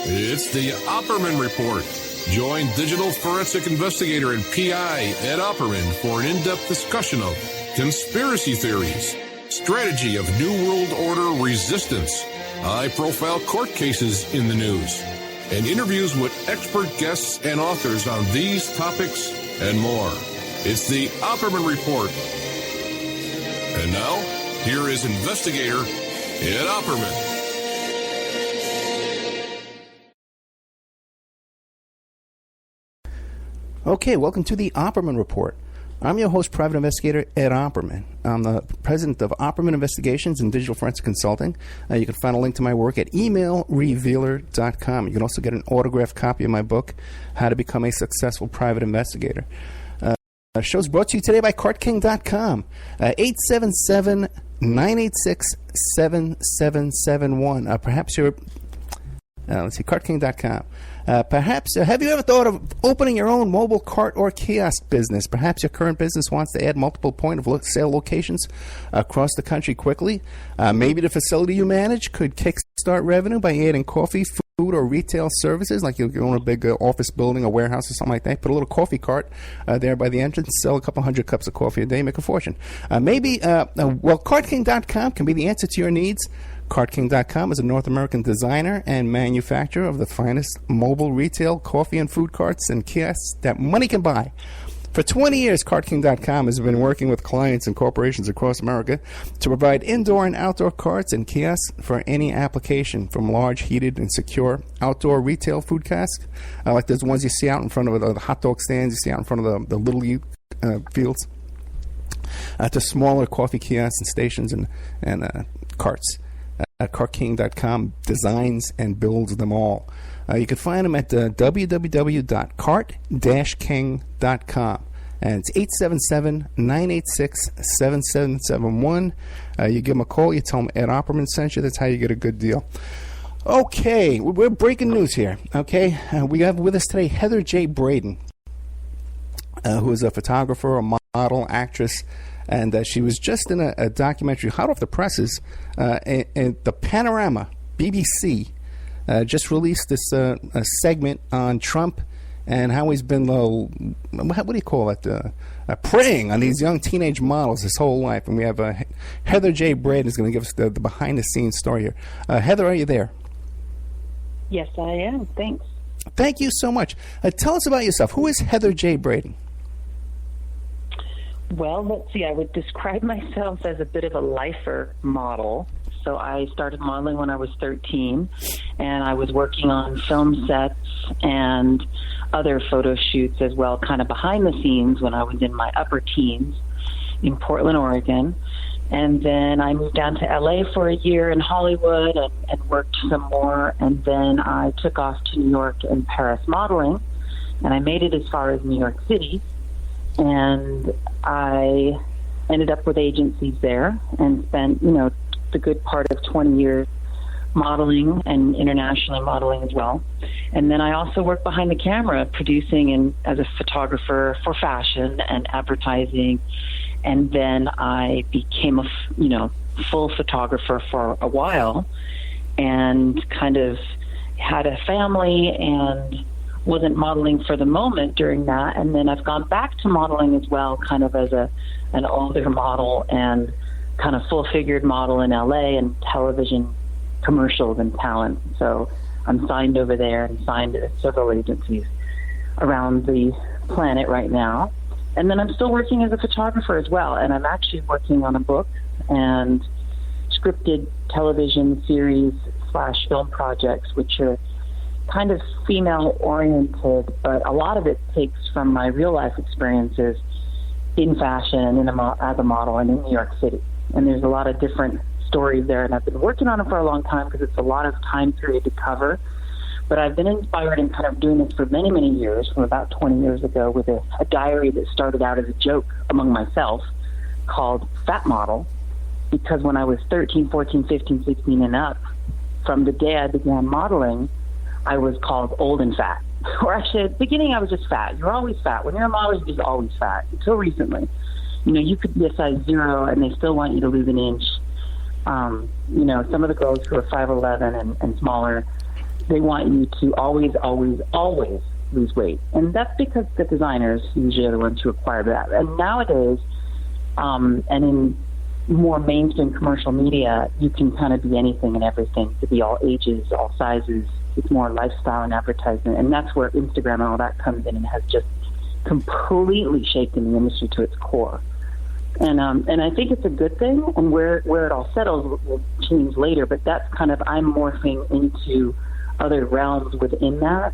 It's the Opperman Report. Join digital forensic investigator and PI Ed Opperman for an in-depth discussion of conspiracy theories, strategy of New World Order resistance, high-profile court cases in the news, and interviews with expert guests and authors on these topics and more. It's the Opperman Report. And now, here is investigator Ed Opperman. Okay, welcome to the Opperman Report. I'm your host, Private Investigator Ed Opperman. I'm the president of Opperman Investigations and Digital Forensic Consulting. You can find a link to my work at emailrevealer.com. You can also get an autographed copy of my book, How to Become a Successful Private Investigator. The show's brought to you today by CartKing.com. 877-986-7771. Perhaps you're... let's see, CartKing.com. Perhaps, have you ever thought of opening your own mobile cart or kiosk business? Perhaps your current business wants to add multiple point-of-sale locations across the country quickly. Maybe the facility you manage could kickstart revenue by adding coffee, food, or retail services, like you own a big office building, a warehouse, or something like that. Put a little coffee cart there by the entrance, sell a couple hundred cups of coffee a day, make a fortune. CartKing.com can be the answer to your needs. CartKing.com is a North American designer and manufacturer of the finest mobile retail coffee and food carts and kiosks that money can buy. For 20 years, CartKing.com has been working with clients and corporations across America to provide indoor and outdoor carts and kiosks for any application, from large, heated, and secure outdoor retail food kiosks, like those ones you see out in front of the hot dog stands you see out in front of the Little League fields, to smaller coffee kiosks and stations and carts. CartKing.com designs and builds them all. You can find them at www.cart-king.com. And it's 877-986-7771. You give them a call. You tell them Ed Opperman sent you. That's how you get a good deal. Okay, we're breaking news here. Okay, we have with us today Heather J. Braden, who is a photographer, a model, actress, and she was just in a documentary hot off the presses, and the Panorama, BBC, just released this a segment on Trump and how he's been, what do you call it, preying on these young teenage models his whole life. And we have Heather J. Braden is going to give us the behind-the-scenes story here. Heather, are you there? Yes, I am. Thanks. Thank you so much. Tell us about yourself. Who is Heather J. Braden? Well, let's see. I would describe myself as a bit of a lifer model. So I started modeling when I was 13, and I was working on film sets and other photo shoots as well, kind of behind the scenes when I was in my upper teens in Portland, Oregon. And then I moved down to LA for a year in Hollywood and worked some more. And then I took off to New York and Paris modeling, and I made it as far as New York City. And I ended up with agencies there and spent, the good part of 20 years modeling and internationally modeling as well. And then I also worked behind the camera, producing and as a photographer for fashion and advertising. And then I became a, full photographer for a while and kind of had a family and wasn't modeling for the moment during that, and then I've gone back to modeling as well, kind of as an older model and kind of full-figured model in LA and television commercials and talent. So I'm signed over there and signed to several agencies around the planet right now. And then I'm still working as a photographer as well, and I'm actually working on a book and scripted television series / film projects, which are kind of female-oriented, but a lot of it takes from my real-life experiences in fashion and as a model and in New York City. And there's a lot of different stories there, and I've been working on it for a long time because it's a lot of time period to cover. But I've been inspired and kind of doing this for many, many years, from about 20 years ago, with a diary that started out as a joke among myself called Fat Model, because when I was 13, 14, 15, 16, and up, from the day I began modeling, I was called old and fat. Or actually, at the beginning, I was just fat. You're always fat. When you're a model, you're just always fat, until recently. You could be a size 0, and they still want you to lose an inch. Some of the girls who are 5'11" and smaller, they want you to always, always, always lose weight. And that's because the designers usually are the ones who acquire that. And nowadays, and in more mainstream commercial media, you can kind of be anything and everything, to be all ages, all sizes. It's more lifestyle and advertisement. And that's where Instagram and all that comes in and has just completely shaken the industry to its core. And I think it's a good thing, and where it all settles will change later, but that's kind of, I'm morphing into other realms within that.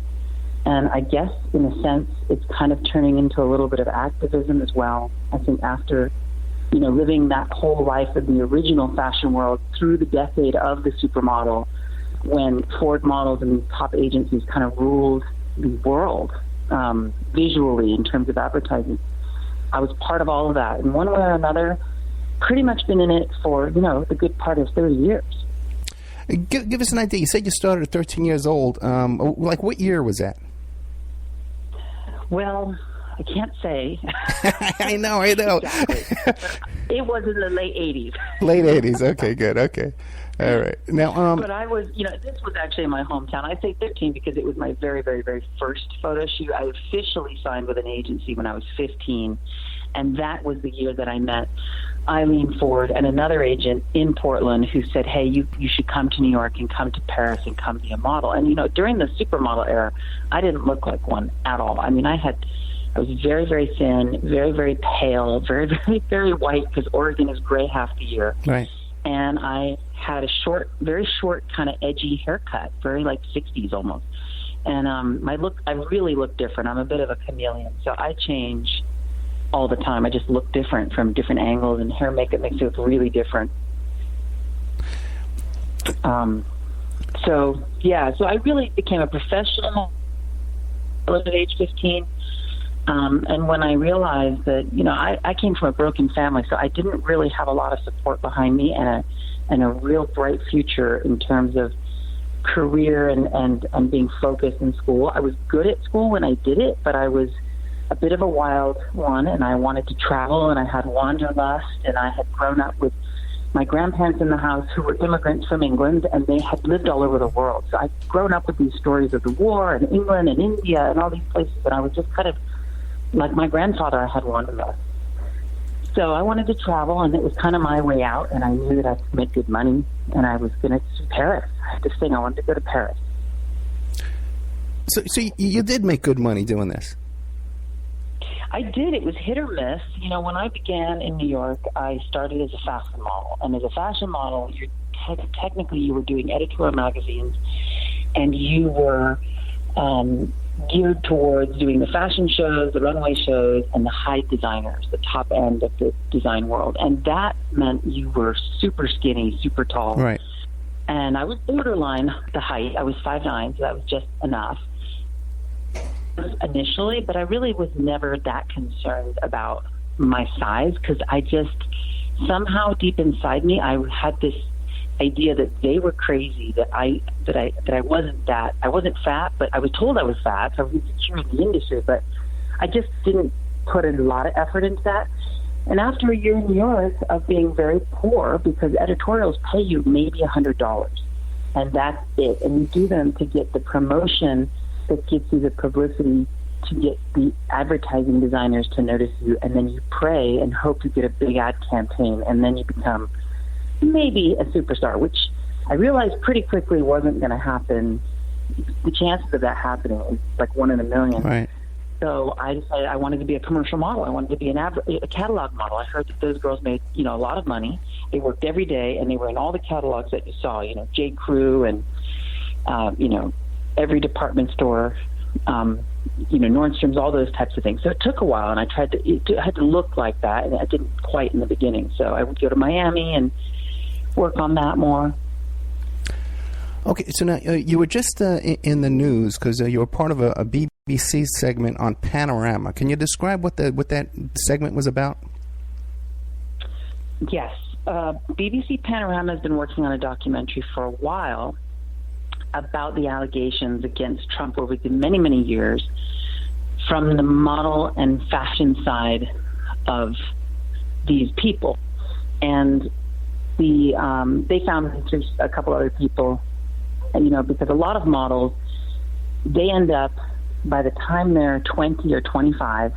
And I guess, in a sense, it's kind of turning into a little bit of activism as well. I think after, living that whole life of the original fashion world through the decade of the supermodel, when Ford models and these top agencies kind of ruled the world visually in terms of advertising, I was part of all of that. In one way or another, pretty much been in it for, the good part of 30 years. Give us an idea. You said you started at 13 years old. Like, what year was that? Well, I can't say. I know. Exactly. It was in the late 80s. Late 80s. Okay, good. Okay. All right. Now, but I was, this was actually in my hometown. I say 13 because it was my very, very, very first photo shoot. I officially signed with an agency when I was 15, and that was the year that I met Eileen Ford and another agent in Portland who said, hey, you should come to New York and come to Paris and come be a model. And, during the supermodel era, I didn't look like one at all. I mean, I was very, very thin, very, very pale, very, very, very white, because Oregon is gray half the year. Right. And I had a very short, kind of edgy haircut, very like 60s almost. And my look, I really look different. I'm a bit of a chameleon, so I change all the time. I just look different from different angles, and hair makeup makes it look really different. So I really became a professional at age 15. And when I realized that, I came from a broken family, so I didn't really have a lot of support behind me and a real bright future in terms of career and being focused in school. I was good at school when I did it, but I was a bit of a wild one, and I wanted to travel, and I had wanderlust, and I had grown up with my grandparents in the house who were immigrants from England, and they had lived all over the world. So I'd grown up with these stories of the war and England and India and all these places, and I was just kind of like my grandfather. I had wanderlust. So I wanted to travel, and it was kind of my way out, and I knew that I could make good money, and I was going to Paris. I had this thing, I wanted to go to Paris. So you did make good money doing this? I did. It was hit or miss. When I began in New York, I started as a fashion model. And as a fashion model, technically you were doing editorial magazines, and you were geared towards doing the fashion shows, the runway shows, and the high designers, the top end of the design world. And that meant you were super skinny, super tall. Right. And I was borderline the height. I was 5'9", so that was just enough initially, but I really was never that concerned about my size, because I just, somehow deep inside me, I had this idea that they were crazy, that I wasn't that. I wasn't fat, but I was told I was fat, so I was insecure in the industry, but I just didn't put a lot of effort into that. And after a year in New York of being very poor, because editorials pay you maybe $100, and that's it, and you do them to get the promotion that gives you the publicity, to get the advertising designers to notice you, and then you pray and hope you get a big ad campaign, and then you become maybe a superstar, which I realized pretty quickly wasn't going to happen. The chances of that happening is like 1 in a million. Right. So I decided I wanted to be a commercial model. I wanted to be a catalog model. I heard that those girls made, a lot of money. They worked every day, and they were in all the catalogs that you saw, J. Crew and, every department store, Nordstrom's, all those types of things. So it took a while, and I had to look like that, and I didn't quite in the beginning. So I would go to Miami and work on that more. Okay, so now you were just in the news because you were part of a BBC segment on Panorama. Can you describe what that segment was about? Yes. BBC Panorama has been working on a documentary for a while about the allegations against Trump over the many, many years from the model and fashion side of these people. And they found a couple other people because a lot of models, they end up, by the time they're 20 or 25,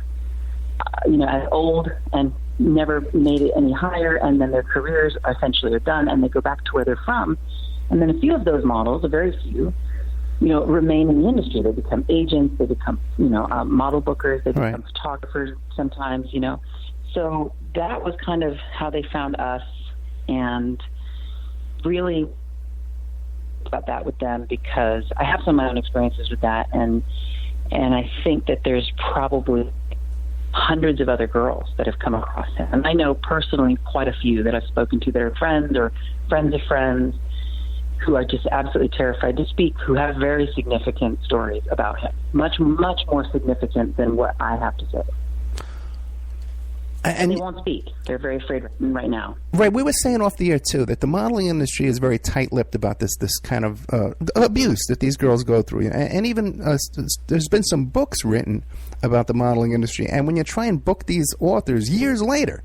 as old and never made it any higher, and then their careers essentially are done, and they go back to where they're from. And then a few of those models, a very few, remain in the industry. They become agents, they become, model bookers, they become photographers sometimes, So that was kind of how they found us, and really about that with them, because I have some of my own experiences with that, and I think that there's probably hundreds of other girls that have come across him. And I know personally quite a few that I've spoken to that are friends or friends of friends who are just absolutely terrified to speak, who have very significant stories about him, much, much more significant than what I have to say. And they won't speak. They're very afraid right now. Right. We were saying off the air, too, that the modeling industry is very tight-lipped about this kind of abuse that these girls go through. And even there's been some books written about the modeling industry. And when you try and book these authors years later,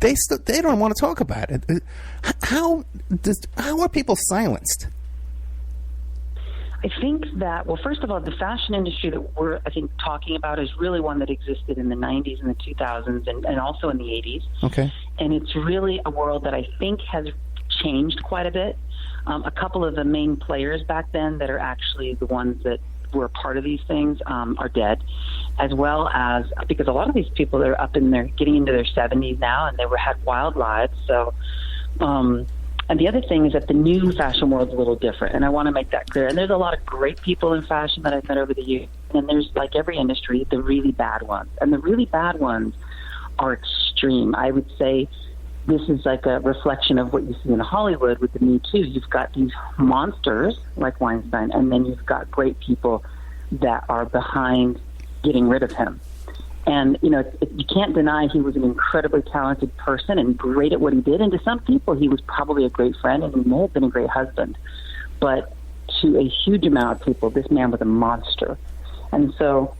they don't want to talk about it. How are people silenced? I think that, well, first of all, the fashion industry that we're, I think, talking about is really one that existed in the 90s and the 2000s and also in the 80s. Okay. And it's really a world that I think has changed quite a bit. A couple of the main players back then that are actually the ones that were part of these things are dead, as well as, because a lot of these people are up in their, getting into their 70s now, and they had wild lives. So, and the other thing is that the new fashion world is a little different, and I want to make that clear. And there's a lot of great people in fashion that I've met over the years, and there's, like every industry, the really bad ones. And the really bad ones are extreme. I would say this is like a reflection of what you see in Hollywood with the Me Too. You've got these monsters like Weinstein, and then you've got great people that are behind getting rid of him. And, you can't deny he was an incredibly talented person and great at what he did. And to some people, he was probably a great friend, and he may have been a great husband. But to a huge amount of people, this man was a monster. And so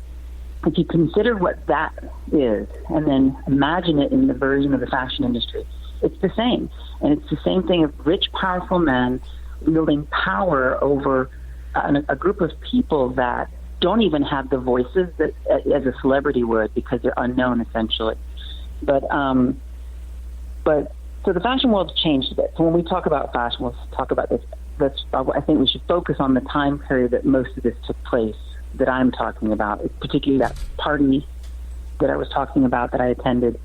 if you consider what that is, and then imagine it in the version of the fashion industry, it's the same. And it's the same thing of rich, powerful men wielding power over a group of people that don't even have the voices that as a celebrity would, because they're unknown essentially. But so the fashion world's changed a bit. So when we talk about fashion, let's talk about this. I think we should focus on the time period that most of this took place, that I'm talking about, particularly that party that I was talking about that I attended.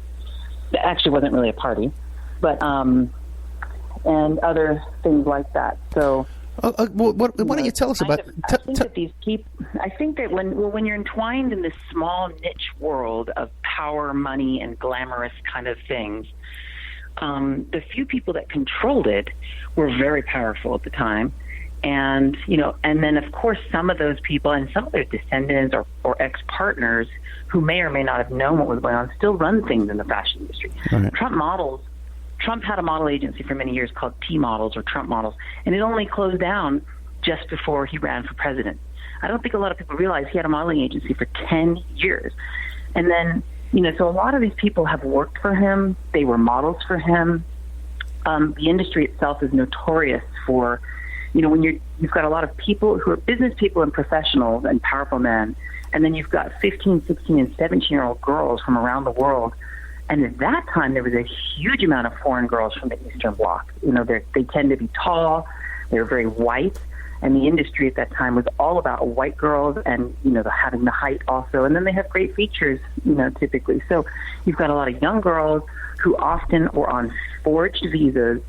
It actually wasn't really a party, but and other things like that. So. Well, why don't you tell us about? I think that these people. I think that when you're entwined in this small niche world of power, money, and glamorous kind of things, the few people that controlled it were very powerful at the time, and and then of course some of those people and some of their descendants or ex-partners who may or may not have known what was going on still run things in the fashion industry. Right. Trump had a model agency for many years called T Models or Trump Models, and it only closed down just before he ran for president. I don't think a lot of people realize he had a modeling agency for 10 years. And then, so a lot of these people have worked for him. They were models for him. The industry itself is notorious for, when you've got a lot of people who are business people and professionals and powerful men, and then you've got 15, 16, and 17-year-old girls from around the world. And at that time, there was a huge amount of foreign girls from the Eastern Bloc. They tend to be tall, they're very white, and the industry at that time was all about white girls and, having the height also. And then they have great features, typically. So you've got a lot of young girls who often were on forged visas,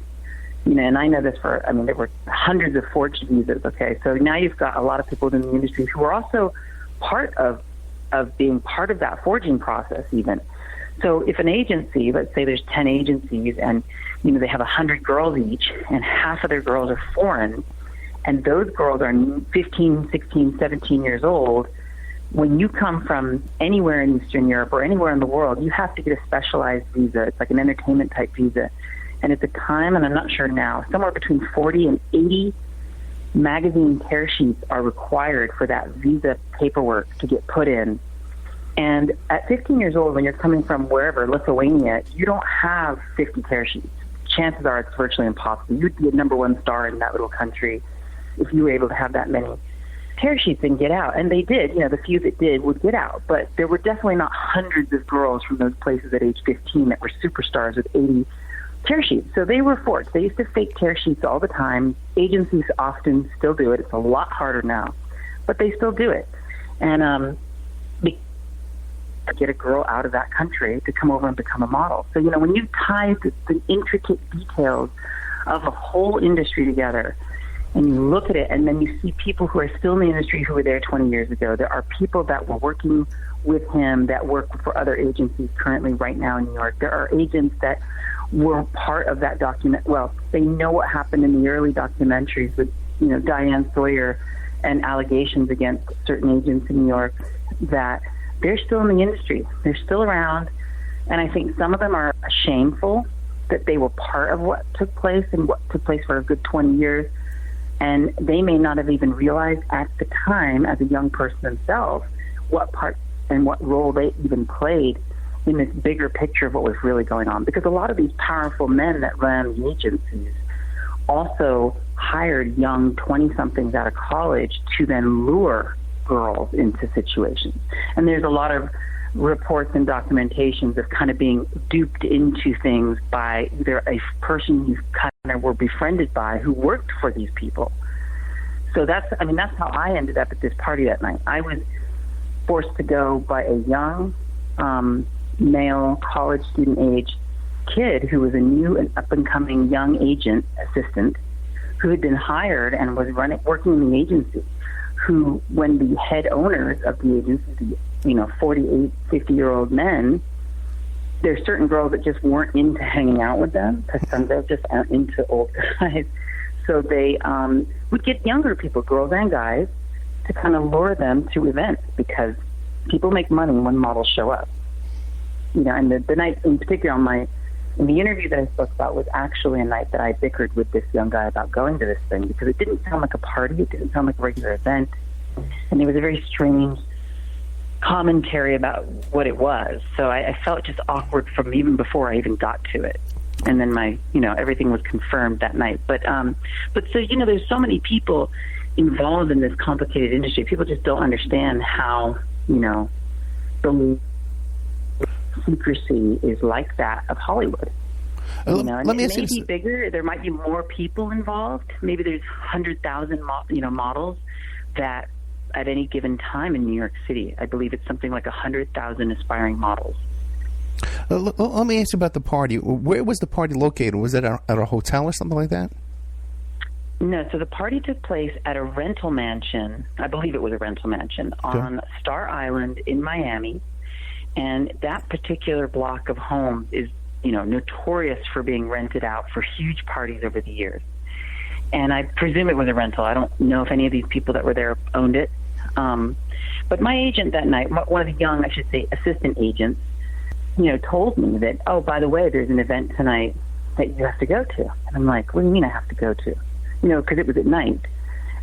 and I know this there were hundreds of forged visas, okay? So now you've got a lot of people in the industry who are also part of being part of that forging process even. So if an agency, let's say there's 10 agencies and, they have 100 girls each and half of their girls are foreign and those girls are 15, 16, 17 years old, when you come from anywhere in Eastern Europe or anywhere in the world, you have to get a specialized visa. It's like an entertainment type visa. And at the time, and I'm not sure now, somewhere between 40 and 80 magazine tear sheets are required for that visa paperwork to get put in. And at 15 years old, when you're coming from wherever, Lithuania, you don't have 50 tear sheets. Chances are it's virtually impossible. You'd be a number one star in that little country. if you were able to have that many tear sheets and get out. And they did. The few that did would get out. But there were definitely not hundreds of girls from those places at age 15 that were superstars with 80 tear sheets. So they were forced. They used to fake tear sheets all the time. Agencies often still do it. It's a lot harder now, but they still do it. And get a girl out of that country to come over and become a model. So, when you tie the intricate details of a whole industry together and you look at it, and then you see people who are still in the industry who were there 20 years ago. There are people that were working with him that work for other agencies currently right now in New York. There are agents that were part of that document. Well, they know what happened in the early documentaries with, Diane Sawyer and allegations against certain agents in New York, that they're still in the industry. They're still around. And I think some of them are shameful that they were part of what took place and what took place for a good 20 years. And they may not have even realized at the time, as a young person themselves, what part and what role they even played in this bigger picture of what was really going on. Because a lot of these powerful men that ran the agencies also hired young 20-somethings out of college to then lure girls into situations. And there's a lot of reports and documentations of kind of being duped into things by either a person you kind of were befriended by who worked for these people. So that's how I ended up at this party that night. I was forced to go by a young male college student age kid who was a new and up-and-coming young agent assistant who had been hired and was working in the agency, who, when the head owners of the agency, 48, 50-year-old men, there's certain girls that just weren't into hanging out with them because some girls just aren't into old guys. So they would get younger people, girls and guys, to kind of lure them to events because people make money when models show up. And the night in particular the interview that I spoke about was actually a night that I bickered with this young guy about going to this thing because it didn't sound like a party. It didn't sound like a regular event. And there was a very strange commentary about what it was. So I felt just awkward from even before I even got to it. And then everything was confirmed that night. But so, there's so many people involved in this complicated industry. People just don't understand how, the secrecy is like that of Hollywood. Let me ask you this. It may be bigger. There might be more people involved. Maybe there's 100,000 models that at any given time in New York City, I believe it's something like 100,000 aspiring models. Let me ask you about the party. Where was the party located? Was it at a hotel or something like that? No, so the party took place at a rental mansion. I believe it was a rental mansion on Star Island in Miami. And that particular block of homes is, notorious for being rented out for huge parties over the years. And I presume it was a rental. I don't know if any of these people that were there owned it. But my agent that night, one of the young, I should say, assistant agents, told me that, oh, by the way, there's an event tonight that you have to go to. And I'm like, what do you mean I have to go to? Because it was at night.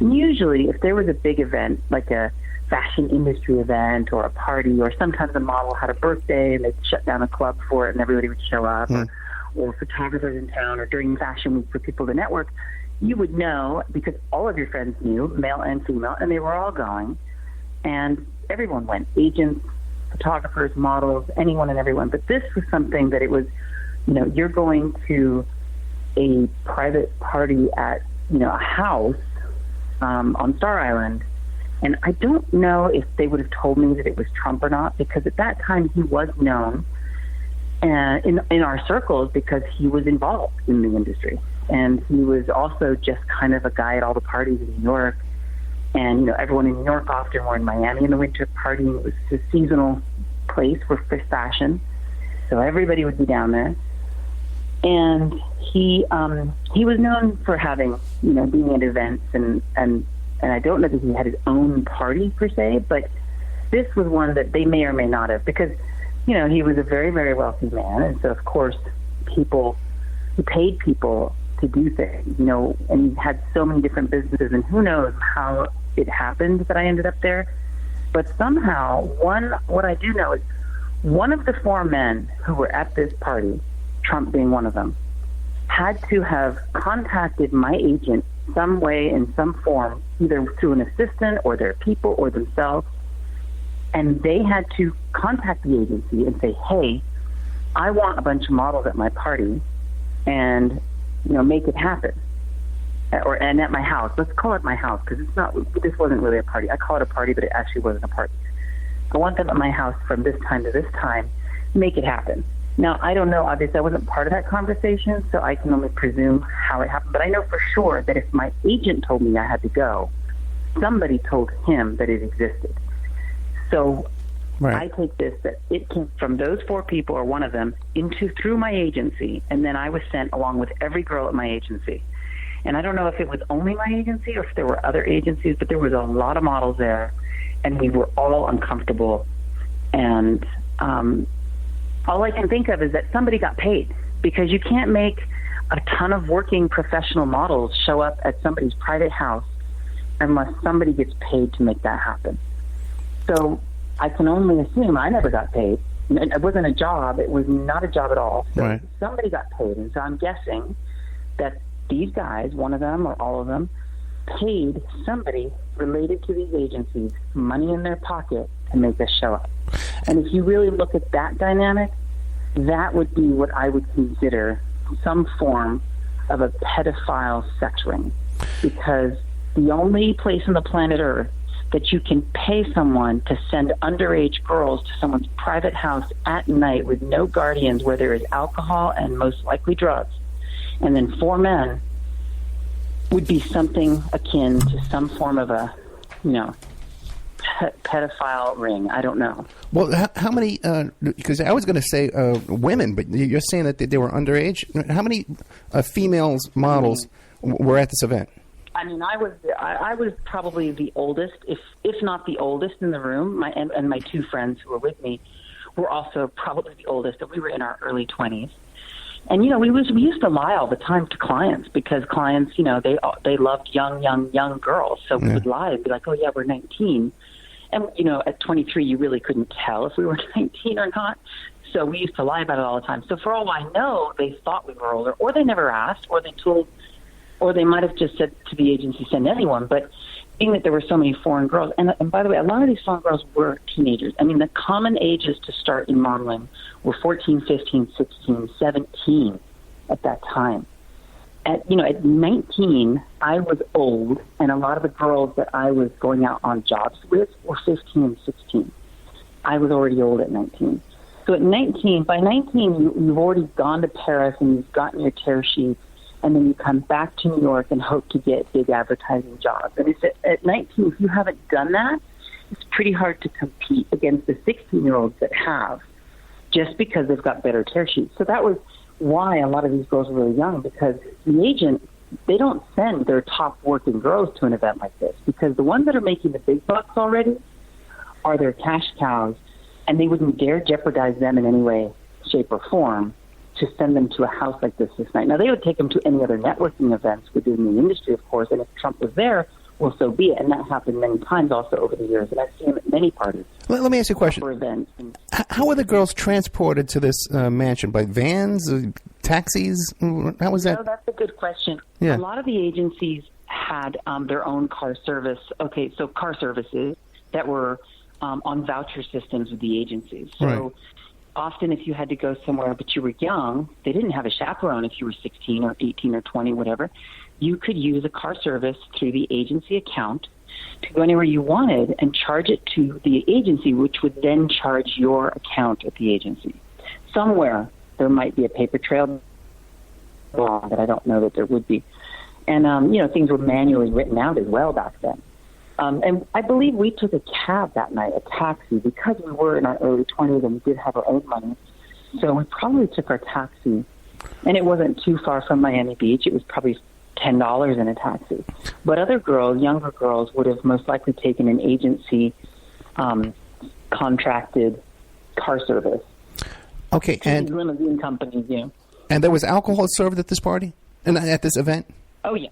And usually if there was a big event, like a fashion industry event or a party, or sometimes a model had a birthday and they'd shut down a club for it and everybody would show up, or photographers in town, or during fashion week for people to network, you would know because all of your friends knew, male and female, and they were all going. And everyone went, agents, photographers, models, anyone and everyone. But this was something that it was, you're going to a private party at, a house on Star Island. And I don't know if they would have told me that it was Trump or not, because at that time he was known in our circles because he was involved in the industry. And he was also just kind of a guy at all the parties in New York. And, everyone in New York often were in Miami in the winter partying. It was a seasonal place for fashion. So everybody would be down there. And he was known for having, being at events and I don't know that he had his own party per se, but this was one that they may or may not have because, he was a very, very wealthy man. And so, of course, he paid people to do things, and he had so many different businesses, and who knows how it happened that I ended up there. But somehow, what I do know is one of the four men who were at this party, Trump being one of them, had to have contacted my agent some way, in some form, either through an assistant or their people or themselves. And they had to contact the agency and say, hey, I want a bunch of models at my party and, make it happen. And at my house. Let's call it my house, because this wasn't really a party. I call it a party, but it actually wasn't a party. I want them at my house from this time to this time. Make it happen. Now, I don't know. Obviously, I wasn't part of that conversation, so I can only presume how it happened. But I know for sure that if my agent told me I had to go, somebody told him that it existed. So I take this that it came from those 4 people, or one of them, through my agency, and then I was sent along with every girl at my agency. And I don't know if it was only my agency or if there were other agencies, but there was a lot of models there, and we were all uncomfortable. And all I can think of is that somebody got paid, because you can't make a ton of working professional models show up at somebody's private house unless somebody gets paid to make that happen. So I can only assume I never got paid. It wasn't a job. It was not a job at all. So somebody got paid. And so I'm guessing that these guys, one of them or all of them, paid somebody related to these agencies money in their pocket to make us show up. And if you really look at that dynamic, that would be what I would consider some form of a pedophile sex ring. Because the only place on the planet Earth that you can pay someone to send underage girls to someone's private house at night with no guardians, where there is alcohol and most likely drugs, and then 4 men, would be something akin to some form of a, pedophile ring. I don't know. Well, how many, because I was going to say women, but you're saying that they were underage. How many females models were at this event? I mean, I was probably the oldest, if not the oldest in the room. And my 2 friends who were with me were also probably the oldest, and we were in our early 20s. And, we used to lie all the time to clients, because clients, they loved young girls. So we would lie and be like, oh, yeah, we're 19. And, at 23, you really couldn't tell if we were 19 or not. So we used to lie about it all the time. So for all I know, they thought we were older, or they never asked, or they might have just said to the agency, send anyone. But being that there were so many foreign girls, and by the way, a lot of these foreign girls were teenagers. I mean, the common ages to start in modeling were 14, 15, 16, 17 at that time. At 19, I was old, and a lot of the girls that I was going out on jobs with were 15 and 16. I was already old at 19. So by 19, you've already gone to Paris and you've gotten your tear sheets, and then you come back to New York and hope to get big advertising jobs. And at 19, if you haven't done that, it's pretty hard to compete against the 16-year-olds that have, just because they've got better tear sheets. So that was why a lot of these girls are really young, because the agent, they don't send their top working girls to an event like this, because the ones that are making the big bucks already are their cash cows, and they wouldn't dare jeopardize them in any way, shape, or form to send them to a house like this night. Now, they would take them to any other networking events within the industry, of course, and if Trump was there, well, so be it. And that happened many times also over the years, and I've seen him at many parties. Let me ask you a question. Events. How were the girls transported to this mansion? By vans, taxis? How was that? No, that's a good question. Yeah. A lot of the agencies had their own car service. Okay, so car services that were on voucher systems with the agencies. So often if you had to go somewhere but you were young, they didn't have a chaperone if you were 16 or 18 or 20, whatever. You could use a car service through the agency account to go anywhere you wanted and charge it to the agency, which would then charge your account at the agency. Somewhere there might be a paper trail that I don't know that there would be. And, things were manually written out as well back then. And I believe we took a cab that night, a taxi, because we were in our early 20s and we did have our own money. So we probably took our taxi, and it wasn't too far from Miami Beach. It was probably $10 in a taxi. But other girls, younger girls, would have most likely taken an agency contracted car service. Okay, and limousine companies, And there was alcohol served at this party and at this event? Oh, yeah.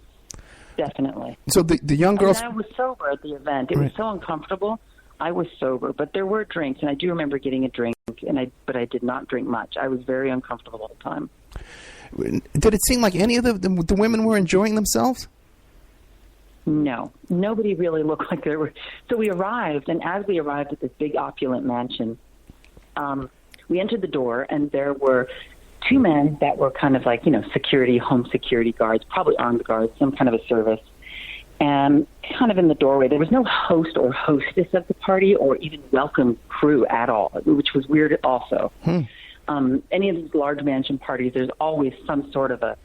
Definitely. So the young girls... I was sober at the event. It was so uncomfortable. I was sober, but there were drinks, and I do remember getting a drink, but I did not drink much. I was very uncomfortable at the time. Did it seem like any of the women were enjoying themselves? No, nobody really looked like there were. So we arrived, and as we arrived at this big opulent mansion, we entered the door, and there were two men that were kind of like, security, home security guards, probably armed guards, some kind of a service. And kind of in the doorway, there was no host or hostess of the party or even welcome crew at all, which was weird also. Any of these large mansion parties, there's always some sort of a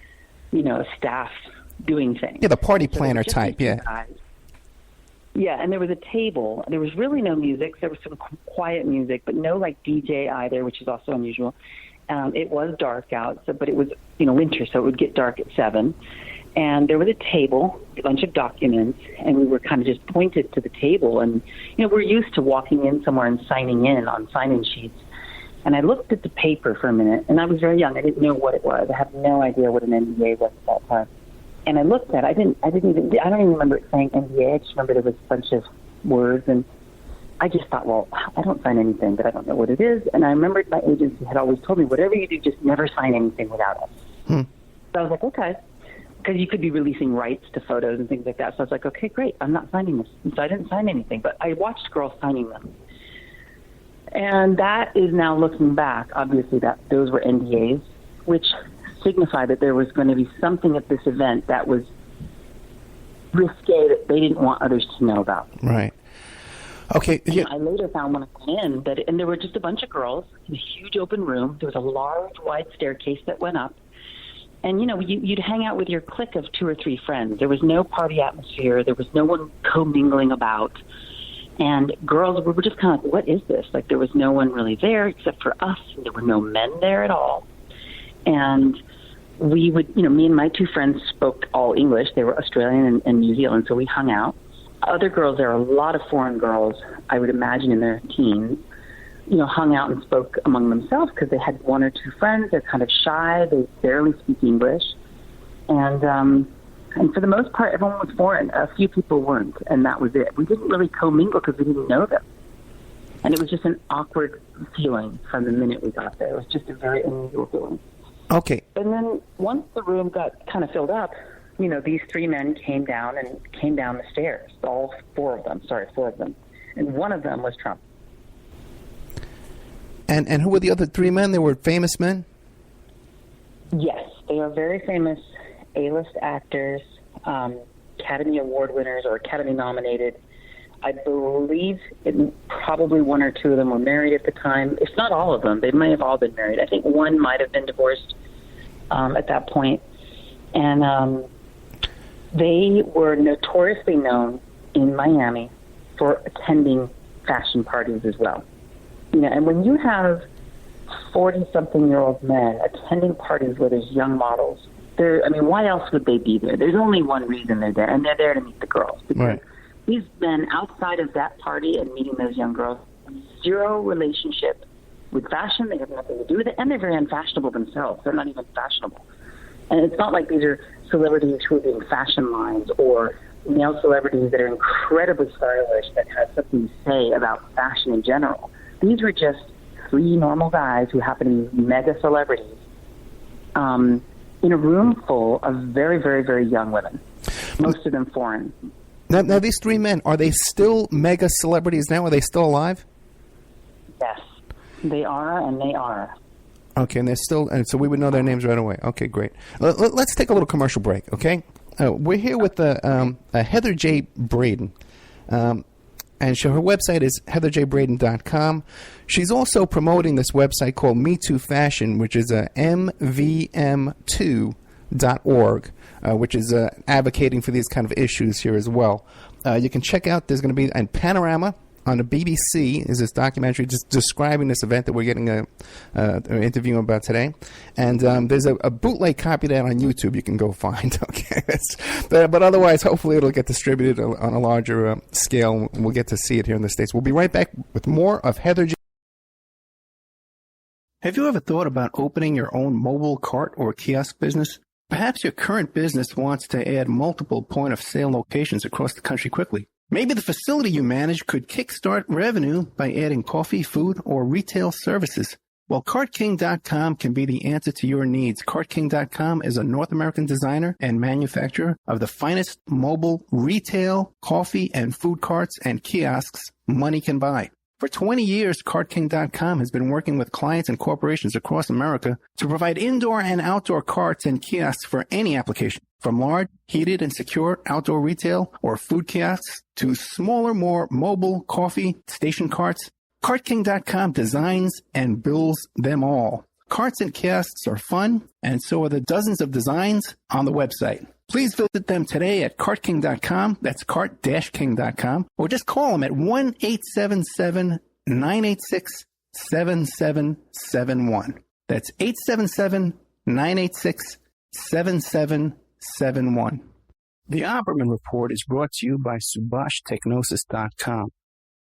staff doing things. Yeah, the party planner type, yeah. Guys. Yeah, and there was a table. There was really no music. There was some quiet music, but no like DJ either, which is also unusual. It was dark out, but it was winter, so it would get dark at 7. And there was a table, a bunch of documents, and we were kind of just pointed to the table. And, we're used to walking in somewhere and signing in on sign-in sheets. And I looked at the paper for a minute, and I was very young. I didn't know what it was. I have no idea what an NDA was at that time. And I looked at it. I don't even remember it saying NDA. I just remember there was a bunch of words. And I just thought, well, I don't sign anything, but I don't know what it is. And I remembered my agency had always told me, whatever you do, just never sign anything without us. So I was like, okay. Because you could be releasing rights to photos and things like that. So I was like, okay, great, I'm not signing this. And so I didn't sign anything, but I watched girls signing them. And that is now looking back, obviously, that those were NDAs, which signified that there was going to be something at this event that was risque that they didn't want others to know about. Right. Okay. Yeah. I later found when I went in and there were just a bunch of girls in a huge open room. There was a large, wide staircase that went up. And, you'd hang out with your clique of 2 or 3 friends. There was no party atmosphere. There was no one commingling about. And girls were just kind of like, what is this? Like, there was no one really there except for us. There were no men there at all. And we would, me and my 2 friends spoke all English. They were Australian and New Zealand, so we hung out. Other girls, there were a lot of foreign girls, I would imagine in their teens, hung out and spoke among themselves because they had 1 or 2 friends. They're kind of shy. They barely speak English. And for the most part, everyone was foreign. A few people weren't, and that was it. We didn't really commingle because we didn't know them. And it was just an awkward feeling from the minute we got there. It was just a very unusual feeling. Okay. And then once the room got kind of filled up, these 3 men came down the stairs. All 4 of them. And one of them was Trump. And who were the other 3 men? They were famous men? Yes, they are very famous A-list actors, Academy Award winners or Academy nominated. I believe probably 1 or 2 of them were married at the time. If not all of them, they may have all been married. I think one might have been divorced at that point. And they were notoriously known in Miami for attending fashion parties as well. And when you have 40-something-year-old men attending parties where there's young models, why else would they be there? There's only one reason they're there, and they're there to meet the girls. Because these men, outside of that party and meeting those young girls, 0 relationship with fashion. They have nothing to do with it, and they're very unfashionable themselves. They're not even fashionable. And it's not like these are celebrities who are doing fashion lines or male celebrities that are incredibly stylish that have something to say about fashion in general. These were just 3 normal guys who happen to be mega celebrities in a room full of very, very, very young women, most of them foreign. Now, these 3 men, are they still mega celebrities now? Are they still alive? Yes, they are, and they are. Okay, and they're still, and so we would know their names right away. Okay, great. Let's take a little commercial break, okay? We're here with Heather J. Braden. And her website is heatherjbraden.com. She's also promoting this website called Me Too Fashion, which is mvm2.org, which is advocating for these kind of issues here as well. You can check out, there's going to be a Panorama on the BBC is this documentary just describing this event that we're getting an interview about today. And there's a bootleg copy of that on YouTube you can go find. Okay, but otherwise, hopefully it'll get distributed on a larger scale. We'll get to see it here in the States. We'll be right back with more of Heather J. Have you ever thought about opening your own mobile cart or kiosk business? Perhaps your current business wants to add multiple point-of-sale locations across the country quickly. Maybe the facility you manage could kickstart revenue by adding coffee, food, or retail services. Well, CartKing.com can be the answer to your needs. CartKing.com is a North American designer and manufacturer of the finest mobile retail, coffee, and food carts and kiosks money can buy. For 20 years, CartKing.com has been working with clients and corporations across America to provide indoor and outdoor carts and kiosks for any application, from large, heated, and secure outdoor retail or food kiosks to smaller, more mobile coffee station carts. CartKing.com designs and builds them all. Carts and kiosks are fun, and so are the dozens of designs on the website. Please visit them today at CartKing.com. That's cart-king.com. Or just call them at 1-877-986-7771. That's 877-986-7771. The Opperman Report is brought to you by SubhashTechnosis.com.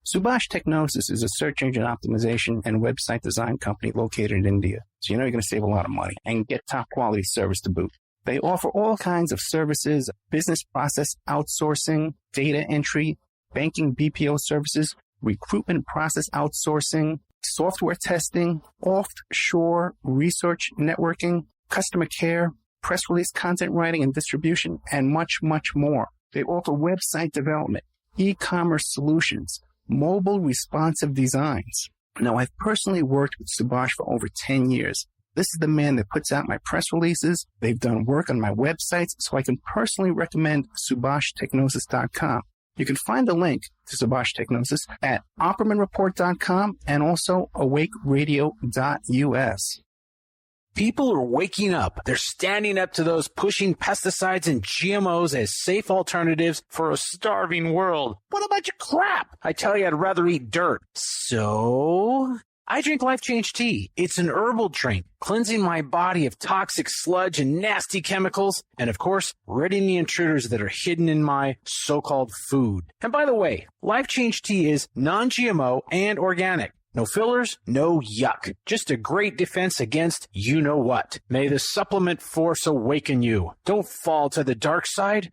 Subash Technosis is a search engine optimization and website design company located in India. So you know you're going to save a lot of money and get top quality service to boot. They offer all kinds of services, business process outsourcing, data entry, banking BPO services, recruitment process outsourcing, software testing, offshore research networking, customer care, press release content writing and distribution, and much, much more. They offer website development, e-commerce solutions, mobile responsive designs. Now, I've personally worked with Subhash for over 10 years. This is the man that puts out my press releases. They've done work on my websites, so I can personally recommend SubhashTechnosis.com. You can find the link to Subash Technosis at OppermanReport.com and also AwakeRadio.us. People are waking up. They're standing up to those pushing pesticides and GMOs as safe alternatives for a starving world. What about your crap? I tell you, I'd rather eat dirt. So I drink Life Change Tea. It's an herbal drink, cleansing my body of toxic sludge and nasty chemicals, and of course, ridding the intruders that are hidden in my so-called food. And by the way, Life Change Tea is non-GMO and organic. No fillers, no yuck. Just a great defense against you-know-what. May the supplement force awaken you. Don't fall to the dark side.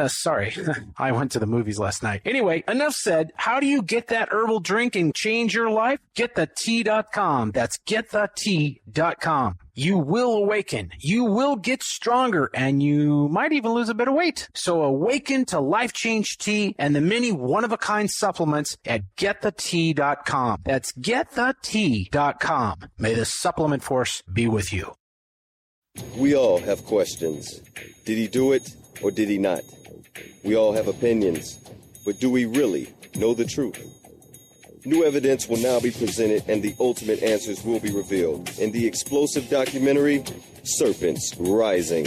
Sorry. I went to the movies last night. Anyway, enough said. How do you get that herbal drink and change your life? GetTheTea.com. That's GetTheTea.com. You will awaken. You will get stronger, and you might even lose a bit of weight. So awaken to Life Change Tea and the many one-of-a-kind supplements at GetTheTea.com. That's GetTheTea.com. May the supplement force be with you. We all have questions. Did he do it or did he not? We all have opinions, but do we really know the truth? New evidence will now be presented and the ultimate answers will be revealed in the explosive documentary, Serpents Rising.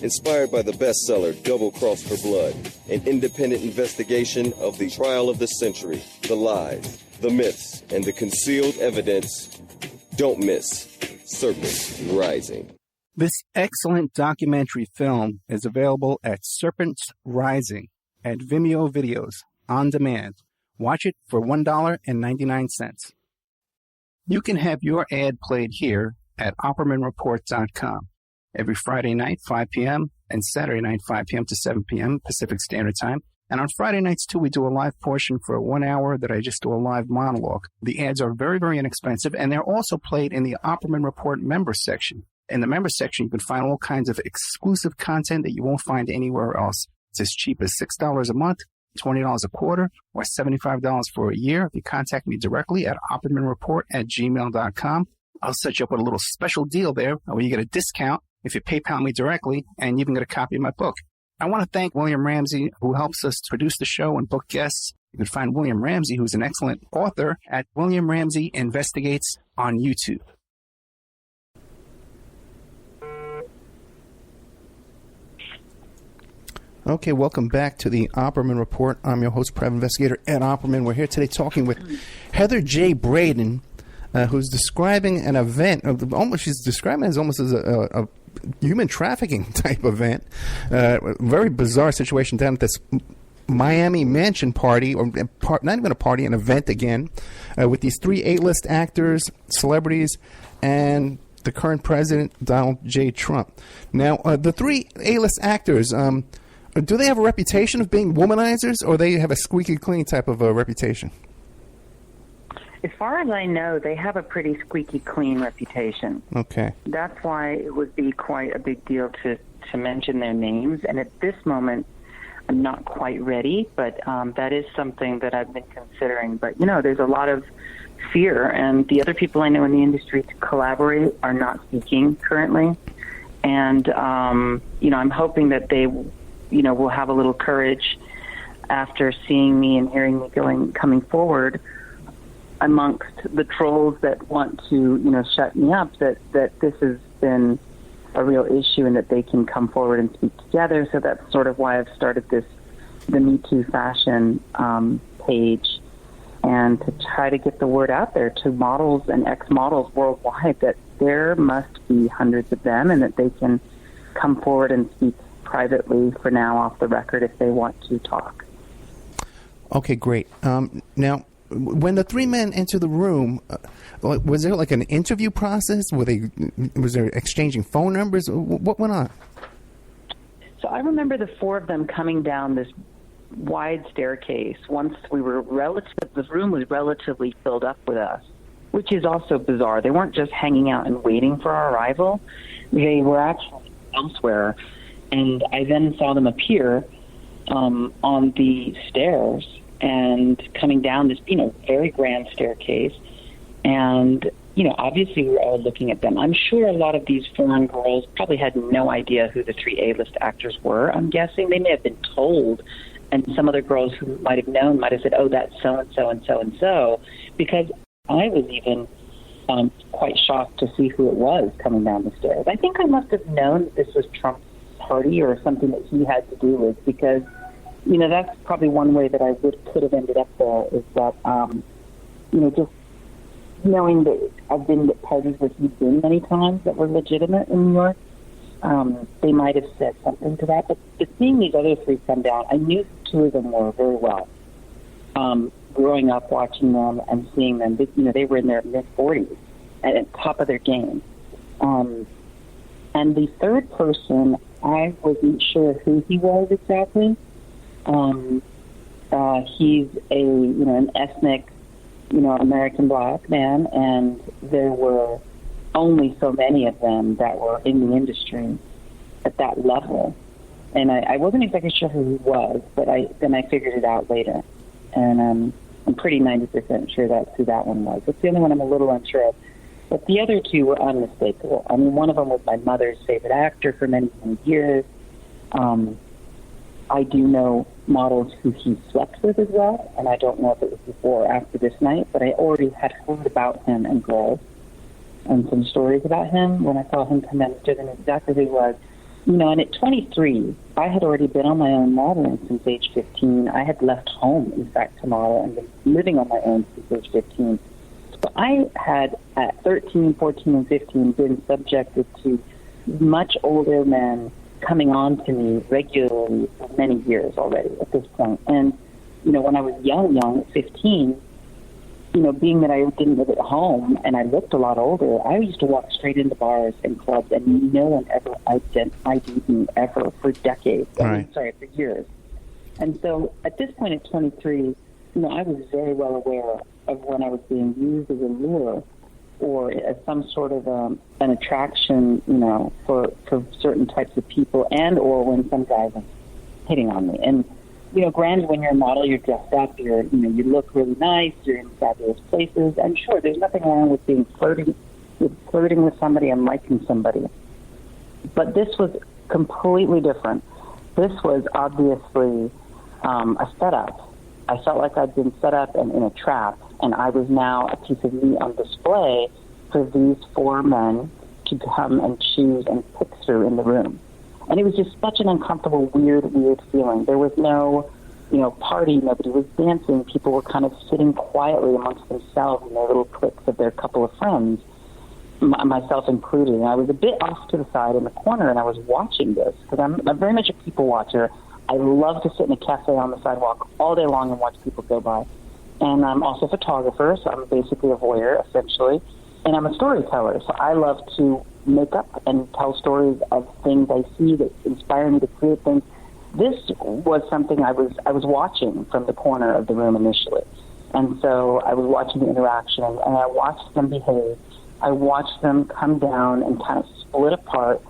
Inspired by the bestseller Double Cross for Blood, an independent investigation of the trial of the century, the lies, the myths, and the concealed evidence. Don't miss Serpents Rising. This excellent documentary film is available at Serpents Rising at Vimeo Videos on demand. Watch it for $1.99. You can have your ad played here at OppermanReport.com every Friday night, 5 p.m., and Saturday night, 5 p.m. to 7 p.m. Pacific Standard Time. And on Friday nights, too, we do a live portion for 1 hour that I just do a live monologue. The ads are very, very inexpensive, and they're also played in the Opperman Report member section. In the member section, you can find all kinds of exclusive content that you won't find anywhere else. It's as cheap as $6 a month, $20 a quarter, or $75 for a year. If you contact me directly at OppermanReport@gmail.com, I'll set you up with a little special deal there where you get a discount if you PayPal me directly, and you even get a copy of my book. I want to thank William Ramsey, who helps us produce the show and book guests. You can find William Ramsey, who's an excellent author, at William Ramsey Investigates on YouTube. Okay, welcome back to the Opperman Report. I'm your host, private investigator Ed Opperman. We're here today talking with Heather J. Braden, who's describing an event. She's describing it as almost as a human trafficking type event. Very bizarre situation down at this Miami mansion party, or not even a party, an event again, with these three A-list actors, celebrities, and the current president, Donald J. Trump. Now, the three A-list actors, do they have a reputation of being womanizers, or they have a squeaky clean type of a reputation? As far as I know, they have a pretty squeaky clean reputation. Okay. That's why it would be quite a big deal to mention their names. And at this moment, I'm not quite ready, but that is something that I've been considering. But, there's a lot of fear, and the other people I know in the industry to collaborate are not speaking currently. And, I'm hoping that they, will have a little courage after seeing me and hearing me coming forward amongst the trolls that want to, shut me up, that this has been a real issue and that they can come forward and speak together. So that's sort of why I've started the Me Too fashion page, and to try to get the word out there to models and ex-models worldwide that there must be hundreds of them and that they can come forward and speak privately for now off the record if they want to talk. Okay, great. Now, when the three men enter the room, was there like an interview process? Was there exchanging phone numbers? What went on? So I remember the four of them coming down this wide staircase once the room was relatively filled up with us, which is also bizarre. They weren't just hanging out and waiting for our arrival. They were actually elsewhere. And I then saw them appear on the stairs and coming down this, very grand staircase. And, obviously we were all looking at them. I'm sure a lot of these foreign girls probably had no idea who the three A-list actors were. I'm guessing they may have been told, and some other girls who might have known might have said, oh, that's so-and-so and so-and-so, because I was even quite shocked to see who it was coming down the stairs. I think I must have known that this was Trump's party or something that he had to do with, because that's probably one way that I could have ended up there, is that, just knowing that I've been at parties where he's been many times that were legitimate in New York, they might have said something to that. But seeing these other three come down, I knew two of them were very well. Growing up, watching them and seeing them, they were in their mid-40s at the top of their game. And the third person, I wasn't sure who he was exactly. He's an ethnic, American black man, and there were only so many of them that were in the industry at that level. And I wasn't exactly sure who he was, but I figured it out later. And I'm pretty 90% sure that's who that one was. It's the only one I'm a little unsure of. But the other two were unmistakable. I mean, one of them was my mother's favorite actor for many, many years. I do know models who he slept with as well, and I don't know if it was before or after this night, but I already had heard about him and girls and some stories about him when I saw him come in. I didn't know exactly who he was. And at 23, I had already been on my own modeling since age 15. I had left home, in fact, to model and been living on my own since age 15. So I had, at 13, 14, and 15, been subjected to much older men coming on to me regularly for many years already at this point. And, when I was young, at 15, being that I didn't live at home and I looked a lot older, I used to walk straight into bars and clubs, and no one ever ID'd me ever for decades. Right. For years. And so at this point at 23, I was very well aware of when I was being used as a lure or as some sort of an attraction, for certain types of people, and or when some guys are hitting on me. And, granted, when you're a model, you're dressed up, you look really nice, you're in fabulous places, and sure, there's nothing wrong with flirting with somebody and liking somebody. But this was completely different. This was obviously a setup. I felt like I'd been set up and in a trap, and I was now a piece of meat on display for these four men to come and choose and pick through in the room. And it was just such an uncomfortable, weird feeling. There was no, party. Nobody was dancing. People were kind of sitting quietly amongst themselves in their little cliques of their couple of friends, myself included. And I was a bit off to the side in the corner, and I was watching this because I'm very much a people watcher. I love to sit in a cafe on the sidewalk all day long and watch people go by. And I'm also a photographer, so I'm basically a voyeur, essentially. And I'm a storyteller, so I love to make up and tell stories of things I see that inspire me to create things. This was something I was watching from the corner of the room initially. And so I was watching the interaction, and I watched them behave. I watched them come down and kind of split apart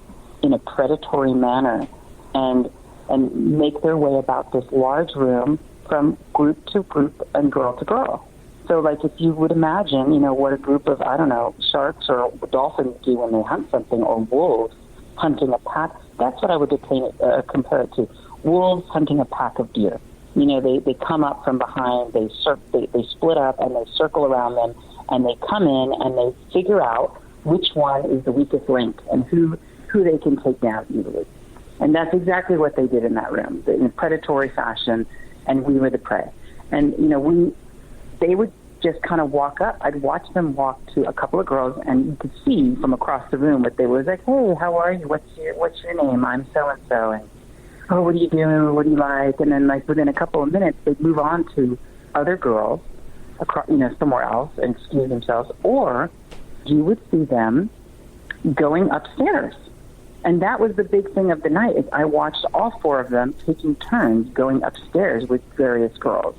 in a predatory manner and make their way about this large room from group to group and girl to girl. So, like, if you would imagine, you know, what a group of, I don't know, sharks or dolphins do when they hunt something, or wolves hunting a pack, that's what I would compare it to. Wolves hunting a pack of deer. You know, they come up from behind, they split up, and they circle around them, and they come in, and they figure out which one is the weakest link and who they can take down easily. And that's exactly what they did in that room, in a predatory fashion, and we were the prey. And, you know, they would just kind of walk up. I'd watch them walk to a couple of girls, and you could see from across the room what they were like, hey, how are you? What's your name? I'm so-and-so. And, oh, what are you doing? What do you like? And then, like, within a couple of minutes, they'd move on to other girls, across, you know, somewhere else and excuse themselves. Or you would see them going upstairs. And that was the big thing of the night, is I watched all four of them taking turns going upstairs with various girls.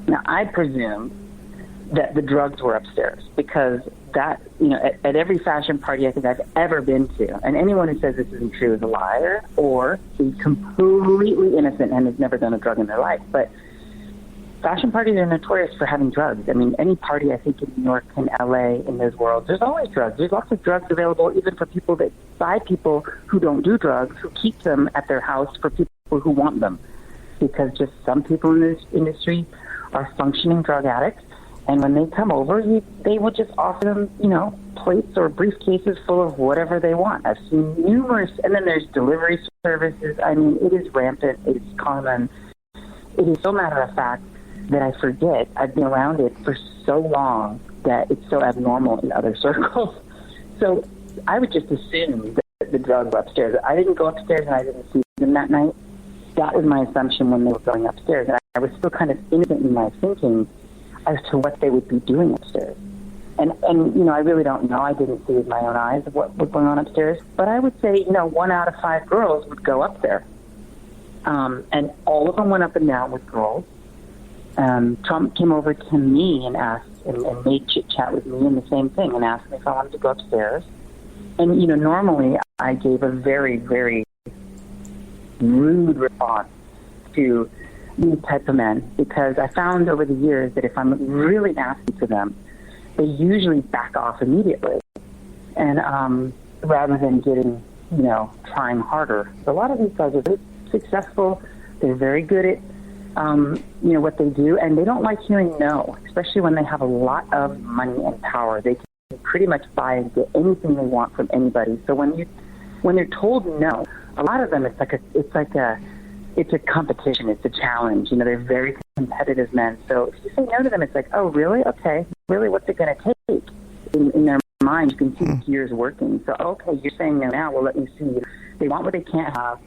Now, I presume that the drugs were upstairs, because that, you know, at every fashion party I think I've ever been to, and anyone who says this isn't true is a liar or is completely innocent and has never done a drug in their life. But fashion parties are notorious for having drugs. I mean, any party, I think, in New York and LA, in those worlds, there's always drugs. There's lots of drugs available, even for people that buy people who don't do drugs, who keep them at their house for people who want them. Because just some people in this industry are functioning drug addicts, and when they come over, they will just offer them, you know, plates or briefcases full of whatever they want. I've seen numerous, and then there's delivery services. I mean, it is rampant. It's common. It is so matter of fact that I forget. I've been around it for so long that it's so abnormal in other circles. So I would just assume that the drugs were upstairs. I didn't go upstairs and I didn't see them that night. That was my assumption when they were going upstairs. And I was still kind of innocent in my thinking as to what they would be doing upstairs. And you know, I really don't know. I didn't see with my own eyes what was going on upstairs. But I would say, you know, 1 out of 5 girls would go up there. And all of them went up and down with girls. Trump came over to me and asked, and made chit-chat with me and the same thing, and asked me if I wanted to go upstairs. And, you know, normally I gave a very, very rude response to these type of men, because I found over the years that if I'm really nasty to them, they usually back off immediately, and rather than getting, you know, trying harder. So a lot of these guys are very successful. They're very good at, you know, what they do, and they don't like hearing no, especially when they have a lot of money and power. They can pretty much buy and get anything they want from anybody. So when they're told no, a lot of them, it's a competition. It's a challenge. You know, they're very competitive men. So if you say no to them, it's like, oh, really? Okay. Really, what's it going to take? In their mind, you can see the gears working. So, okay, you're saying no now. Well, let me see. They want what they can't have,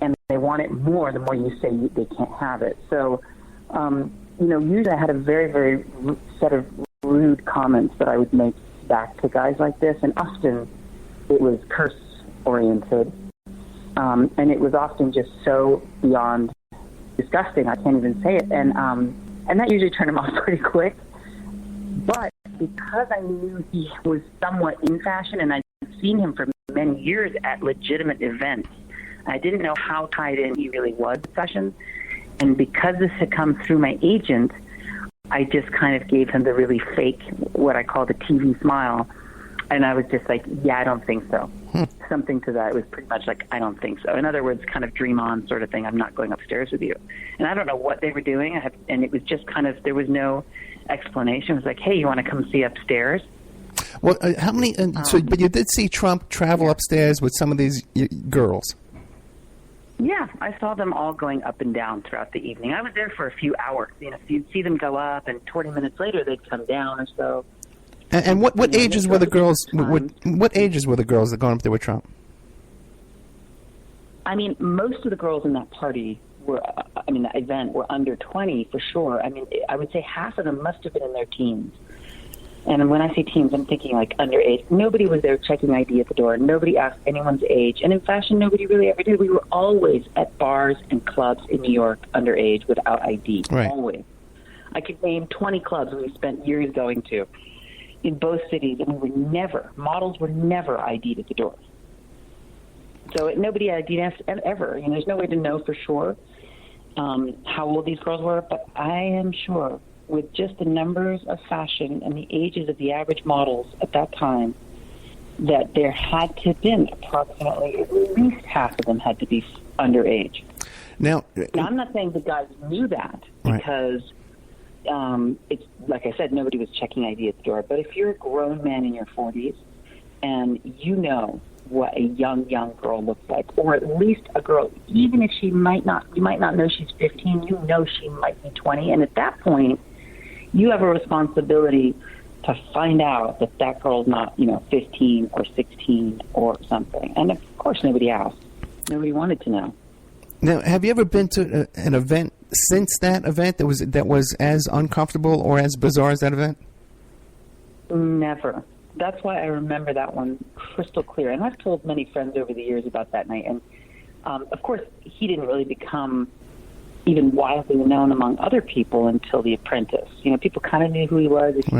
and they want it more the more you say they can't have it. So, you know, usually I had a very, very set of rude comments that I would make back to guys like this, and often it was curse-oriented. And it was often just so beyond disgusting, I can't even say it. And that usually turned him off pretty quick. But because I knew he was somewhat in fashion, and I'd seen him for many years at legitimate events, I didn't know how tied in he really was to fashion. And because this had come through my agent, I just kind of gave him the really fake, what I call the TV smile. And I was just like, yeah, I don't think so. Something to that. It was pretty much like, I don't think so. In other words, kind of dream on sort of thing. I'm not going upstairs with you. And I don't know what they were doing. And it was just kind of, there was no explanation. It was like, hey, you want to come see upstairs? Well, how many, but you did see Trump travel upstairs with some of these girls. Yeah, I saw them all going up and down throughout the evening. I was there for a few hours. You know, you'd see them go up, and 20 minutes later, they'd come down or so. And what ages were the girls? What ages were the girls that going up there with Trump? I mean, most of the girls in that party were, that event were under 20 for sure. I mean, I would say half of them must have been in their teens. And when I say teens, I'm thinking like underage. Nobody was there checking ID at the door. Nobody asked anyone's age. And in fashion, nobody really ever did. We were always at bars and clubs in New York underage without ID. Right. Always. I could name 20 clubs we spent years going to in both cities, and models were never ID'd at the door. So nobody ID'd us ever. There's no way to know for sure how old these girls were, but I am sure with just the numbers of fashion and the ages of the average models at that time, that there had to have been approximately at least half of them had to be underage. Now I'm not saying the guys knew that, because it's like I said, nobody was checking ID at the door. But if you're a grown man in your 40s and you know what a young girl looks like, or at least a girl, even if you might not know she's 15, you know she might be 20, and at that point, you have a responsibility to find out that that girl's not, 15 or 16 or something. And of course, nobody asked. Nobody wanted to know. Now, have you ever been to an event since that event that was as uncomfortable or as bizarre as that event? Never. That's why I remember that one crystal clear. And I've told many friends over the years about that night. And, of course, he didn't really become even widely known among other people until The Apprentice. People kind of knew who he was. If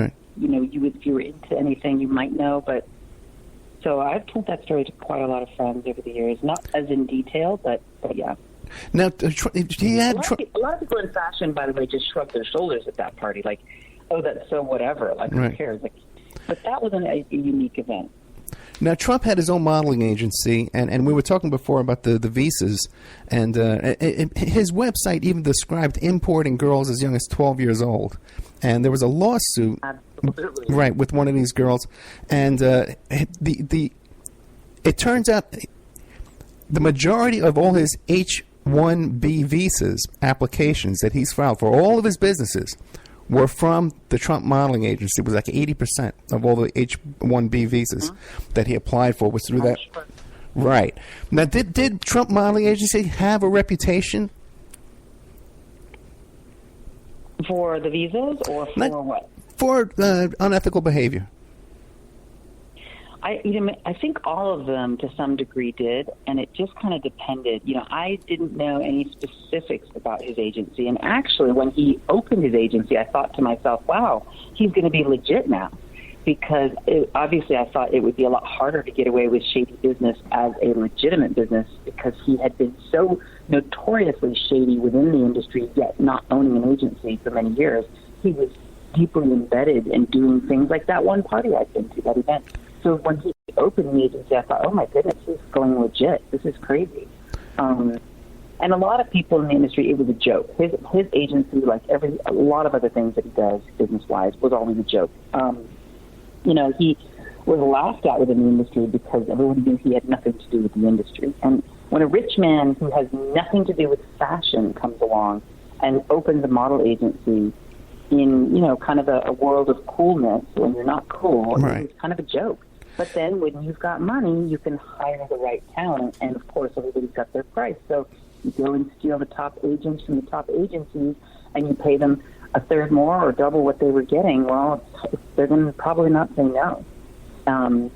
you were into anything, you might know. But so I've told that story to quite a lot of friends over the years. Not as in detail, but yeah. Now, a lot of people in fashion, by the way, just shrugged their shoulders at that party, like, "Oh, that's so whatever." Like, who cares? But that was a unique event. Now, Trump had his own modeling agency, and we were talking before about the visas, and his website even described importing girls as young as 12 years old. And there was a lawsuit, Absolutely. with one of these girls, and it turns out the majority of all his H-1B visas applications that he's filed for all of his businesses were from the Trump modeling agency. It was like 80% of all the H-1B visas that he applied for was through that. Sure. Right. Now, did Trump modeling agency have a reputation? For the visas or for what? For unethical behavior. I think all of them to some degree did, and it just kind of depended. I didn't know any specifics about his agency, and actually when he opened his agency, I thought to myself, wow, he's going to be legit now, because obviously I thought it would be a lot harder to get away with shady business as a legitimate business, because he had been so notoriously shady within the industry, yet not owning an agency for many years. He was deeply embedded in doing things like that one party I'd been to, that event. So when he opened the agency, I thought, oh, my goodness, he's going legit. This is crazy. And a lot of people in the industry, it was a joke. His agency, like a lot of other things that he does business-wise, was always a joke. He was laughed at within the industry because everyone knew he had nothing to do with the industry. And when a rich man who has nothing to do with fashion comes along and opens a model agency in, kind of a world of coolness, when you're not cool, it's kind of a joke. But then when you've got money, you can hire the right talent, and of course everybody's got their price. So you go and steal the top agents from the top agencies, and you pay them a third more or double what they were getting. Well, they're going to probably not say no. And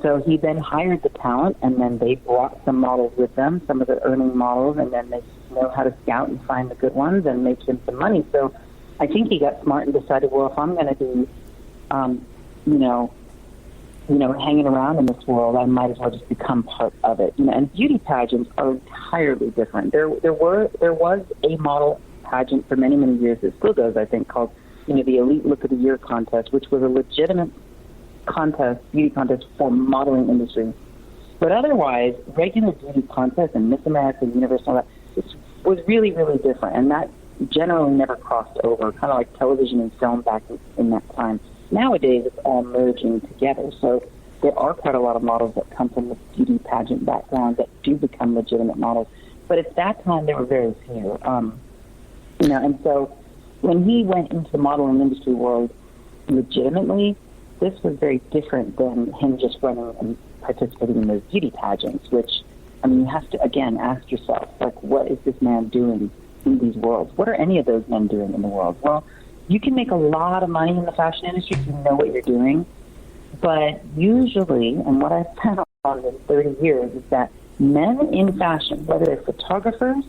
so he then hired the talent, and then they brought some models with them, some of the earning models, and then they know how to scout and find the good ones and make them some money. So I think he got smart and decided, well, if I'm going to be, hanging around in this world, I might as well just become part of it. And beauty pageants are entirely different. There was a model pageant for many, many years that still does, I think, called, the Elite Look of the Year contest, which was a legitimate beauty contest for modeling industry. But otherwise, regular beauty contests and Miss America, Universe, and all that, was really, really different. And that generally never crossed over, kind of like television and film back in that time. Nowadays, it's all merging together. So there are quite a lot of models that come from the beauty pageant background that do become legitimate models. But at that time, there were very few. And so when he went into the modeling industry world legitimately, this was very different than him just running and participating in those beauty pageants, which, you have to, again, ask yourself, what is this man doing in these worlds? What are any of those men doing in the world? Well, you can make a lot of money in the fashion industry if you know what you're doing, but usually, and what I've found in 30 years, is that men in fashion, whether they're photographers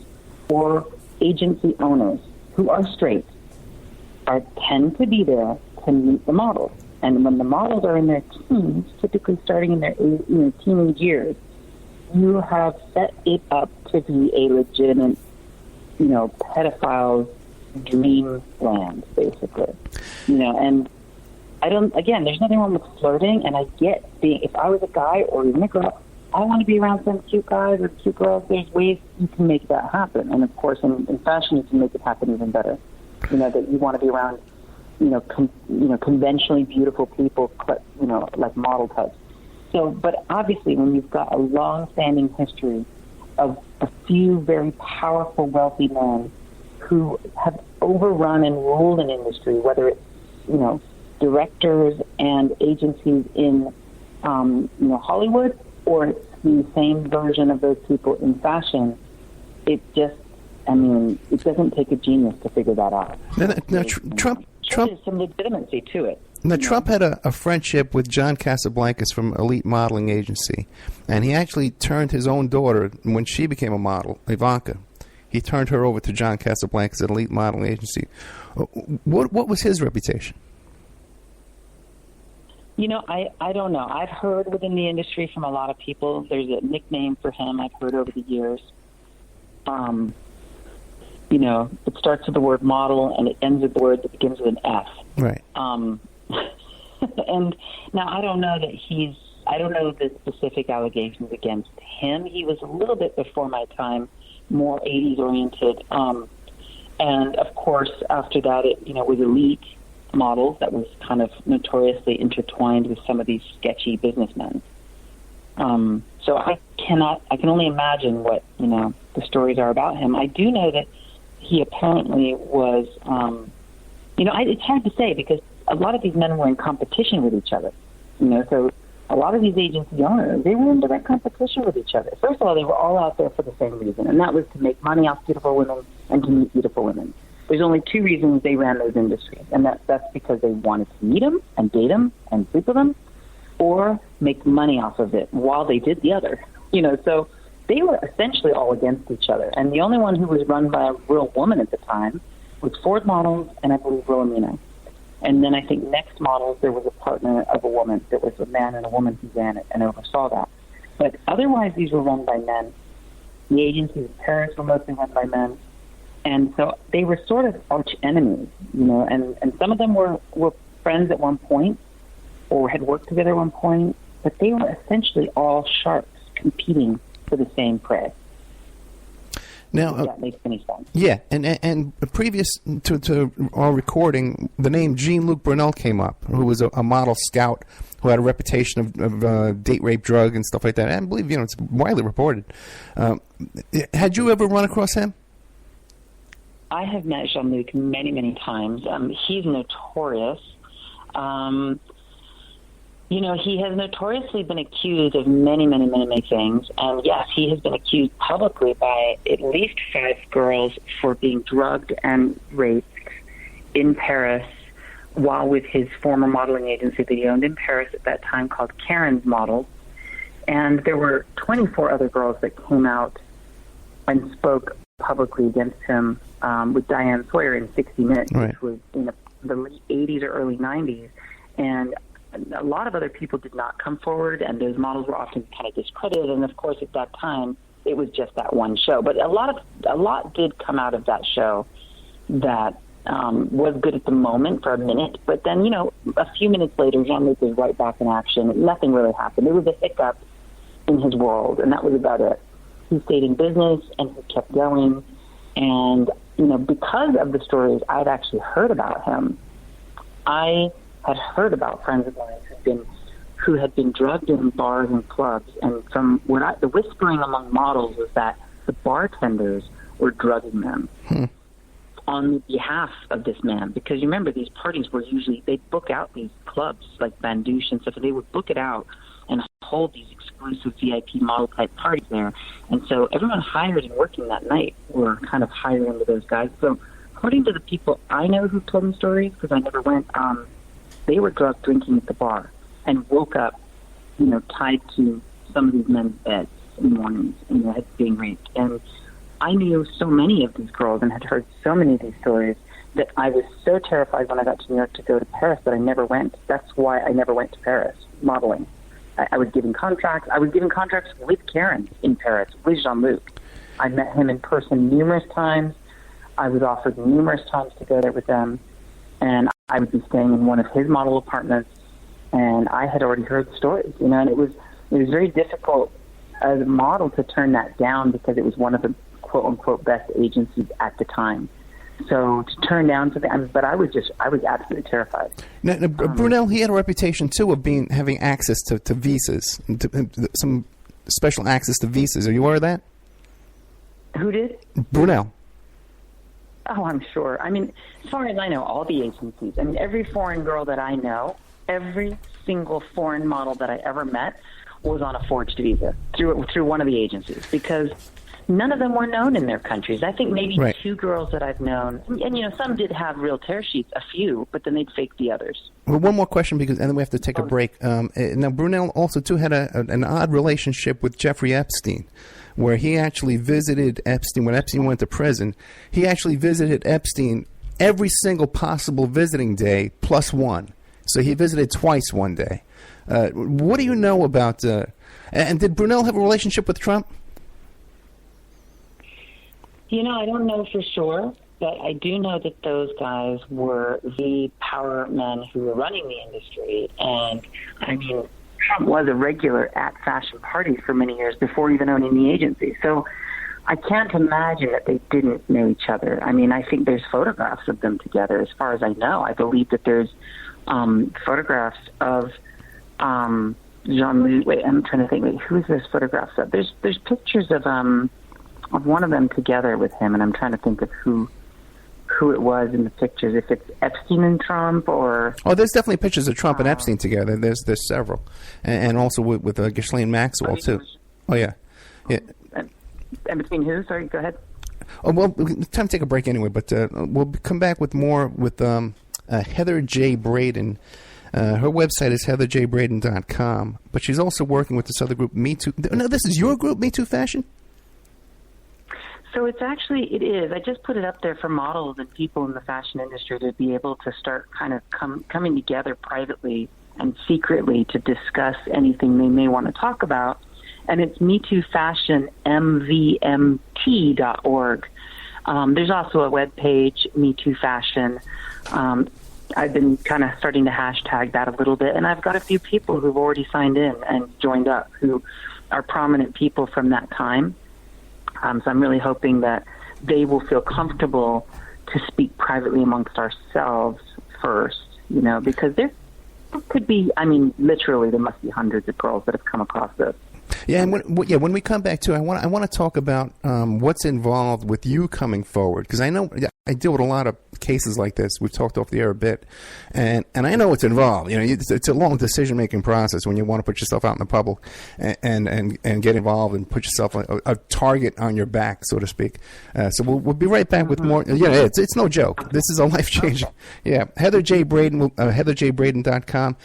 or agency owners who are straight, tend to be there to meet the models. And when the models are in their teens, typically starting in their teenage years, you have set it up to be a legitimate, pedophile's dreamland, basically. And there's nothing wrong with flirting, and I get if I was a guy or even a girl, I want to be around some cute guys or cute girls. There's ways you can make that happen. And of course, in fashion, you can make it happen even better. That you want to be around, conventionally beautiful people, like model types. So, but obviously, when you've got a long-standing history of a few very powerful, wealthy men who have overrun and ruled an industry, whether it's, directors and agencies in, Hollywood, or it's the same version of those people in fashion, it doesn't take a genius to figure that out. Now, Trump there's some legitimacy to it. Now, Trump had a friendship with John Casablancas from Elite Modeling Agency, and he actually turned his own daughter, when she became a model, Ivanka, he turned her over to John Casablancas at Elite Modeling Agency. What was his reputation? I don't know. I've heard within the industry from a lot of people, there's a nickname for him I've heard over the years. It starts with the word model and it ends with the word that begins with an F. Right. And now I don't know the specific allegations against him. He was a little bit before my time, more 80s oriented. And of course, after that, it, was Elite Models that was kind of notoriously intertwined with some of these sketchy businessmen. So I can only imagine what, the stories are about him. I do know that he apparently was, it's hard to say because a lot of these men were in competition with each other. So a lot of these agency owners, they were in direct competition with each other. First of all, they were all out there for the same reason, and that was to make money off beautiful women and to meet beautiful women. There's only two reasons they ran those industries, and that's because they wanted to meet them and date them and sleep with them, or make money off of it while they did the other. So they were essentially all against each other. And the only one who was run by a real woman at the time was Ford Models and I believe Wilhelmina. And then I think Next Models, there was a partner of a woman. There was a man and a woman who ran it and oversaw that. But otherwise, these were run by men. The agencies in Paris were mostly run by men. And so they were sort of arch enemies, and some of them were friends at one point or had worked together at one point, but they were essentially all sharks competing for the same prey. Now, if that makes any sense. Yeah, and previous to our recording, the name Jean-Luc Brunel came up, who was a model scout who had a reputation of date rape, drug, and stuff like that. And I believe, it's widely reported. Had you ever run across him? I have met Jean-Luc many, many times. He's notorious. He has notoriously been accused of many, many, many, many things. And yes, he has been accused publicly by at least 5 girls for being drugged and raped in Paris while with his former modeling agency that he owned in Paris at that time called Karen's Models. And there were 24 other girls that came out and spoke publicly against him with Diane Sawyer in 60 Minutes, right, which was in the late 80s or early 90s. And a lot of other people did not come forward, and those models were often kind of discredited. And of course, at that time, it was just that one show. But a lot did come out of that show that was good at the moment for a minute. But then, a few minutes later, Jean-Luc was right back in action. Nothing really happened. It was a hiccup in his world, and that was about it. He stayed in business, and he kept going. And, because of the stories I'd actually heard about him, I had heard about friends of mine who had been drugged in bars and clubs, and from the whispering among models was that the bartenders were drugging them on behalf of this man. Because you remember, these parties were usually, they'd book out these clubs like Bandouche and stuff, and they would book it out and hold these exclusive VIP model type parties there. And so everyone hired and working that night were kind of hired into those guys. So according to the people I know who told me stories, because I never went, they were drugged drinking at the bar and woke up, tied to some of these men's beds in the mornings and being raped. And I knew so many of these girls and had heard so many of these stories that I was so terrified when I got to New York to go to Paris that I never went. That's why I never went to Paris modeling. I was given contracts. I was given contracts with Karen in Paris, with Jean-Luc. I met him in person numerous times. I was offered numerous times to go there with them, and I would be staying in one of his model apartments, and I had already heard the stories, and it was very difficult as a model to turn that down because it was one of the quote-unquote best agencies at the time. So to turn down something, but I was absolutely terrified. Now, Brunel, he had a reputation too of having access to visas, some special access to visas. Are you aware of that? Who did? Brunel. Oh, I'm sure. I mean, as far as I know, all the agencies. I mean, every foreign girl that I know, every single foreign model that I ever met was on a forged visa through one of the agencies, because none of them were known in their countries. I think maybe two girls that I've known, and some did have real tear sheets, a few, but then they'd fake the others. Well, one more question, and then we have to take a break. Now, Brunel also too had an odd relationship with Jeffrey Epstein, where he actually visited Epstein when Epstein went to prison. He actually visited Epstein every single possible visiting day plus one. So he visited twice one day. What do you know about? And did Brunel have a relationship with Trump? I don't know for sure, but I do know that those guys were the power men who were running the industry. And, I mean, Trump was a regular at fashion parties for many years before even owning the agency. So I can't imagine that they didn't know each other. I mean, I think there's photographs of them together. As far as I know, I believe that there's photographs of Jean-Louis. Wait, I'm trying to think. Wait, who's this photographs of? There's pictures of one of them together with him, and I'm trying to think of who it was in the pictures. If it's Epstein and Trump, or there's definitely pictures of Trump and Epstein together. There's several, and also with Ghislaine Maxwell too. Oh yeah. And between who? Sorry, go ahead. Oh well, time to take a break anyway. But we'll come back with more with Heather J. Braden. Her website is heatherjbraden.com, but she's also working with this other group, Me Too. No, this is your group, Me Too Fashion? So it is. I just put it up there for models and people in the fashion industry to be able to start kind of coming together privately and secretly to discuss anything they may want to talk about. And it's Me Too Fashion, MVMT.org. There's also a webpage, Me Too Fashion. I've been kind of starting to hashtag that a little bit, and I've got a few people who've already signed in and joined up who are prominent people from that time. So I'm really hoping that they will feel comfortable to speak privately amongst ourselves first, because there could be, literally there must be hundreds of girls that have come across this. Yeah, and when we come back to, I want to talk about what's involved with you coming forward, because I know I deal with a lot of cases like this. We've talked off the air a bit, and I know what's involved. It's a long decision making process when you want to put yourself out in the public and get involved and put yourself a target on your back, so to speak. So we'll be right back with more. Yeah, it's no joke. This is a life changing. Yeah, Heather J. Braden, heatherjbraden.com.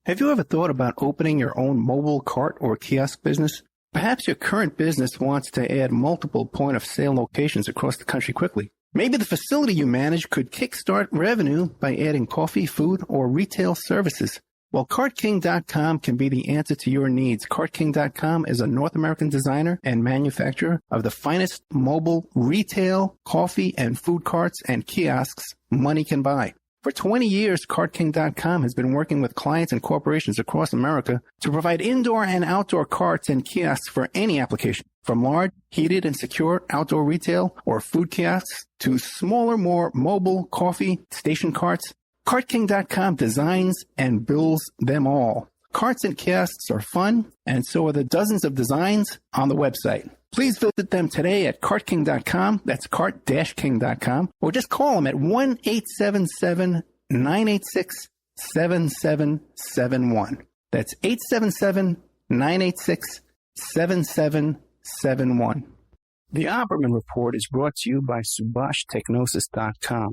Have you ever thought about opening your own mobile cart or kiosk business? Perhaps your current business wants to add multiple point-of-sale locations across the country quickly. Maybe the facility you manage could kickstart revenue by adding coffee, food, or retail services. Well, CartKing.com can be the answer to your needs. CartKing.com is a North American designer and manufacturer of the finest mobile retail, coffee, and food carts and kiosks money can buy. For 20 years, CartKing.com has been working with clients and corporations across America to provide indoor and outdoor carts and kiosks for any application, from large, heated, and secure outdoor retail or food kiosks to smaller, more mobile coffee station carts. CartKing.com designs and builds them all. Carts and kiosks are fun, and so are the dozens of designs on the website. Please visit them today at cartking.com. That's cart-king.com. Or just call them at 1-877-986-7771. That's 877-986-7771. The Opperman Report is brought to you by SubhashTechnosis.com.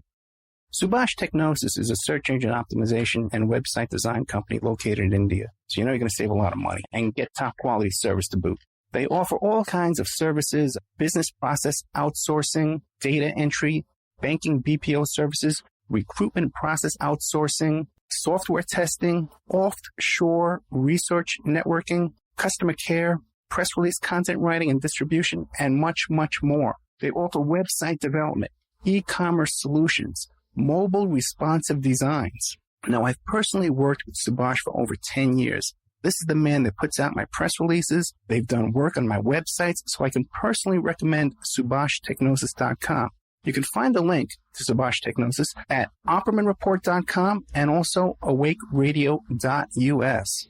Subash Technosis is a search engine optimization and website design company located in India. So you're going to save a lot of money and get top quality service to boot. They offer all kinds of services, business process outsourcing, data entry, banking BPO services, recruitment process outsourcing, software testing, offshore research networking, customer care, press release content writing and distribution, and much, much more. They offer website development, e-commerce solutions, mobile responsive designs. Now, I've personally worked with Subhash for over 10 years. This is the man that puts out my press releases. They've done work on my websites, so I can personally recommend SubhashTechnosis.com. You can find the link to Subhash Technosis at OppermanReport.com and also AwakeRadio.us.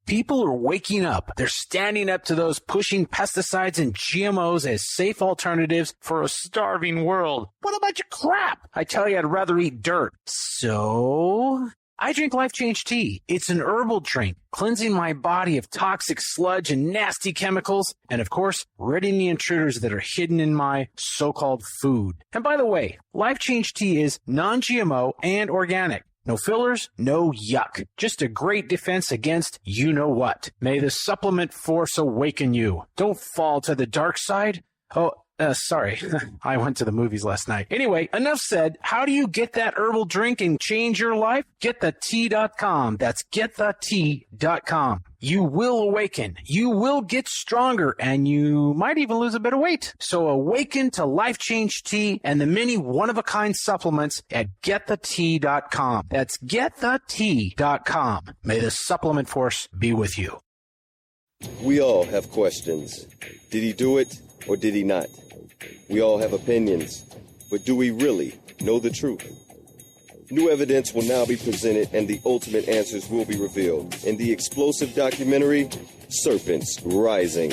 People are waking up. They're standing up to those pushing pesticides and GMOs as safe alternatives for a starving world. What about your crap? I tell you, I'd rather eat dirt. So I drink Life Change Tea. It's an herbal drink, cleansing my body of toxic sludge and nasty chemicals, and of course, ridding the intruders that are hidden in my so-called food. And by the way, Life Change Tea is non-GMO and organic. No fillers, no yuck. Just a great defense against you-know-what. May the supplement force awaken you. Don't fall to the dark side. Sorry. I went to the movies last night. Anyway, enough said. How do you get that herbal drink and change your life? GetTheTea.com. That's GetTheTea.com. You will awaken. You will get stronger, and you might even lose a bit of weight. So awaken to Life Change Tea and the many one-of-a-kind supplements at GetTheTea.com. That's GetTheTea.com. May the supplement force be with you. We all have questions. Did he do it or did he not? We all have opinions, but do we really know the truth? New evidence will now be presented and the ultimate answers will be revealed in the explosive documentary, Serpents Rising.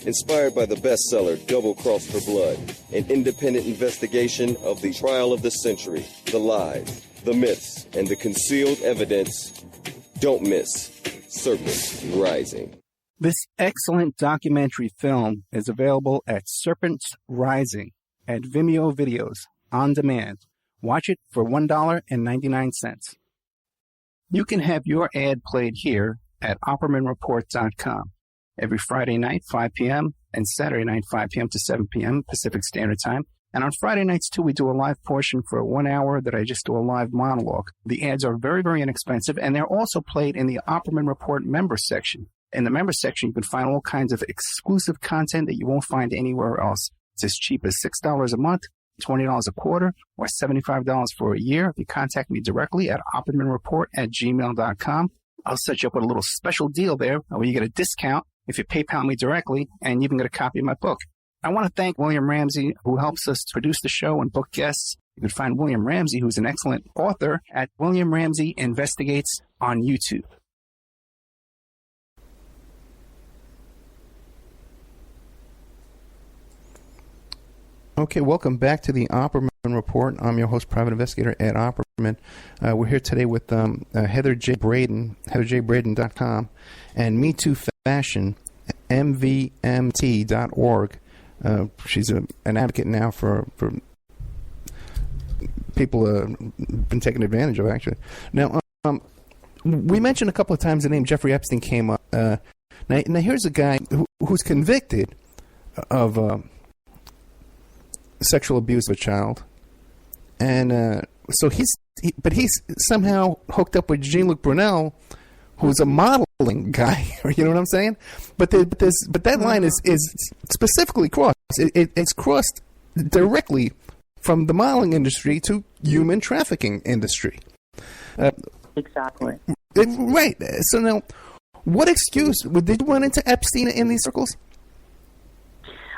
Inspired by the bestseller Double Cross for Blood, an independent investigation of the trial of the century, the lies, the myths, and the concealed evidence. Don't miss Serpents Rising. This excellent documentary film is available at Serpents Rising at Vimeo Videos on demand. Watch it for $1.99. You can have your ad played here at OppermanReport.com every Friday night, 5 p.m., and Saturday night, 5 p.m. to 7 p.m. Pacific Standard Time. And on Friday nights, too, we do a live portion for 1 hour that I just do a live monologue. The ads are very, very inexpensive, and they're also played in the Opperman Report member section. In the member section, you can find all kinds of exclusive content that you won't find anywhere else. It's as cheap as $6 a month, $20 a quarter, or $75 for a year. If you contact me directly at oppermanreport@gmail.com, I'll set you up with a little special deal there where you get a discount if you PayPal me directly, and you even get a copy of my book. I want to thank William Ramsey, who helps us produce the show and book guests. You can find William Ramsey, who's an excellent author, at William Ramsey Investigates on YouTube. Okay, welcome back to the Opperman Report. I'm your host, private investigator Ed Opperman. We're here today with Heather J. Braden, heatherjbraden.com, and Me Too Fashion, mvmt.org. She's an advocate now for people been taken advantage of, actually. Now, we mentioned a couple of times the name Jeffrey Epstein came up. Now here's a guy who's convicted of sexual abuse of a child, and so he's somehow hooked up with Jean-Luc Brunel, who's a modeling guy. You know what I'm saying? But that line is specifically crossed. It's crossed directly from the modeling industry to human trafficking industry. Exactly. Right. So now, what excuse did you run into Epstein in these circles?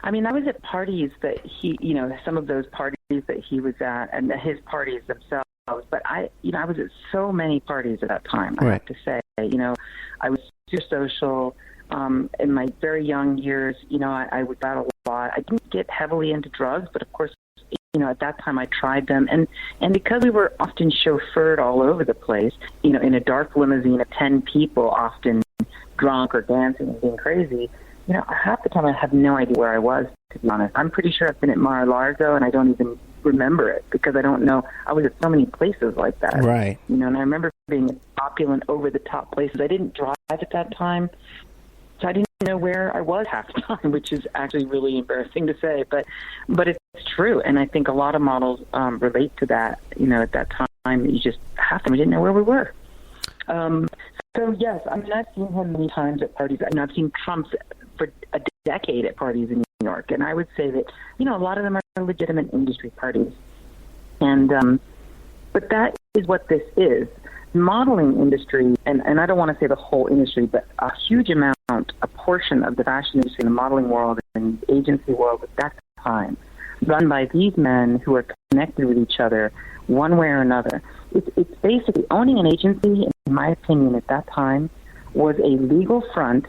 I mean, I was at parties that he, some of those parties that he was at, and his parties themselves. But I was at so many parties at that time. I have to say, I was super social. In my very young years, I would battle a lot. I didn't get heavily into drugs, but of course, at that time I tried them. And because we were often chauffeured all over the place, in a dark limousine of 10 people, often drunk or dancing and being crazy, half the time I have no idea where I was, to be honest. I'm pretty sure I've been at Mar-a-Lago, and I don't even remember it because I don't know. I was at so many places like that. Right. And I remember being opulent, over-the-top places. I didn't drive at that time, So I didn't know where I was half the time, which is actually really embarrassing to say, but it's true. And I think a lot of models relate to that. At that time, you just half the time we didn't know where we were. So yes, I mean, I've seen him many times at parties. I mean, I've seen Trump for a decade at parties in New York, and I would say that a lot of them are legitimate industry parties. And but that is what this is. Modeling industry, and I don't want to say the whole industry, but a huge amount, a portion of the fashion industry, the modeling world, and agency world at that time, run by these men who are connected with each other one way or another. It's basically owning an agency, in my opinion, at that time, was a legal front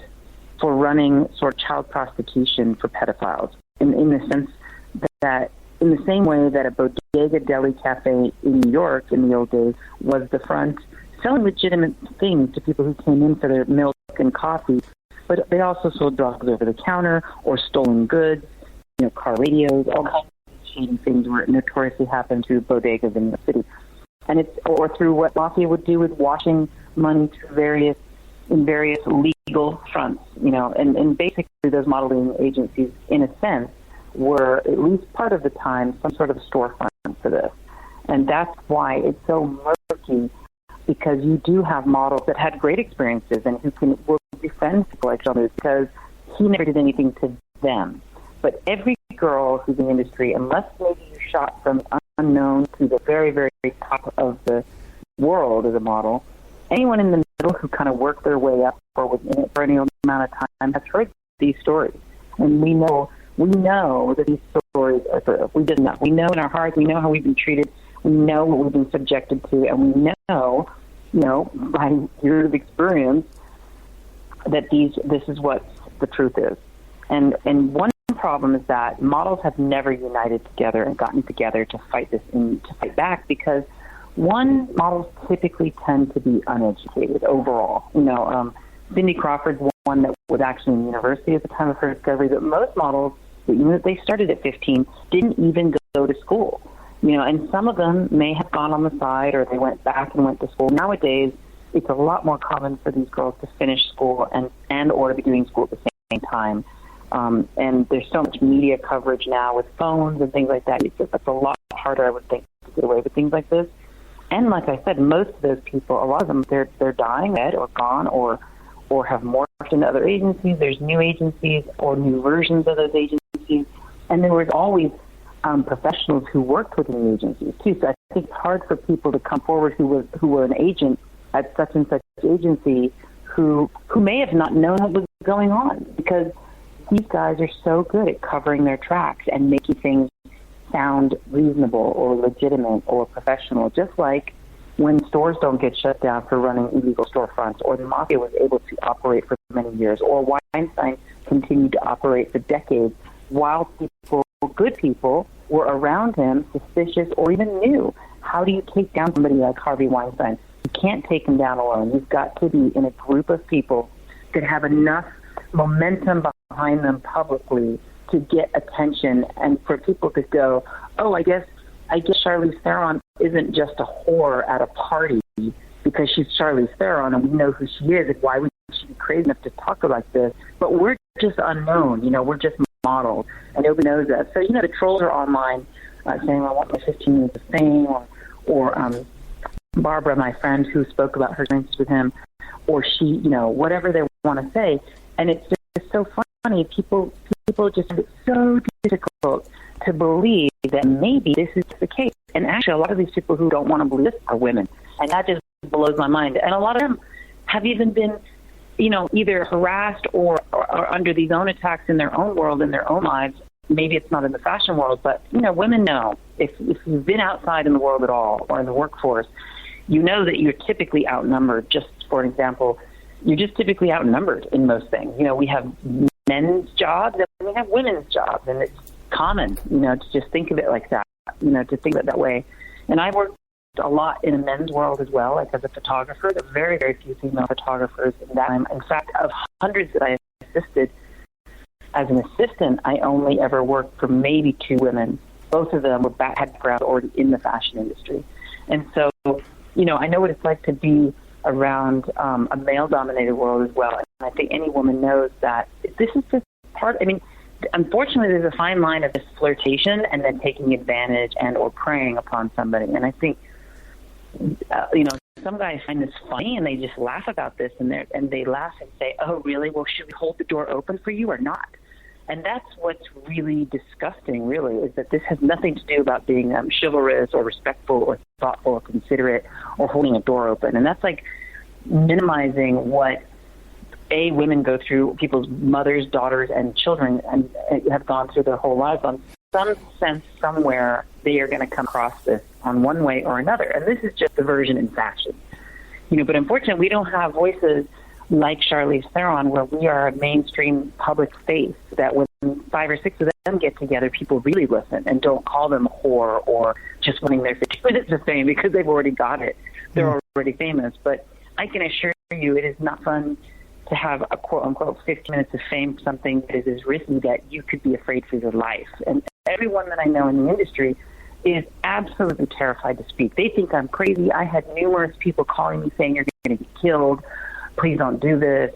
for running sort of child prostitution for pedophiles, in the sense that in the same way that a bodega deli cafe in New York in the old days was the front selling legitimate things to people who came in for their milk and coffee, but they also sold drugs over the counter or stolen goods, car radios, all kinds of shady things where it notoriously happened to bodegas in the city. And or through what mafia would do with washing money through various legal fronts, and basically those modeling agencies, in a sense, were at least part of the time some sort of storefront for this. And that's why it's so murky, because you do have models that had great experiences and who will befriend people like John Lewis because he never did anything to them. But every girl who's in the industry, unless maybe you shot from unknown to the very, very top of the world as a model, anyone in the middle who kind of worked their way up or was in it for any amount of time has heard these stories. And we know that these stories are true. We just know. We know in our hearts. We know how we've been treated. We know what we've been subjected to, and we know, by years of experience, that this is what the truth is. And one problem is that models have never united together and gotten together to fight back, because models typically tend to be uneducated overall. Cindy Crawford's one that was actually in university at the time of her discovery, but most models, they started at 15, didn't even go to school. And some of them may have gone on the side, or they went back and went to school. Nowadays, it's a lot more common for these girls to finish school and or to be doing school at the same time. And there's so much media coverage now with phones and things like that. It's a lot harder, I would think, to get away with things like this. And like I said, most of those people, a lot of them, they're dying, dead, or gone, or have morphed into other agencies. There's new agencies or new versions of those agencies. And there was always professionals who worked within the agencies too. So I think it's hard for people to come forward who were an agent at such and such agency who may have not known what was going on, because these guys are so good at covering their tracks and making things sound reasonable or legitimate or professional, just like when stores don't get shut down for running illegal storefronts, or the mafia was able to operate for many years, or Weinstein continued to operate for decades while good people, were around him, suspicious or even new. How do you take down somebody like Harvey Weinstein? You can't take him down alone. You've got to be in a group of people that have enough momentum behind them publicly to get attention, and for people to go, oh, I guess Charlize Theron isn't just a whore at a party because she's Charlize Theron and we know who she is, and why would she be crazy enough to talk like this? But we're just unknown, we're just models, and nobody knows that. So, the trolls are online saying, I want my 15 minutes of fame, or Barbara, my friend, who spoke about her experiences with him, or she, whatever they want to say. And it's just so funny. People just find it so difficult to believe that maybe this is the case. And actually, a lot of these people who don't want to believe this are women. And that just blows my mind. And a lot of them have even been, either harassed or under these own attacks in their own world, in their own lives. Maybe it's not in the fashion world, but, women know. If you've been outside in the world at all, or in the workforce, you know that you're typically outnumbered. Just for an example, you're just typically outnumbered in most things. We have men's jobs and we have women's jobs, and it's common, to just think of it like that, to think of it that way. And I've worked a lot in the men's world as well, like as a photographer. There are very, very few female photographers in that time. In fact, of hundreds that I assisted, as an assistant, I only ever worked for maybe 2 women. Both of them had background already in the fashion industry. And so, I know what it's like to be around a male-dominated world as well. And I think any woman knows that this is just part. I mean, unfortunately, there's a fine line of this flirtation and then taking advantage and or preying upon somebody. And I think, some guys find this funny and they just laugh about this and they laugh and say, "Oh, really? Well, should we hold the door open for you or not?" And that's what's really disgusting, really, is that this has nothing to do about being chivalrous or respectful or thoughtful or considerate or holding a door open. And that's like minimizing what women go through, people's mothers, daughters, and children, and have gone through their whole lives. On some sense, somewhere, they are going to come across this on one way or another. And this is just the version in fashion. But unfortunately, we don't have voices like Charlize Theron, where we are a mainstream public space that when 5 or 6 of them get together, people really listen and don't call them a whore or just wanting their 15 minutes of fame because they've already got it. They're already famous. But I can assure you it is not fun to have a quote-unquote 15 minutes of fame, something that is as risky that you could be afraid for your life. And everyone that I know in the industry is absolutely terrified to speak. They think I'm crazy. I had numerous people calling me saying, "You're going to get killed. Please don't do this.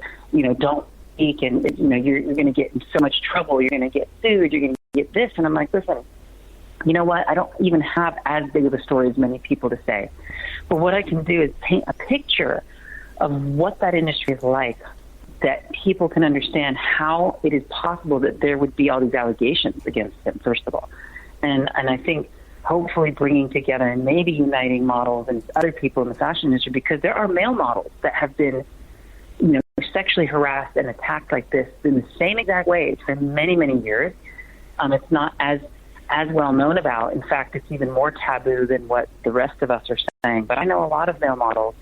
Don't speak, and you're going to get in so much trouble. You're going to get sued. You're going to get this." And I'm like, listen, you know what? I don't even have as big of a story as many people to say. But what I can do is paint a picture of what that industry is like, that people can understand how it is possible that there would be all these allegations against him, first of all. And I think hopefully bringing together and maybe uniting models and other people in the fashion industry, because there are male models that have been sexually harassed and attacked like this in the same exact way for many, many years. It's not as well known about. In fact, it's even more taboo than what the rest of us are saying. But I know a lot of male models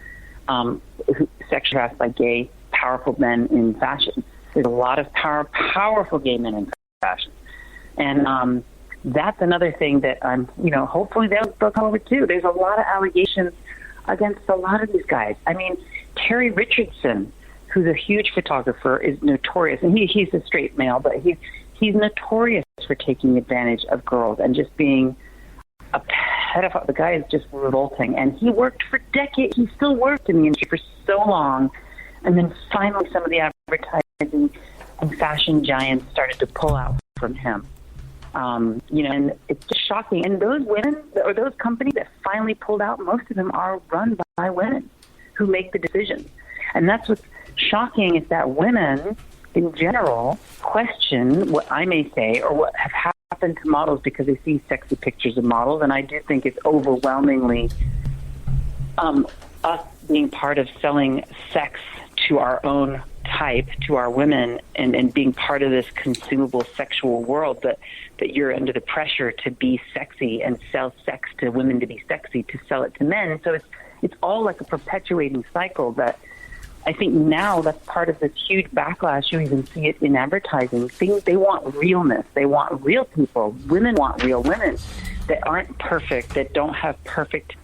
who sexually harassed by gay, powerful men in fashion. There's a lot of powerful gay men in fashion. And that's another thing that hopefully they'll come over too. There's a lot of allegations against a lot of these guys. I mean, Terry Richardson, who's a huge photographer, is notorious, and he's a straight male, but he's notorious for taking advantage of girls and just being a pedophile. The guy is just revolting, and he worked for decades. He still worked in the industry for so long, and then finally some of the advertising and fashion giants started to pull out from him. And it's just shocking. And those women or those companies that finally pulled out, most of them are run by women who make the decisions. And that's what's shocking, is that women in general question what I may say or what have happened to models because they see sexy pictures of models. And I do think it's overwhelmingly us being part of selling sex to our own type, to our women, and being part of this consumable sexual world, that you're under the pressure to be sexy and sell sex to women to be sexy, to sell it to men. So it's all like a perpetuating cycle that I think now that's part of this huge backlash. You even see it in advertising. They want realness. They want real people. Women want real women that aren't perfect, that don't have perfect,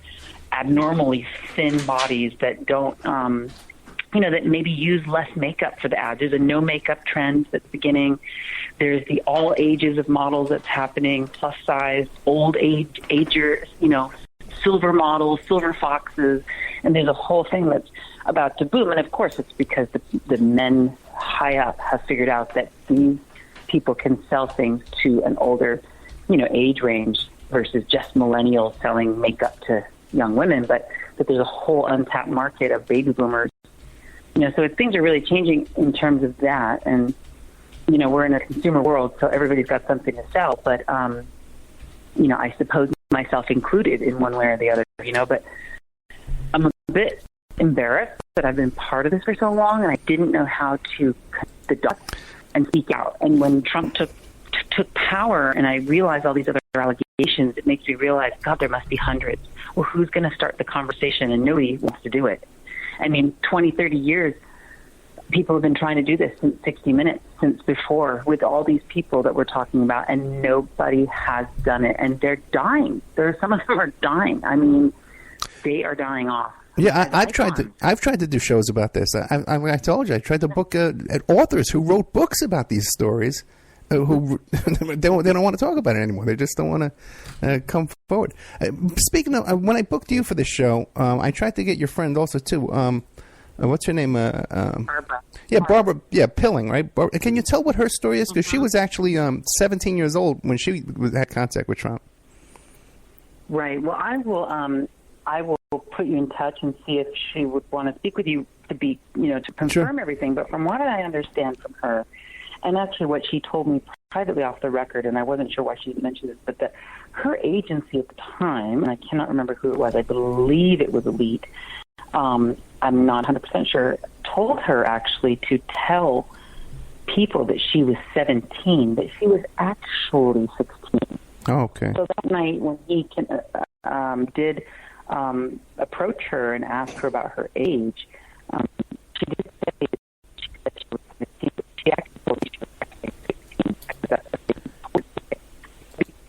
abnormally thin bodies, that don't that maybe use less makeup for the ads. There's a no makeup trend that's beginning. There's the all ages of models that's happening, plus size, old agers, silver models, silver foxes, and there's a whole thing that's about to boom. And of course, it's because the men high up have figured out that these people can sell things to an older, age range versus just millennials selling makeup to young women, but there's a whole untapped market of baby boomers. So things are really changing in terms of that. And, we're in a consumer world, so everybody's got something to sell. But, I suppose myself included in one way or the other, but I'm a bit embarrassed that I've been part of this for so long, and I didn't know how to cut the dots and speak out. And when Trump took power and I realized all these other allegations, it makes me realize, God, there must be hundreds. Well, who's going to start the conversation? And nobody wants to do it. 20, 30 years, people have been trying to do this since 60 Minutes, since before, with all these people that we're talking about, and nobody has done it. And they're dying. Some of them are dying. They are dying off. Yeah, I've tried to do shows about this. I told you, I tried to book authors who wrote books about these stories, who they don't want to talk about it anymore. They just don't want to come forward. Speaking of, when I booked you for the show, I tried to get your friend also too. What's her name? Barbara. Yeah, Barbara. Yeah, Pilling, right? Can you tell what her story is? Because she was actually 17 years old when she had contact with Trump. Right. Well, I will put you in touch and see if she would want to speak with you to be, to confirm everything. But from what I understand from her, and actually what she told me privately off the record, and I wasn't sure why she didn't mention this, but that her agency at the time, and I cannot remember who it was, I believe it was Elite, I'm not 100% sure, told her actually to tell people that she was 17, but she was actually 16. Oh, okay. So that night when he did approach her and ask her about her age, she did say that she was 17, but she actually told me she was actually 16.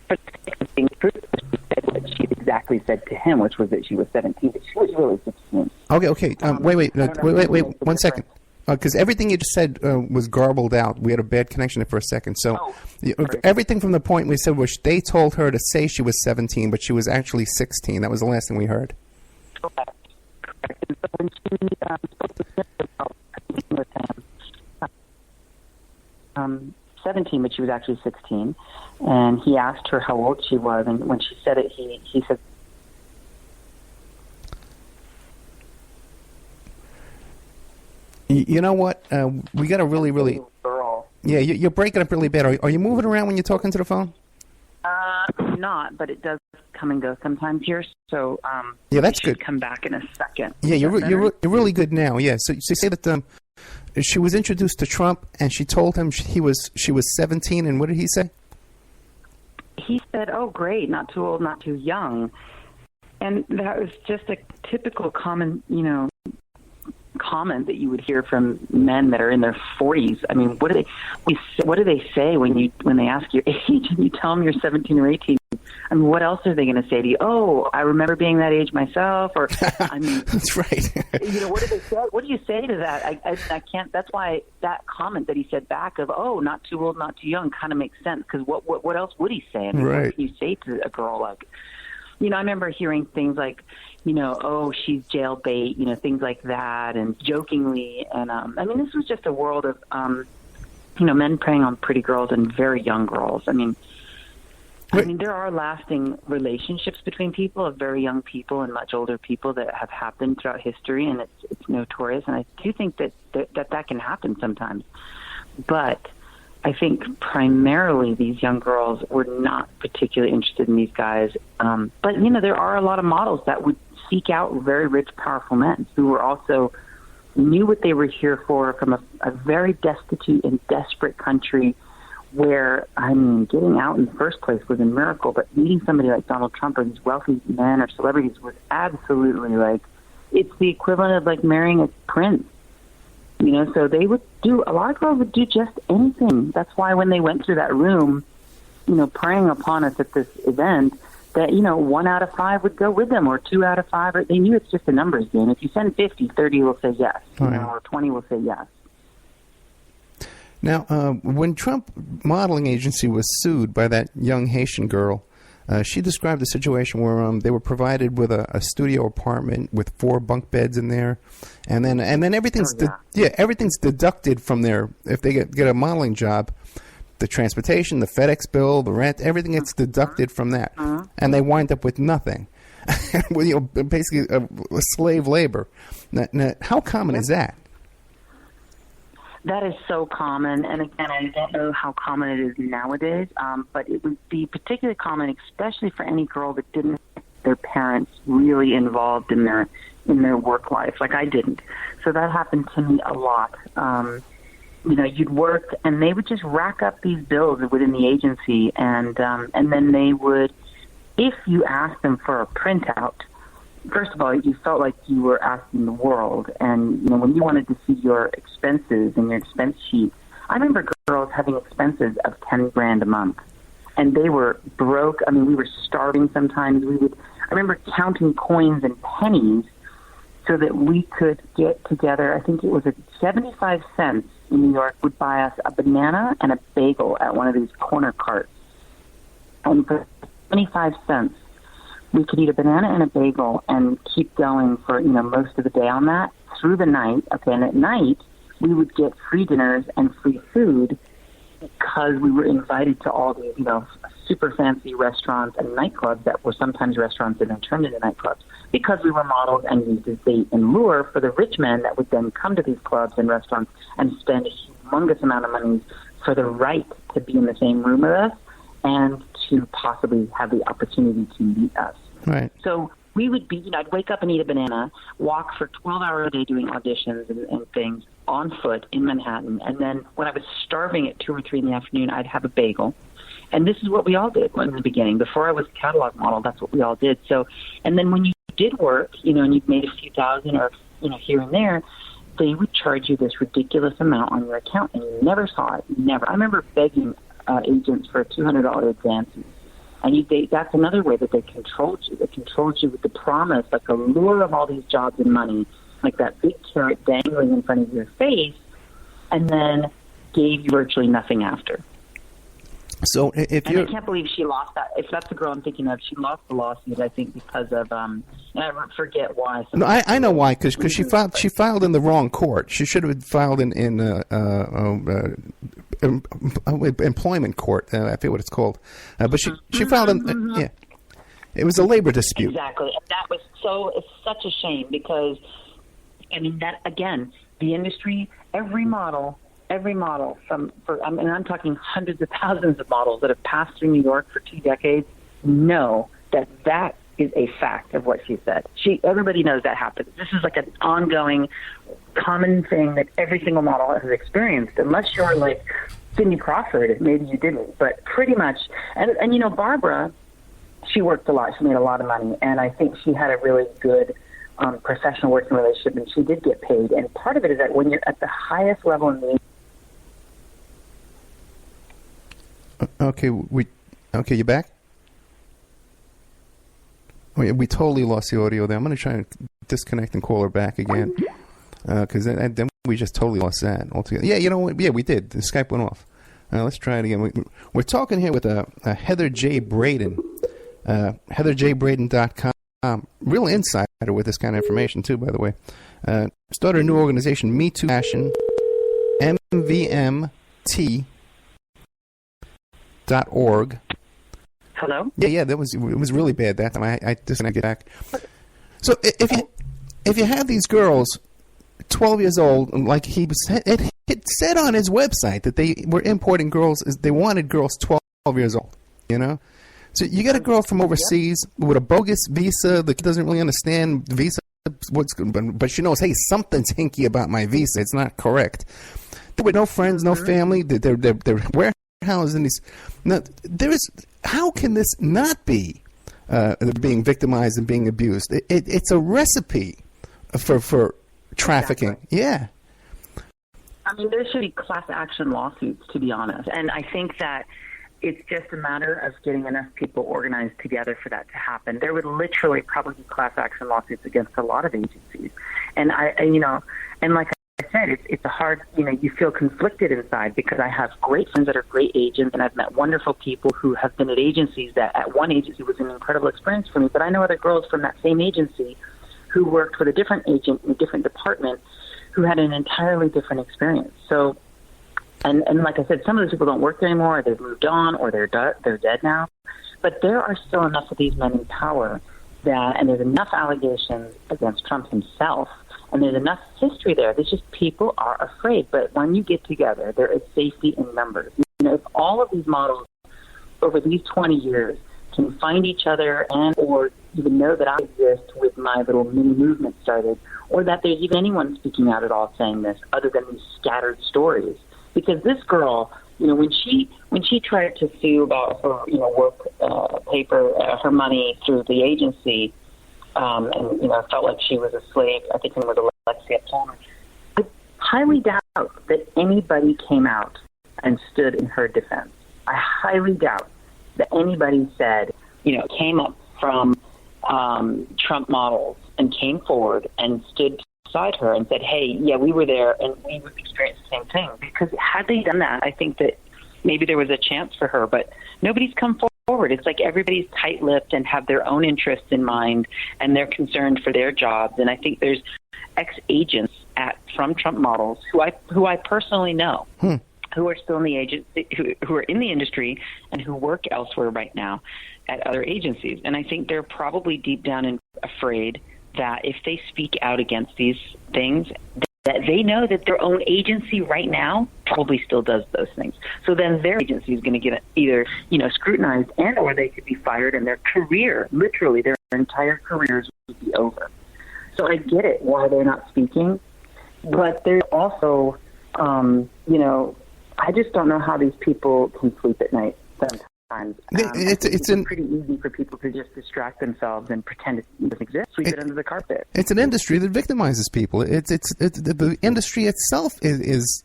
For the sake of being truthful, she said what she exactly said to him, which was that she was 17, but she was really 16. Okay. Wait, 1 second. Because everything you just said was garbled out. We had a bad connection there for a second. So everything from the point we said was they told her to say she was 17, but she was actually 16. That was the last thing we heard. Correct. And so when she spoke to Smith about meeting with him, 17, but she was actually 16, and he asked her how old she was, and when she said it, he said, you know what? We got to really... girl. Yeah, you're breaking up really bad. Are you moving around when you're talking to the phone? Not, but it does come and go sometimes here. So yeah, that's good. Come back in a second. Yeah, you're really good now. Yeah, so you say that she was introduced to Trump and she told him she was 17, and what did he say? He said, "Oh, great, not too old, not too young," and that was just a typical common, comment that you would hear from men that are in their 40s. I mean, what do they say when they ask your age and you tell them you're 17 or 18? I mean, what else are they going to say to you? Oh, I remember being that age myself. Or, I mean, that's right. What do they say? What do you say to that? I can't. That's why that comment that he said back of, "Oh, not too old, not too young," kind of makes sense. Because what else would he say? I mean, right. What can you say to a girl like? I remember hearing things like, oh, she's jailbait, things like that, and jokingly. And, I mean, this was just a world of, men preying on pretty girls and very young girls. I mean, there are lasting relationships between people of very young people and much older people that have happened throughout history, and it's notorious. And I do think that can happen sometimes. But I think primarily these young girls were not particularly interested in these guys. But, there are a lot of models that would seek out very rich, powerful men who were also knew what they were here for from a very destitute and desperate country where, getting out in the first place was a miracle. But meeting somebody like Donald Trump or these wealthy men or celebrities was absolutely it's the equivalent of marrying a prince. So they would a lot of girls would do just anything. That's why when they went through that room, preying upon us at this event, that, 1 out of 5 would go with them, or 2 out of 5, or they knew it's just a numbers game. If you send 50, 30 will say yes, or 20 will say yes. Now, when Trump modeling agency was sued by that young Haitian girl, she described a situation where they were provided with a studio apartment with 4 bunk beds in there, and then everything's everything's deducted from their, if they get a modeling job, the transportation, the FedEx bill, the rent, everything gets deducted from that, and they wind up with nothing. Basically slave labor. Now, how common is that? That is so common, and again, I don't know how common it is nowadays, but it would be particularly common, especially for any girl that didn't have their parents really involved in their work life, like I didn't. So that happened to me a lot. You'd work, and they would just rack up these bills within the agency, and then they would, if you asked them for a printout, first of all, you felt like you were asking the world. And, when you wanted to see your expenses and your expense sheet, I remember girls having expenses of $10,000 a month. And they were broke. I mean, we were starving sometimes. I remember counting coins and pennies so that we could get together. I think it was 75 cents in New York would buy us a banana and a bagel at one of these corner carts. And for 25 cents, we could eat a banana and a bagel and keep going for, most of the day on that through the night. Okay, and at night, we would get free dinners and free food because we were invited to all these, super fancy restaurants and nightclubs that were sometimes restaurants and then turned into nightclubs because we were models and used as bait and lure for the rich men that would then come to these clubs and restaurants and spend a humongous amount of money for the right to be in the same room with us and to possibly have the opportunity to meet us. Right. So we would be, I'd wake up and eat a banana, walk for 12 hours a day doing auditions and things on foot in Manhattan. And then when I was starving at 2 or 3 in the afternoon, I'd have a bagel. And this is what we all did in the beginning. Before I was a catalog model, that's what we all did. So, and then when you did work, and you'd made a few thousand or, here and there, they would charge you this ridiculous amount on your account, and you never saw it. Never. I remember begging agents for $200 advances. And that's another way that they controlled you. They controlled you with the promise, like a lure of all these jobs and money, like that big carrot dangling in front of your face, and then gave you virtually nothing after. So if I can't believe she lost that. If that's the girl I'm thinking of, she lost the lawsuit, I think, because of and I forget why. No, I know why, because she filed in the wrong court. She should have filed in employment court. I forget what it's called, but she filed in. Yeah, it was a labor dispute. Exactly, and that was it's such a shame because, that again, the industry, every model I'm talking hundreds of thousands of models that have passed through New York for 2 decades know that is a fact of what she said. Everybody knows that happens. This is like an ongoing, common thing that every single model has experienced, unless you're like Cindy Crawford, maybe you didn't, but pretty much. And Barbara, she worked a lot. She made a lot of money, and I think she had a really good professional working relationship, and she did get paid. And part of it is that when you're at the highest level in the Okay, you back? We totally lost the audio there. I'm going to try and disconnect and call her back again because then we just totally lost that altogether. Yeah, you know what? Yeah, we did. The Skype went off. Let's try it again. We're talking here with Heather J. Braden, heatherjbraden.com. Real insider with this kind of information, too, by the way. Started a new organization, Me Too Fashion, MVMT.org. Hello? Yeah, it was really bad that time. I disconnected back. So if you have these girls, 12 years old, like it said on his website that they were importing girls, they wanted girls 12 years old, So you get a girl from overseas with a bogus visa that doesn't really understand visa, but she knows, hey, something's hinky about my visa. It's not correct. With no friends, no family, they're warehoused in these. Now, how can this not be being victimized and being abused? It's a recipe for trafficking. Exactly. Yeah. There should be class action lawsuits, to be honest. And I think that it's just a matter of getting enough people organized together for that to happen. There would literally probably be class action lawsuits against a lot of agencies. And and like I said, it's a hard, you feel conflicted inside because I have great friends that are great agents, and I've met wonderful people who have been at agencies that at one agency was an incredible experience for me. But I know other girls from that same agency who worked with a different agent in a different department who had an entirely different experience. So, and like I said, some of those people don't work there anymore, or they've moved on, or they're dead now. But there are still enough of these men in power and there's enough allegations against Trump himself, and there's enough history there. There's just people are afraid. But when you get together, there is safety in numbers. If all of these models over these 20 years can find each other and or even know that I exist with my little mini movement started, or that there's even anyone speaking out at all saying this other than these scattered stories. Because this girl, when she tried to sue about her, work paper, her money through the agency, and felt like she was a slave. I think it was Alexia Palmer. I highly doubt that anybody came out and stood in her defense. I highly doubt that anybody said, came up from Trump models and came forward and stood beside her and said, hey, yeah, we were there and we experienced the same thing. Because had they done that, I think that maybe there was a chance for her, but nobody's come forward. It's like everybody's tight-lipped and have their own interests in mind, and they're concerned for their jobs. And I think there's ex-agents from Trump models who I personally know, who are still in the agency, who are in the industry and who work elsewhere right now at other agencies. And I think they're probably deep down afraid that if they speak out against these things, that they know that their own agency right now probably still does those things. So then their agency is going to get either, scrutinized, and or they could be fired, and their career, literally their entire careers, would be over. So I get it why they're not speaking, but there's also, I just don't know how these people can sleep at night sometimes. It's pretty easy for people to just distract themselves and pretend it doesn't exist, sweep it under the carpet. It's an industry that victimizes people. The industry itself is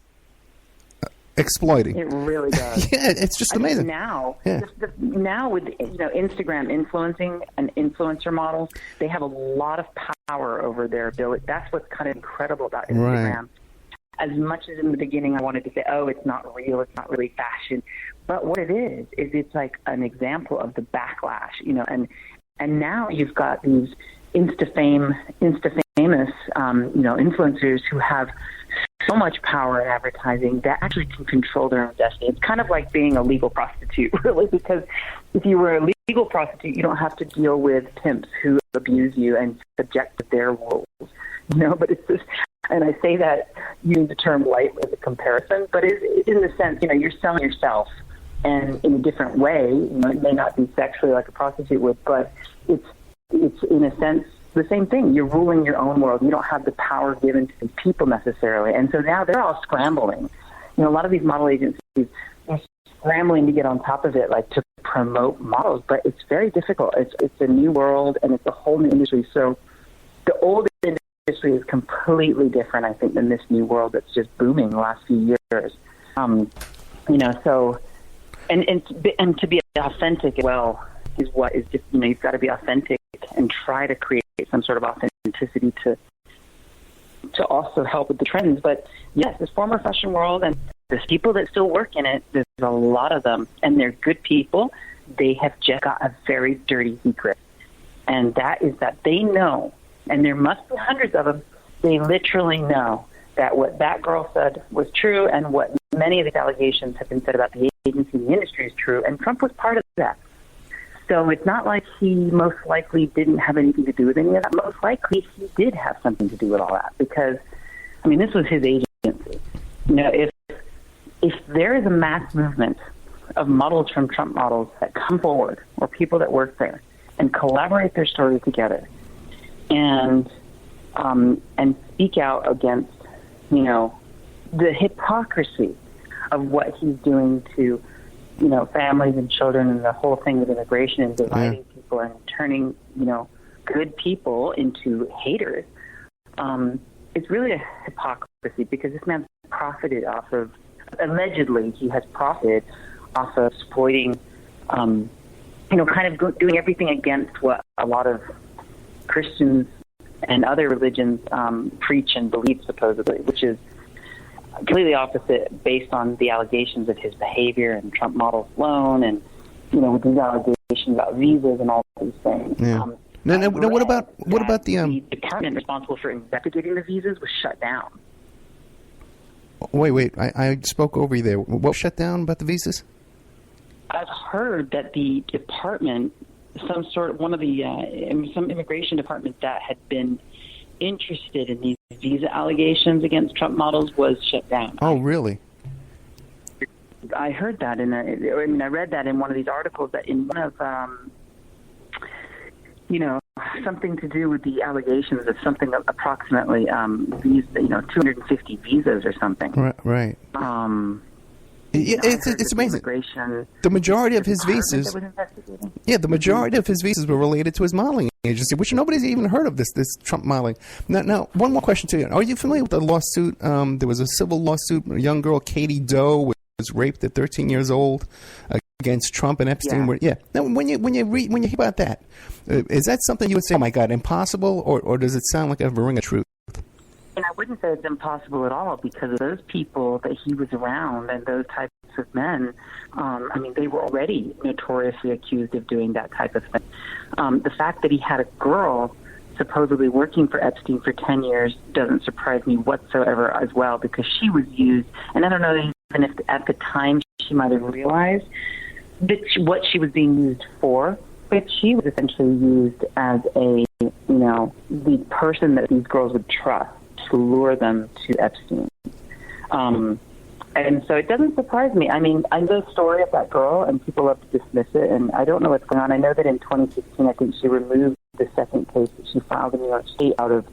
exploiting. It really does. Yeah, it's just amazing. Now with Instagram influencing and influencer models, they have a lot of power over their ability. That's what's kind of incredible about Instagram. Right. As much as in the beginning I wanted to say, oh, it's not real, it's not really fashion. But what it is it's like an example of the backlash, and now you've got these Insta-famous, influencers who have so much power in advertising that actually can control their own destiny. It's kind of like being a legal prostitute, really, because if you were a legal prostitute, you don't have to deal with pimps who abuse you and subject to their rules, but it's just... And I say that using the term lightly as a comparison, but it's in the sense, you're selling yourself, and in a different way. It may not be sexually like a prostitute would, but it's in a sense the same thing. You're ruling your own world. You don't have the power given to people necessarily, and so now they're all scrambling. A lot of these model agencies are scrambling to get on top of it, like to promote models, but it's very difficult. It's a new world, and it's a whole new industry. So the old industry is completely different, I think, than this new world that's just booming the last few years. So, and to be authentic as well is what is just, you've got to be authentic and try to create some sort of authenticity to also help with the trends. But yes, this former fashion world, and there's people that still work in it, there's a lot of them, and they're good people. They have just got a very dirty secret, and that is that they know, and there must be hundreds of them, they literally know that what that girl said was true, and what many of these allegations have been said about the agency and the industry is true, and Trump was part of that. So it's not like he most likely didn't have anything to do with any of that. Most likely he did have something to do with all that, because, this was his agency. If there is a mass movement of models from Trump models that come forward, or people that work there, and collaborate their stories together, and speak out against, the hypocrisy of what he's doing to, families and children, and the whole thing with immigration and dividing people and turning, good people into haters. It's really a hypocrisy, because this man's profited off of, allegedly he has profited off of exploiting, kind of doing everything against what a lot of Christians and other religions preach and believe, supposedly, which is completely opposite based on the allegations of his behavior and Trump models loan, and with these allegations about visas and all these things. Yeah. Now, what about the department responsible for investigating the visas was shut down? Wait, I spoke over you there. What was shut down about the visas? I've heard that the department, some immigration department that had been interested in these visa allegations against Trump models, was shut down. Oh, really? I heard that I read that in one of these articles, that in one of, something to do with the allegations of something approximately, 250 visas or something. Right. It's amazing. The majority of his visas, the majority of his visas were related to his modeling agency, which nobody's even heard of. This Trump modeling. Now, one more question to you: are you familiar with the lawsuit? There was a civil lawsuit. A young girl, Katie Doe, was raped at 13 years old against Trump and Epstein. Yeah. Now, when you hear about that, is that something you would say, "Oh my God, impossible," or does it sound like a ring of truth? wouldn't say it's impossible at all, because of those people that he was around and those types of men. I mean, they were already notoriously accused of doing that type of thing. The fact that he had a girl supposedly working for Epstein for 10 years doesn't surprise me whatsoever as well, because she was used, and I don't know even if at the time she might have realized that what she was being used for, but she was essentially used as a, the person that these girls would trust to lure them to Epstein. And so it doesn't surprise me. I mean, I know the story of that girl, and people love to dismiss it, and I don't know what's going on. I know that in 2016, I think she removed the second case that she filed in New York State out of,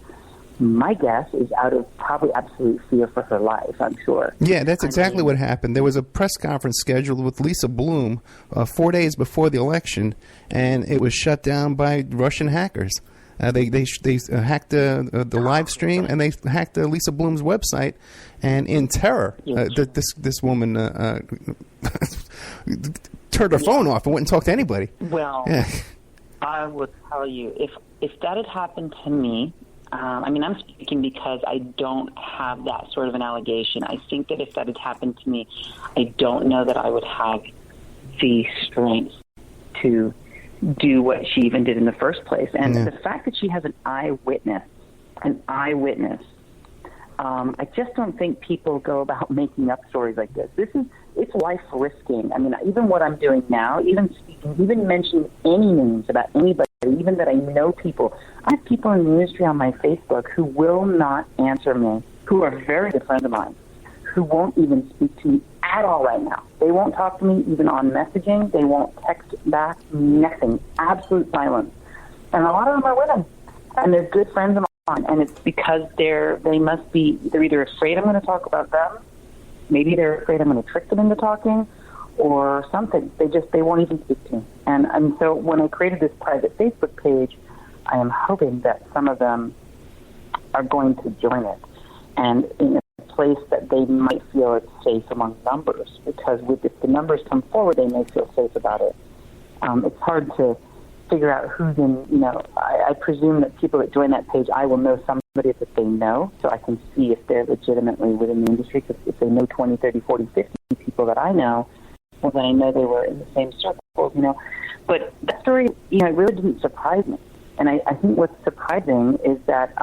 my guess, is out of probably absolute fear for her life, I'm sure. Yeah, that's exactly what happened. There was a press conference scheduled with Lisa Bloom 4 days before the election, and it was shut down by Russian hackers. They hacked the live stream, and they hacked Lisa Bloom's website, and in terror, this woman turned her phone off and wouldn't talk to anybody. Well, yeah. I will tell you, if that had happened to me, I mean, I'm speaking because I don't have that sort of an allegation. I think that if that had happened to me, I don't know that I would have the strength to do what she even did in the first place. And the fact that she has an eyewitness, I just don't think people go about making up stories like this. It's life risking. I mean, even what I'm doing now, even speaking, even mentioning any names about anybody, even that I know people. I have people in the industry on my Facebook who will not answer me, who are very good friends of mine, who won't even speak to me at all right now. They won't talk to me even on messaging. They won't text back, nothing. Absolute silence. And a lot of them are women, and they're good friends of mine. And it's because they're either afraid I'm going to talk about them, maybe they're afraid I'm going to trick them into talking, or something. They won't even speak to me. And so when I created this private Facebook page, I am hoping that some of them are going to join it. And in a place that they might feel it's safe among numbers, because if the numbers come forward, they may feel safe about it. It's hard to figure out who's in, I presume that people that join that page, I will know somebody that they know, so I can see if they're legitimately within the industry, because if they know 20, 30, 40, 50 people that I know, well, then I know they were in the same circles, But that story, it really didn't surprise me. And I think what's surprising is that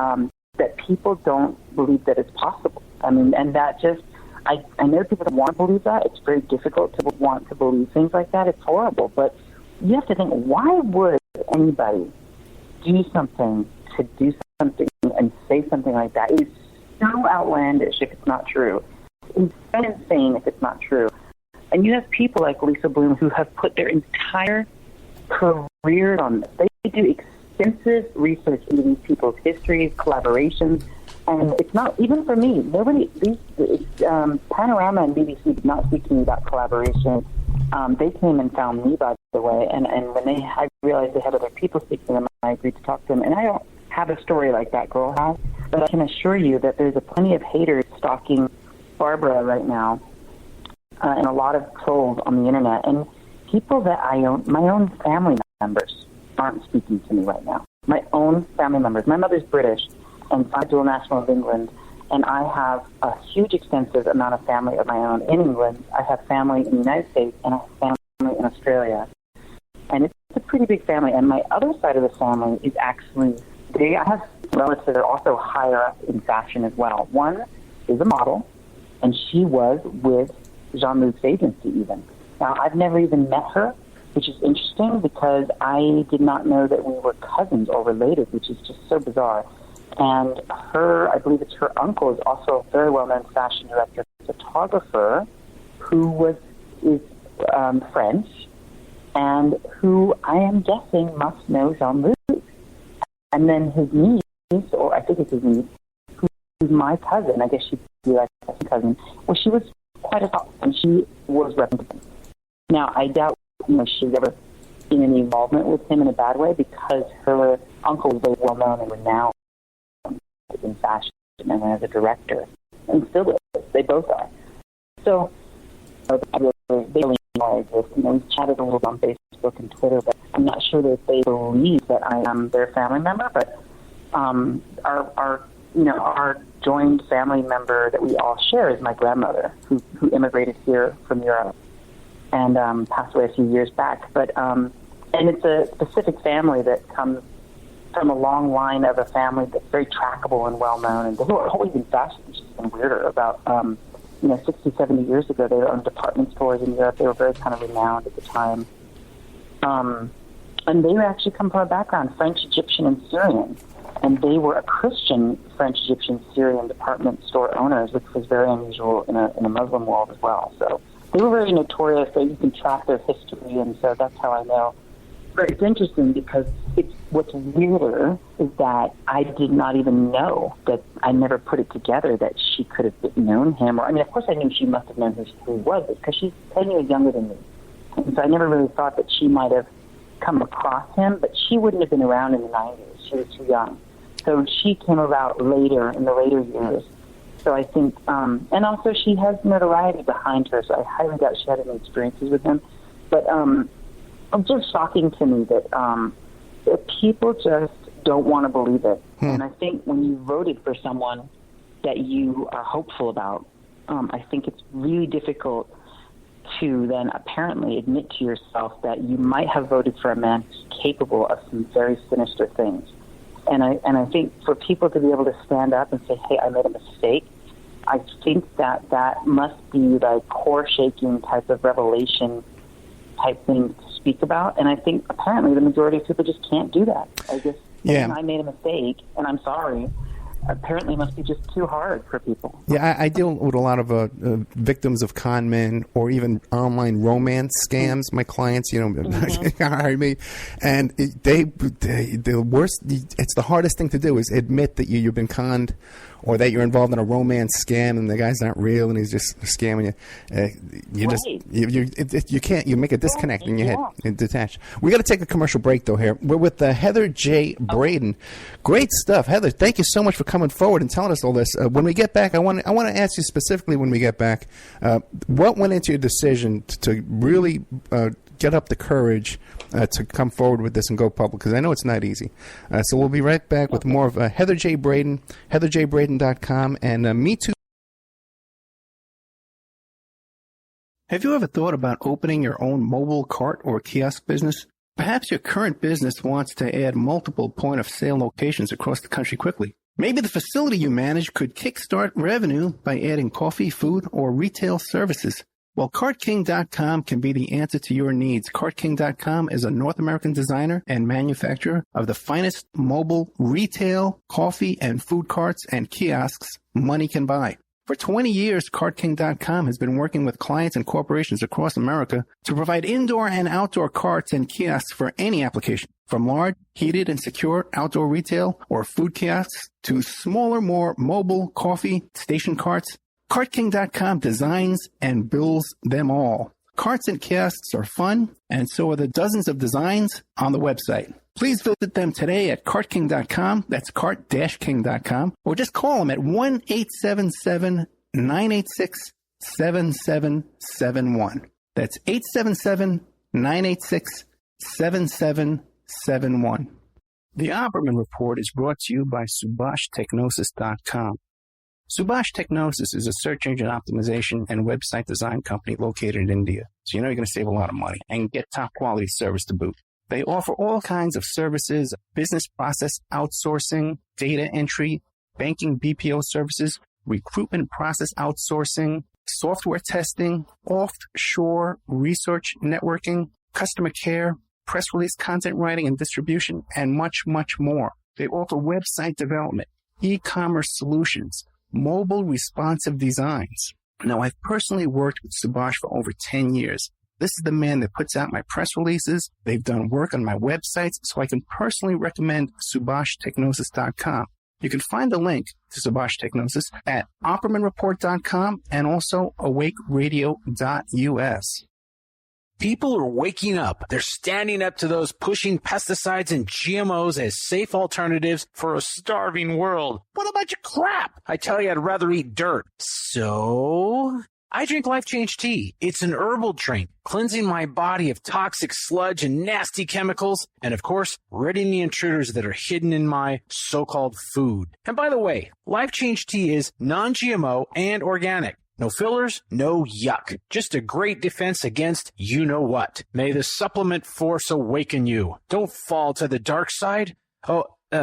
that people don't believe that it's possible. I mean, and that just, I know people that want to believe that. It's very difficult to want to believe things like that. It's horrible. But you have to think, why would anybody do something and say something like that? It's so outlandish if it's not true. It's so insane if it's not true. And you have people like Lisa Bloom who have put their entire career on this. They do extensive research into these people's histories, collaborations, and it's not, even for me, Panorama and BBC did not speak to me about collaboration. They came and found me, by the way, and when I realized they had other people speak to them, I agreed to talk to them. And I don't have a story like that girl has, but I can assure you that there's plenty of haters stalking Barbara right now, and a lot of trolls on the internet. And people that my own family members aren't speaking to me right now. My own family members. My mother's British, and I'm dual national of England, and I have a huge, extensive amount of family of my own in England. I have family in the United States, and I have family in Australia. And it's a pretty big family. And my other side of the family is actually, I have relatives that are also higher up in fashion as well. One is a model, and she was with Jean-Luc's agency even. Now, I've never even met her, which is interesting because I did not know that we were cousins or related, which is just so bizarre. And I believe it's her uncle, is also a very well-known fashion director, photographer, who is French, and who I am guessing must know Jean-Luc. And then his niece, or I think it's his niece, who's my cousin, I guess she'd be like a cousin, well, she was quite a top, and she was representing. Now, I doubt she's ever been in any involvement with him in a bad way, because her uncle was very well-known and renowned in fashion and as a director, and still is. They both are. So they really know I exist. We've chatted a little on Facebook and Twitter, but I'm not sure that they believe that I am their family member. But our joined family member that we all share is my grandmother, who immigrated here from Europe and passed away a few years back. But and it's a specific family that comes from a long line of a family that's very trackable and well-known, and who are always in fashion, which is even weirder. About 60, 70 years ago, they owned department stores in Europe. They were very kind of renowned at the time. And they actually come from a background, French, Egyptian, and Syrian. And they were a Christian French, Egyptian, Syrian department store owners, which was very unusual in a Muslim world as well. So they were very notorious. So you can track their history, and so that's how I know. But it's interesting because what's weirder is that I did not even know that I never put it together that she could have known him. Or I mean, of course, I knew she must have known who he was because she's 10 years younger than me, and so I never really thought that she might have come across him. But she wouldn't have been around in the 90s; she was too young. So she came about later, in the later years. So I think, and also she has notoriety behind her. So I highly doubt she had any experiences with him. But it's just shocking to me that people just don't want to believe it. And I think when you voted for someone that you are hopeful about, I think it's really difficult to then apparently admit to yourself that you might have voted for a man who's capable of some very sinister things. And I think for people to be able to stand up and say, hey, I made a mistake, I think that must be the core-shaking type of revelation type thing to speak about. And I think apparently the majority of people just can't do that. I just saying I made a mistake and I'm sorry apparently must be just too hard for people. Yeah, I deal with a lot of victims of con men or even online romance scams. My clients, hire me, and the worst. It's the hardest thing to do is admit that you've been conned, or that you're involved in a romance scam and the guy's not real and he's just scamming you. You can't. You make a disconnect in your head and detach. We got to take a commercial break though. Here we're with Heather J. Braden. Great stuff, Heather. Thank you so much for coming forward and telling us all this. When we get back, I want to ask you specifically when we get back, what went into your decision to really get up the courage to come forward with this and go public, because I know it's not easy. So we'll be right back with more of Heather J. Braden, heatherjbraden.com, and Me Too. Have you ever thought about opening your own mobile cart or kiosk business? Perhaps your current business wants to add multiple point-of-sale locations across the country quickly. Maybe the facility you manage could kickstart revenue by adding coffee, food, or retail services. Well, CartKing.com can be the answer to your needs. CartKing.com is a North American designer and manufacturer of the finest mobile retail, coffee, and food carts and kiosks money can buy. For 20 years, CartKing.com has been working with clients and corporations across America to provide indoor and outdoor carts and kiosks for any application, from large, heated, and secure outdoor retail or food kiosks to smaller, more mobile coffee station carts. CartKing.com designs and builds them all. Carts and kiosks are fun, and so are the dozens of designs on the website. Please visit them today at CartKing.com, that's cart-king.com, or just call them at 1-877-986-7771. That's 877-986-7771. The Opperman Report is brought to you by SubhashTechnosis.com. Subhash Technosis is a search engine optimization and website design company located in India. So you know you're going to save a lot of money and get top quality service to boot. They offer all kinds of services, business process outsourcing, data entry, banking BPO services, recruitment process outsourcing, software testing, offshore research networking, customer care, press release content writing and distribution, and much, much more. They offer website development, e-commerce solutions, mobile responsive designs. Now, I've personally worked with Subhash for over 10 years. This is the man that puts out my press releases. They've done work on my websites, so I can personally recommend SubhashTechnosis.com. You can find the link to Subhash Technosis at OppermanReport.com and also AwakeRadio.us. People are waking up. They're standing up to those pushing pesticides and GMOs as safe alternatives for a starving world. What about your crap? I tell you, I'd rather eat dirt. So I drink Life Change Tea. It's an herbal drink, cleansing my body of toxic sludge and nasty chemicals, and of course, ridding the intruders that are hidden in my so-called food. And by the way, Life Change Tea is non-GMO and organic. No fillers, no yuck. Just a great defense against you-know-what. May the supplement force awaken you. Don't fall to the dark side.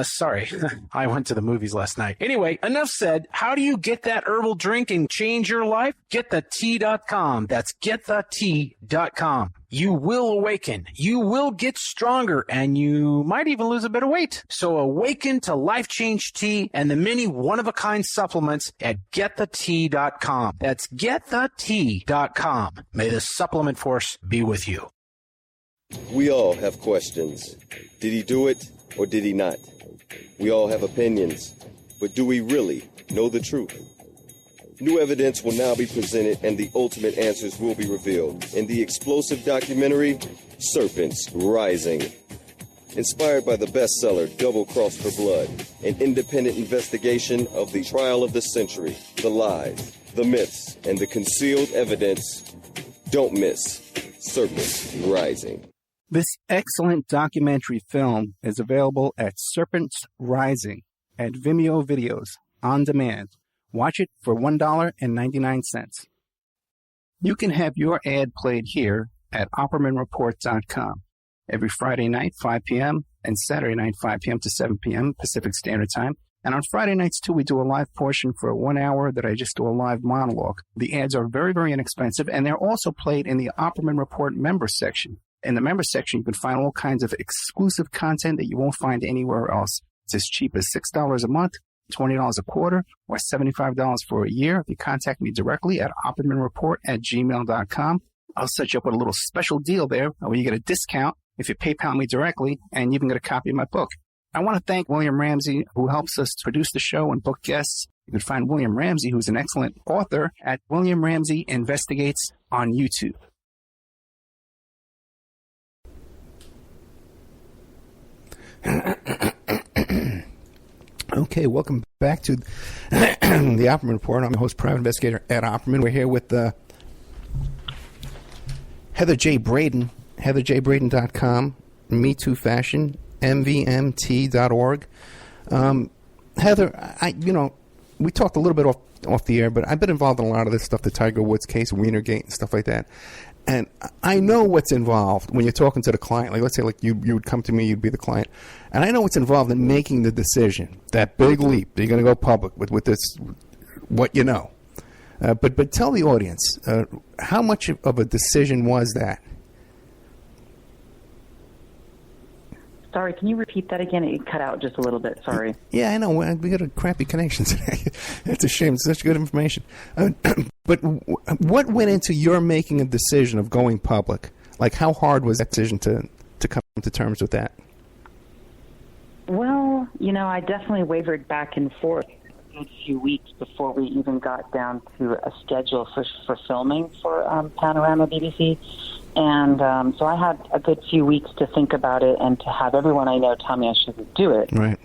Sorry. I went to the movies last night. Anyway, enough said. How do you get that herbal drink and change your life? GetTheTea.com. That's GetTheTea.com. You will awaken. You will get stronger, and you might even lose a bit of weight. So awaken to Life Change Tea and the many one-of-a-kind supplements at GetTheTea.com. That's GetTheTea.com. May the supplement force be with you. We all have questions. Did he do it or did he not? We all have opinions, but do we really know the truth? New evidence will now be presented and the ultimate answers will be revealed in the explosive documentary, Serpents Rising. Inspired by the bestseller Double Cross for Blood, an independent investigation of the trial of the century, the lies, the myths, and the concealed evidence. Don't miss Serpents Rising. This excellent documentary film is available at Serpents Rising at Vimeo Videos on demand. Watch it for $1.99. You can have your ad played here at OppermanReport.com every Friday night, 5 p.m., and Saturday night, 5 p.m. to 7 p.m. Pacific Standard Time. And on Friday nights, too, we do a live portion for 1 hour that I just do a live monologue. The ads are very, very inexpensive, and they're also played in the Opperman Report member section. In the member section, you can find all kinds of exclusive content that you won't find anywhere else. It's as cheap as $6 a month, $20 a quarter, or $75 for a year. If you contact me directly at oppermanreport@gmail.com, I'll set you up with a little special deal there where you get a discount if you PayPal me directly, and you even get a copy of my book. I want to thank William Ramsey, who helps us produce the show and book guests. You can find William Ramsey, who's an excellent author, at William Ramsey Investigates on YouTube. Okay, welcome back to the Opperman Report. I'm your host, private investigator Ed Opperman. We're here with Heather J. Braden, heatherjbraden.com, Me Too Fashion, mvmt.org. Heather, we talked a little bit off the air, but I've been involved in a lot of this stuff, the Tiger Woods case, Wienergate, and stuff like that. And I know what's involved when you're talking to the client. Like, let's say, like, you would come to me, you'd be the client. And I know what's involved in making the decision, that big leap. You're going to go public with this, what you know. But tell the audience, how much of a decision was that? Sorry, can you repeat that again? It cut out just a little bit. Sorry. Yeah, I know. We got a crappy connection today. It's a shame. It's such good information. But what went into your making a decision of going public? Like, how hard was that decision to come to terms with that? Well, I definitely wavered back and forth a few weeks before we even got down to a schedule for filming for Panorama BBC. And so I had a good few weeks to think about it and to have everyone I know tell me I shouldn't do it. Right.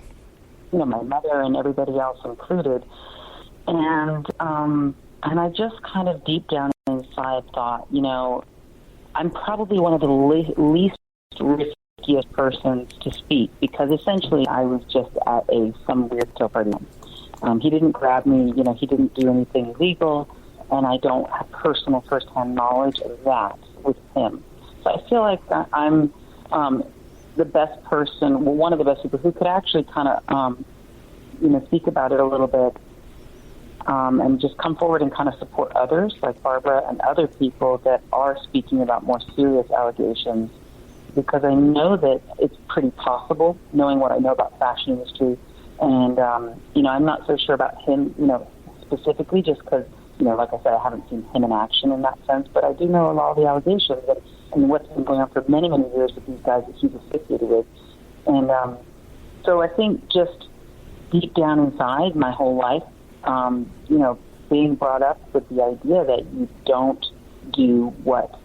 My mother and everybody else included. And I just kind of deep down inside thought, I'm probably one of the least riskiest persons to speak, because essentially I was just at some weird kill party. He didn't grab me, he didn't do anything illegal, and I don't have personal first-hand knowledge of that with him. So I feel like I'm the best person, one of the best people who could actually kind of, speak about it a little bit and just come forward and kind of support others like Barbara and other people that are speaking about more serious allegations, because I know that it's pretty possible, knowing what I know about fashion industry. And, I'm not so sure about him, specifically, just because, like I said, I haven't seen him in action in that sense, but I do know a lot of the allegations and what's been going on for many, many years with these guys that he's associated with. And so I think just deep down inside my whole life, being brought up with the idea that you don't do what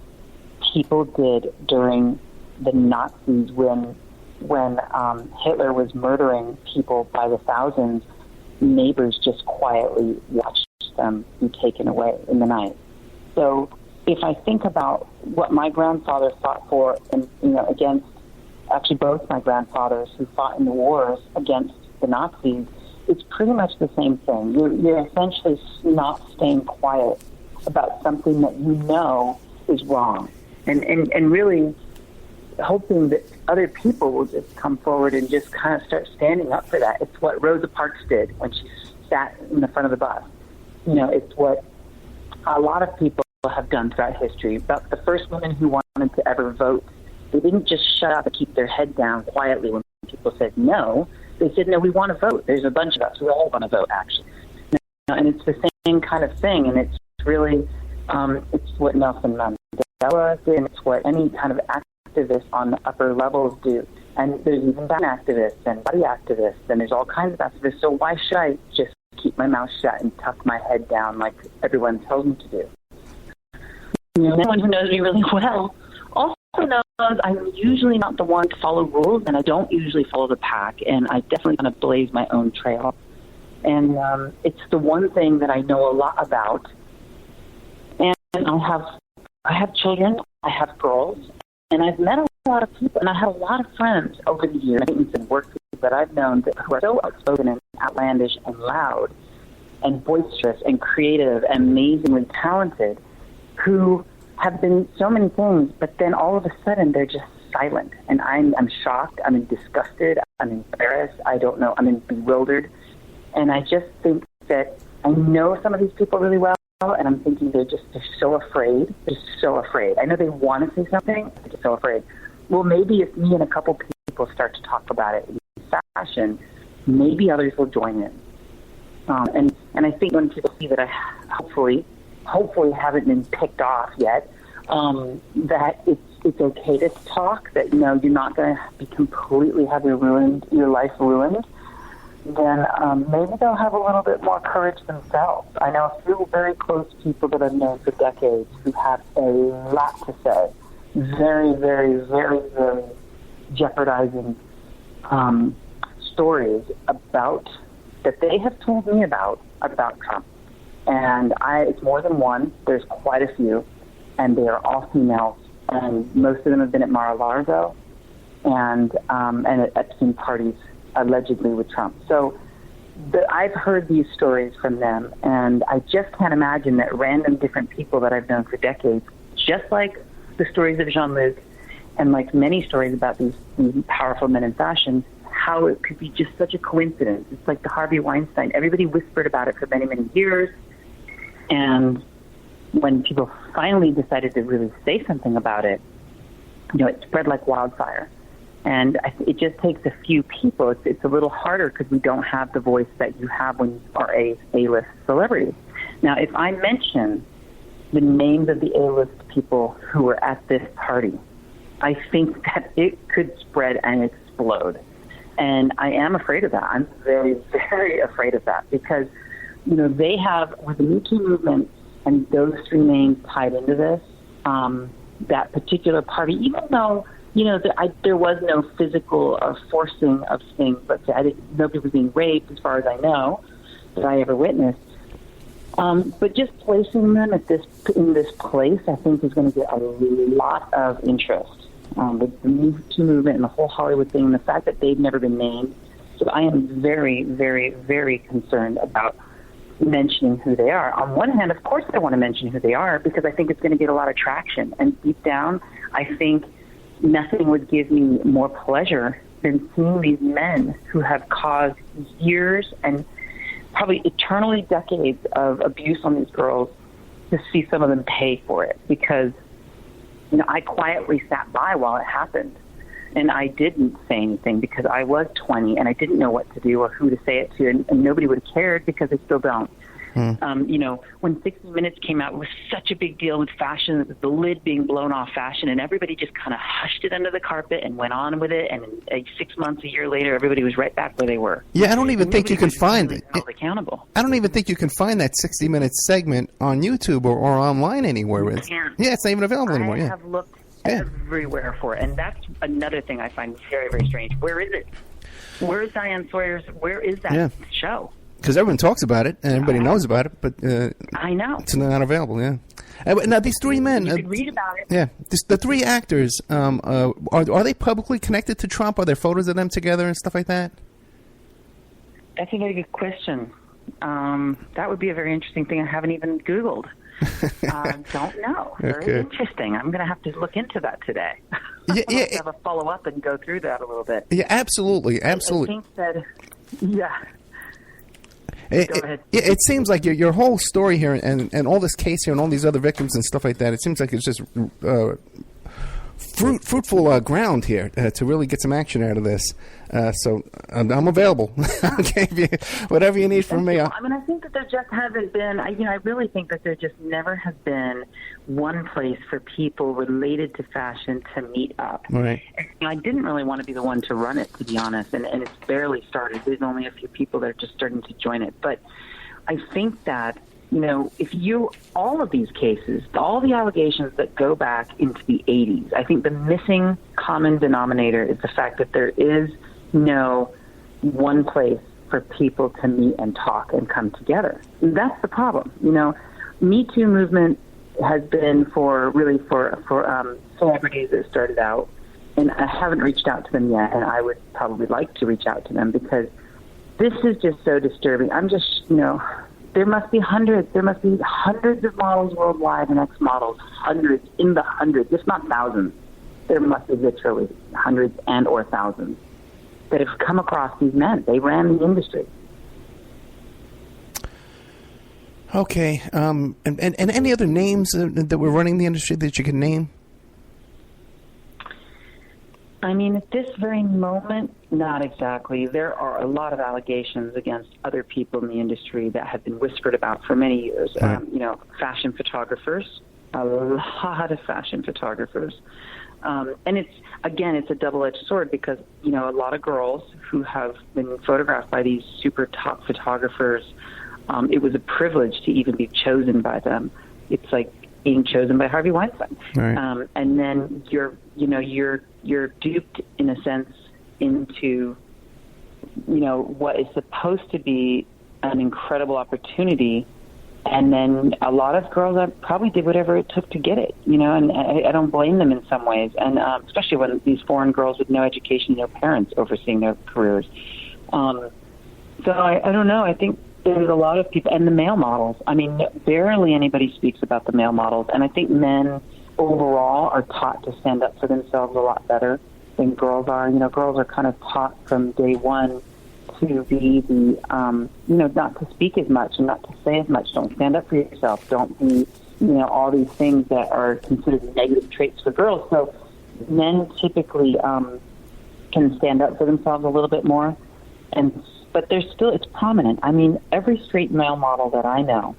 people did during the Nazis when Hitler was murdering people by the thousands, neighbors just quietly watched them be taken away in the night. So if I think about what my grandfather fought for, and against actually both my grandfathers who fought in the wars against the Nazis, it's pretty much the same thing. You're essentially not staying quiet about something that you know is wrong, and really hoping that other people will just come forward and just kind of start standing up for that. It's what Rosa Parks did when she sat in the front of the bus. It's what a lot of people have done throughout history. About the first women who wanted to ever vote, they didn't just shut up and keep their head down quietly when people said no. They said, no, we want to vote. There's a bunch of us. We all want to vote, actually. And it's the same kind of thing, and it's really, it's what Nelson Mandela did, and it's what any kind of activists on the upper levels do. And there's even gun activists and body activists, and there's all kinds of activists. So why should I just keep my mouth shut and tuck my head down like everyone tells me to do? Anyone who knows me really well also knows I'm usually not the one to follow rules, and I don't usually follow the pack, and I definitely kind of blaze my own trail. And it's the one thing that I know a lot about. And I have children, I have girls, and I've met a lot of people, and I have a lot of friends over the years, and work people that I've known who are so outspoken and outlandish and loud and boisterous and creative and amazingly talented, who have been so many things, but then all of a sudden they're just silent. And I'm shocked, I'm disgusted, I'm embarrassed, I don't know, I'm bewildered. And I just think that I know some of these people really well, and I'm thinking they're so afraid. They're so afraid. I know they want to say something, they're just so afraid. Well, maybe if me and a couple people start to talk about it in fashion, maybe others will join in. And I think when people see that I hopefully haven't been picked off yet, that it's okay to talk, that you're not going to be completely have your life ruined, then maybe they'll have a little bit more courage themselves. I know a few very close people that I've known for decades who have a lot to say, very, very, very, very jeopardizing stories that they have told me about Trump. And it's more than one. There's quite a few, and they are all females. And most of them have been at Mar-a-Lago and at Epstein parties, allegedly with Trump. So I've heard these stories from them, and I just can't imagine that random different people that I've known for decades, just like the stories of Jean-Luc and like many stories about these powerful men in fashion, how it could be just such a coincidence. It's like the Harvey Weinstein. Everybody whispered about it for many, many years. And when people finally decided to really say something about it, it spread like wildfire. And it just takes a few people. It's a little harder because we don't have the voice that you have when you are a A-list celebrity. Now, if I mention the names of the A-list people who were at this party, I think that it could spread and explode. And I am afraid of that. I'm very, very afraid of that because, they have, with the Me Too movement and those three names tied into this, that particular party, even though, there was no physical forcing of things, but nobody was being raped as far as I know that I ever witnessed. But just placing them in this place, I think, is going to get a lot of interest. With the Me Too movement and the whole Hollywood thing, and the fact that they've never been named. So I am very, very, very concerned about mentioning who they are. On one hand, of course I want to mention who they are because I think it's going to get a lot of traction. And deep down, I think nothing would give me more pleasure than seeing these men who have caused years and probably eternally decades of abuse on these girls to see some of them pay for it because I quietly sat by while it happened, and I didn't say anything because I was 20 and I didn't know what to do or who to say it to, and nobody would have cared because they still don't. When 60 Minutes came out, it was such a big deal with fashion, with the lid being blown off fashion, and everybody just kind of hushed it under the carpet and went on with it, and 6 months, a year later, everybody was right back where they were. Yeah, I don't even think you can find it. Accountable. I don't even think you can find that 60 Minutes segment on YouTube or online anywhere. It's not even available anymore. I have looked everywhere for it, and that's another thing I find very, very strange. Where is it? Where is Diane Sawyer's? Where is that show? Because everyone talks about it and everybody knows about it, but I know it's not available. Yeah. Now these three men. You could read about it. Yeah, the three actors. Are they publicly connected to Trump? Are there photos of them together and stuff like that? That's a very good question. That would be a very interesting thing. I haven't even Googled. Don't know. Very interesting. I'm going to have to look into that today. Yeah, have a follow up and go through that a little bit. Yeah, absolutely. I think that. Yeah. Go ahead. It seems like your whole story here and all this case here and all these other victims and stuff like that, it seems like it's just fruitful ground here to really get some action out of this. So I'm available. Okay, whatever you need from me. I mean, I think that there just hasn't been, I really think that there just never has been one place for people related to fashion to meet up. Right. And I didn't really want to be the one to run it, to be honest, and it's barely started. There's only a few people that are just starting to join it. But I think that, all of these cases, all the allegations that go back into the 80s, I think the missing common denominator is the fact that there is no one place for people to meet and talk and come together. And that's the problem. Me Too movement has been for celebrities that started out, and I haven't reached out to them yet, and I would probably like to reach out to them because this is just so disturbing. I'm just, there must be hundreds of models worldwide and ex-models, hundreds, if not thousands. There must be literally hundreds and or thousands that have come across these men. They ran the industry. Okay. And any other names that were running the industry that you can name? I mean, at this very moment, not exactly. There are a lot of allegations against other people in the industry that have been whispered about for many years. Right. Fashion photographers, a lot of fashion photographers. And it's a double-edged sword because, a lot of girls who have been photographed by these super top photographers, it was a privilege to even be chosen by them. It's like being chosen by Harvey Weinstein. Right. And then you're duped in a sense into, what is supposed to be an incredible opportunity. And then a lot of girls probably did whatever it took to get it, and I don't blame them in some ways. And especially when these foreign girls with no education, no parents overseeing their careers. So I don't know. I think there's a lot of people, and the male models. I mean, barely anybody speaks about the male models. And I think men overall are taught to stand up for themselves a lot better than girls are. Girls are kind of taught from day one to be the, not to speak as much and not to say as much. Don't stand up for yourself. Don't be, all these things that are considered negative traits for girls. So men typically can stand up for themselves a little bit more. But it's prominent. I mean, every straight male model that I know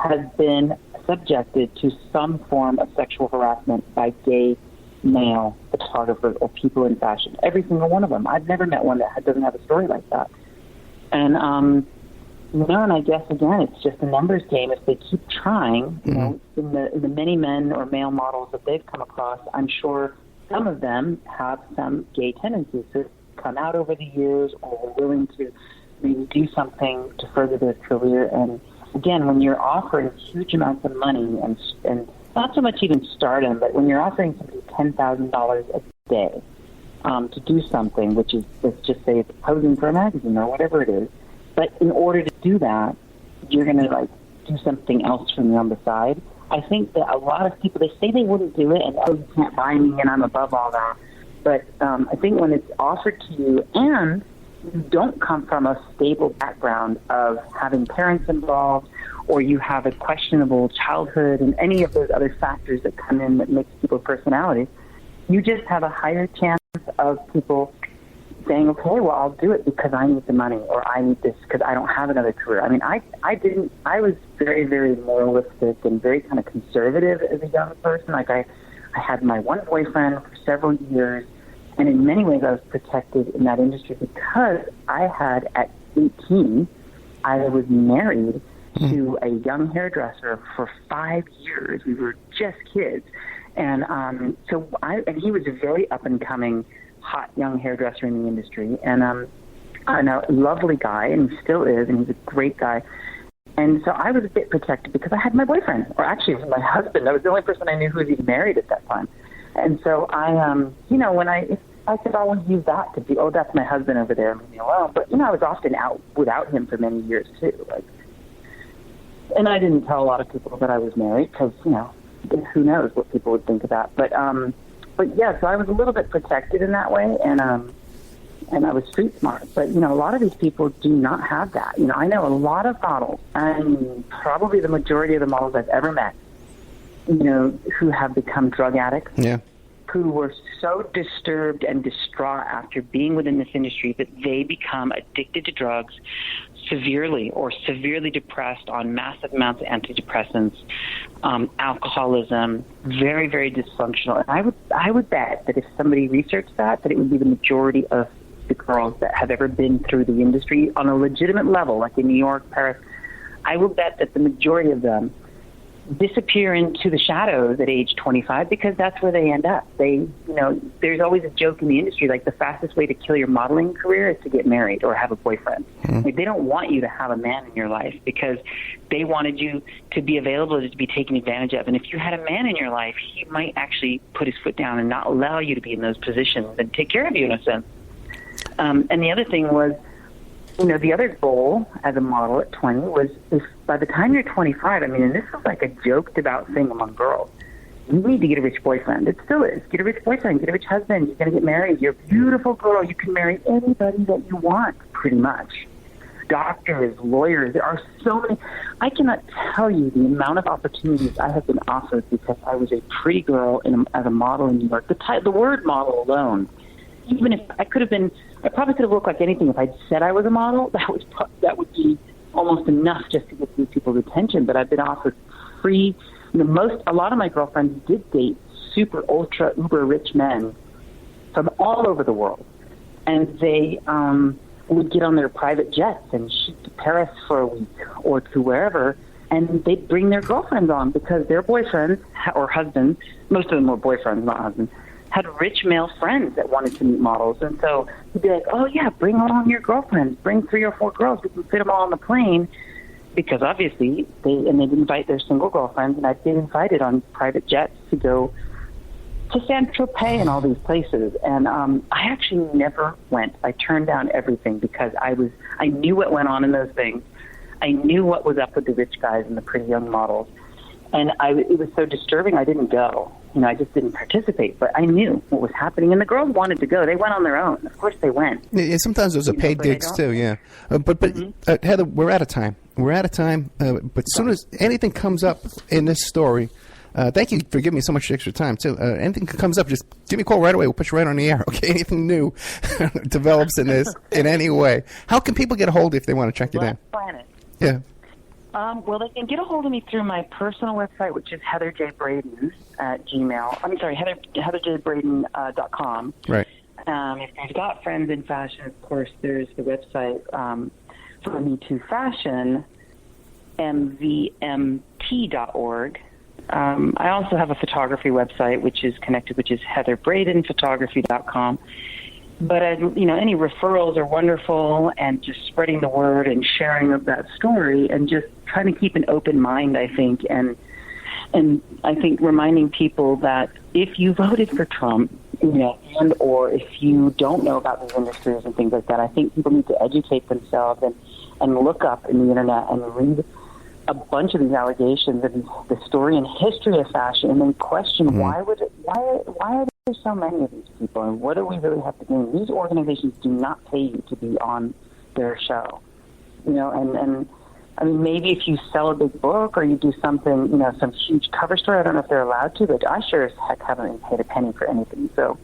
has been subjected to some form of sexual harassment by gay male photographers or people in fashion. Every single one of them. I've never met one that doesn't have a story like that. And, and I guess, again, it's just a numbers game. If they keep trying, in the many men or male models that they've come across, I'm sure some of them have some gay tendencies to come out over the years or are willing to maybe do something to further their career. And, again, when you're offering huge amounts of money and not so much even stardom, but when you're offering somebody $10,000 a day to do something, which is, let's just say it's posing for a magazine or whatever it is, but in order to do that, you're going to do something else from on the side. I think that a lot of people, they say they wouldn't do it, and you can't buy me, and I'm above all that. But I think when it's offered to you, and you don't come from a stable background of having parents involved, or you have a questionable childhood and any of those other factors that come in that makes people's personalities, you just have a higher chance of people saying, okay, well, I'll do it because I need the money, or I need this because I don't have another career. I mean, I was very, very moralistic and very kind of conservative as a young person. I had my one boyfriend for several years, and in many ways I was protected in that industry because I had, at 18, I was married to a young hairdresser for 5 years. We were just kids. And and he was a very up-and-coming, hot young hairdresser in the industry. And a lovely guy, and he still is, and he's a great guy. And so I was a bit protected because I had my boyfriend, or actually it was my husband. I was the only person I knew who was even married at that time. And so I, when I could always use that to be, oh, that's my husband over there, leave me alone. But, I was often out without him for many years, too. And I didn't tell a lot of people that I was married because, who knows what people would think of that. But yeah, so I was a little bit protected in that way, and I was street smart. But, a lot of these people do not have that. I know a lot of models, and probably the majority of the models I've ever met, who have become drug addicts. Yeah. Who were so disturbed and distraught after being within this industry that they become addicted to drugs severely depressed on massive amounts of antidepressants, alcoholism, very, very dysfunctional. And I would bet that if somebody researched that it would be the majority of the girls that have ever been through the industry on a legitimate level, like in New York, Paris. I will bet that the majority of them disappear into the shadows at age 25 because that's where they end up. There's always a joke in the industry, like the fastest way to kill your modeling career is to get married or have a boyfriend. Like, they don't want you to have a man in your life because they wanted you to be available to be taken advantage of. And if you had a man in your life, he might actually put his foot down and not allow you to be in those positions and take care of you in a sense. And the other thing was, the other goal as a model at 20 was if by the time you're 25, and this was like a joked about thing among girls, you need to get a rich boyfriend. It still is. Get a rich boyfriend, get a rich husband, you're going to get married, you're a beautiful girl, you can marry anybody that you want, pretty much. Doctors, lawyers, there are so many. I cannot tell you the amount of opportunities I have been offered because I was a pretty girl as a model in New York. The word model alone, even if I probably could have looked like anything if I'd said I was a model. That would be almost enough just to get these people's attention. But I've been offered free. A lot of my girlfriends did date super ultra uber rich men from all over the world, and they would get on their private jets and shoot to Paris for a week or to wherever, and they'd bring their girlfriends on because their boyfriends or husbands, most of them were boyfriends, not husbands, had rich male friends that wanted to meet models. And so he'd be like, oh, yeah, bring along your girlfriends. Bring 3 or 4 girls. We can fit them all on the plane. Because obviously, they'd invite their single girlfriends, and I'd get invited on private jets to go to Saint-Tropez and all these places. And I actually never went. I turned down everything because I knew what went on in those things. I knew what was up with the rich guys and the pretty young models. And it was so disturbing, I didn't go. I just didn't participate, but I knew what was happening. And the girls wanted to go. They went on their own. Of course they went. Yeah, sometimes those are paid gigs, too, yeah. But Heather, we're out of time. But as soon as anything comes up in this story, thank you for giving me so much extra time, too. Anything comes up, just give me a call right away. We'll put you right on the air, okay? Anything new develops in this in any way. How can people get a hold of you if they want to check you down? Planet. Yeah. Well, they can get a hold of me through my personal website, which is Heather J. Braden at Gmail. I'm sorry, HeatherJBraden.com. Right. If you've got friends in fashion, of course, there's the website for Me Too Fashion, mvmt.org. I also have a photography website, which is connected, which is HeatherBradenPhotography.com. But, any referrals are wonderful, and just spreading the word and sharing of that story and just trying to keep an open mind, I think, and I think reminding people that if you voted for Trump, and or if you don't know about these industries and things like that, I think people need to educate themselves and look up in the internet and read a bunch of these allegations and the story and history of fashion, and then question why are there so many of these people, and what do we really have to gain? These organizations do not pay you to be on their show, and I mean, maybe if you sell a big book or you do something, some huge cover story, I don't know if they're allowed to, but I sure as heck haven't paid a penny for anything. So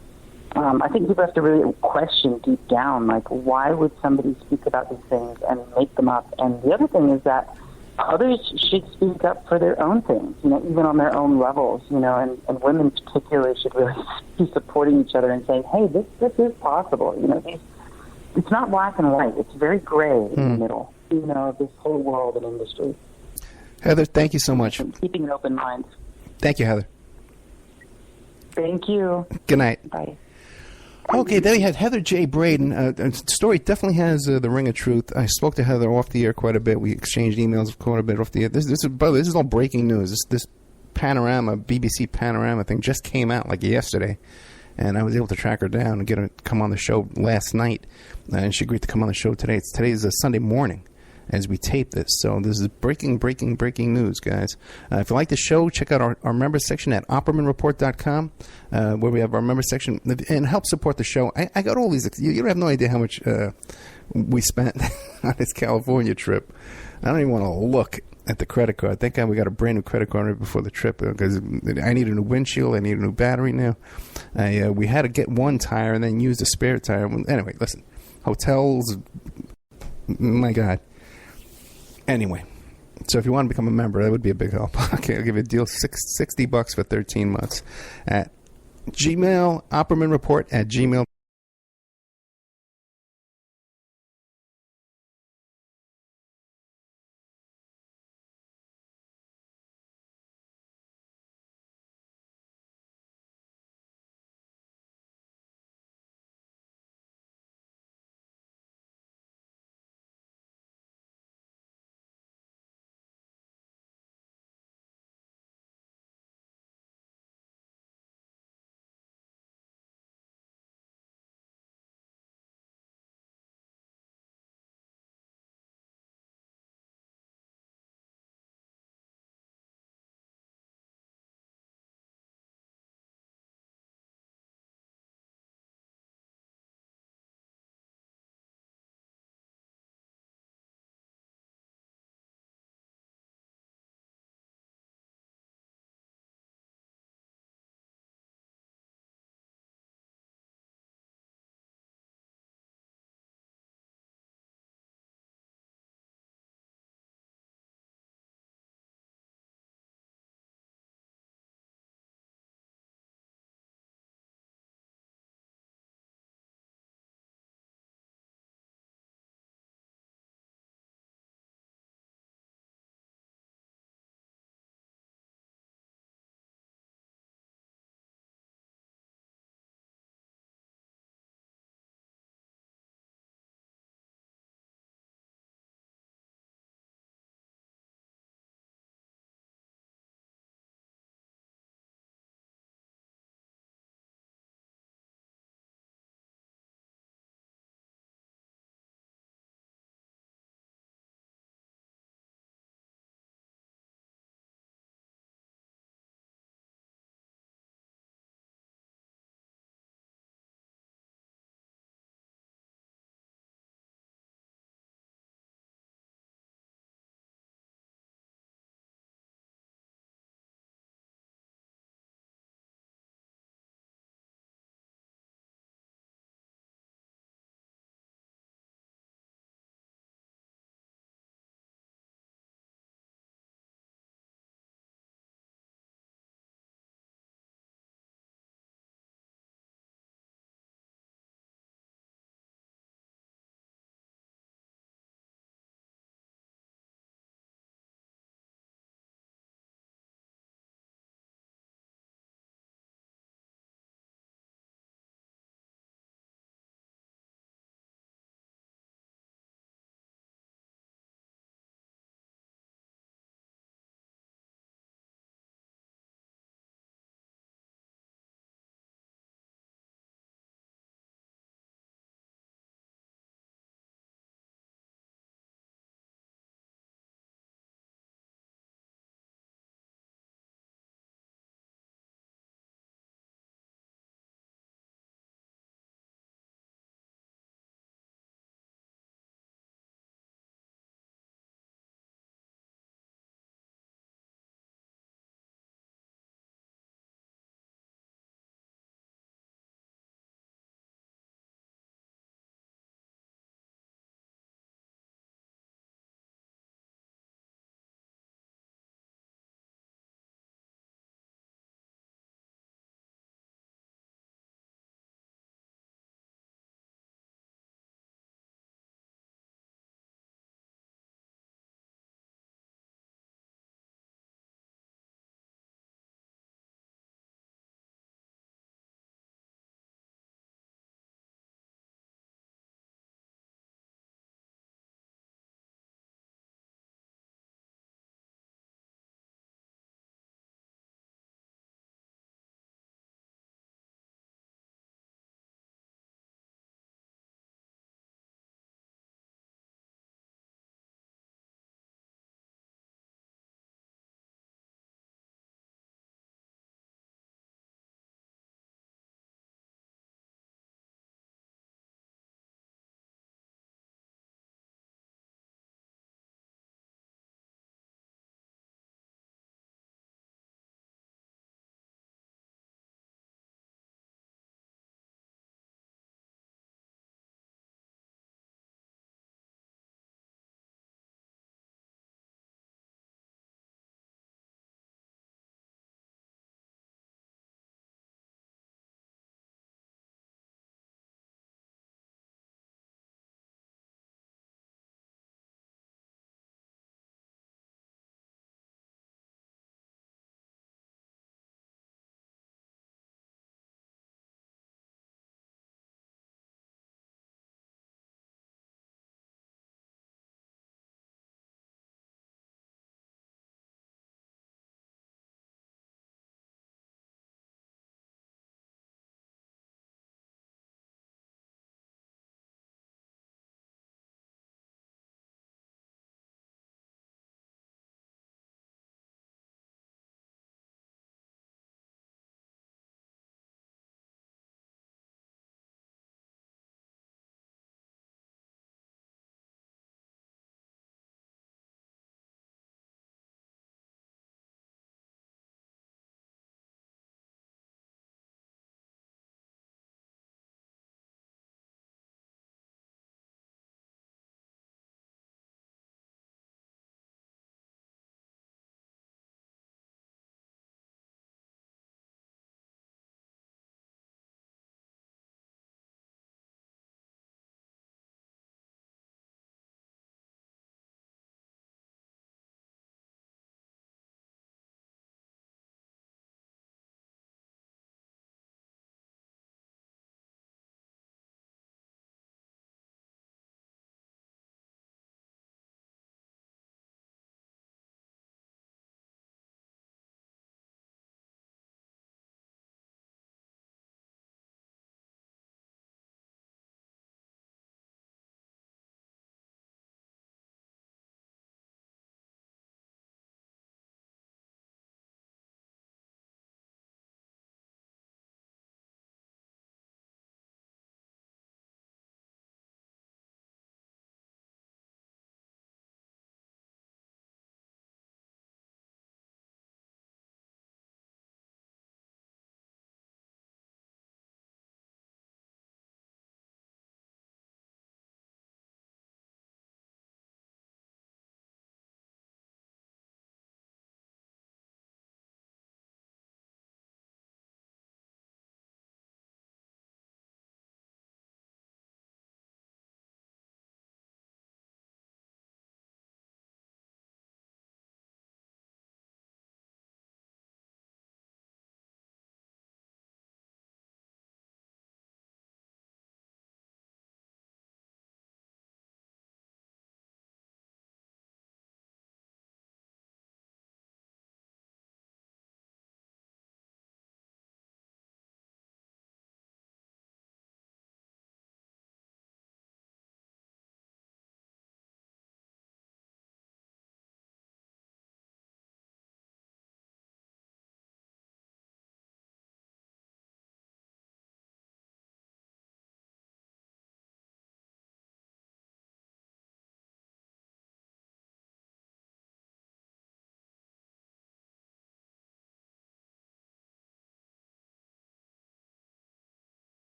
I think people have to really question deep down, like, why would somebody speak about these things and make them up? And the other thing is that others should speak up for their own things, even on their own levels, and women particularly should really be supporting each other and saying, hey, this is possible. It's not black and white. It's very gray in the middle, of this whole world and industry. Heather, thank you so much. Keeping an open mind. Thank you, Heather. Thank you. Good night. Bye. Okay, then we had Heather J. Braden. Story definitely has the ring of truth. I spoke to Heather off the air quite a bit. We exchanged emails quite a bit off the air. This is all breaking news. This Panorama, BBC Panorama thing just came out like yesterday. And I was able to track her down and get her to come on the show last night. And she agreed to come on the show today. Today's a Sunday morning as we tape this. So this is breaking news, guys. If you like the show, check out our member section at OppermanReport.com, where we have our member section. And help support the show. I got all these. You don't have no idea how much we spent on this California trip. I don't even want to look at the credit card. Thank God we got a brand new credit card right before the trip, because I need a new windshield. I need a new battery now. We had to get one tire and then use the spare tire. Anyway, listen. Hotels, my God. Anyway, so if you want to become a member, that would be a big help. Okay, I'll give you a deal, $60 for 13 months. At Gmail, OppermanReport at gmail.com.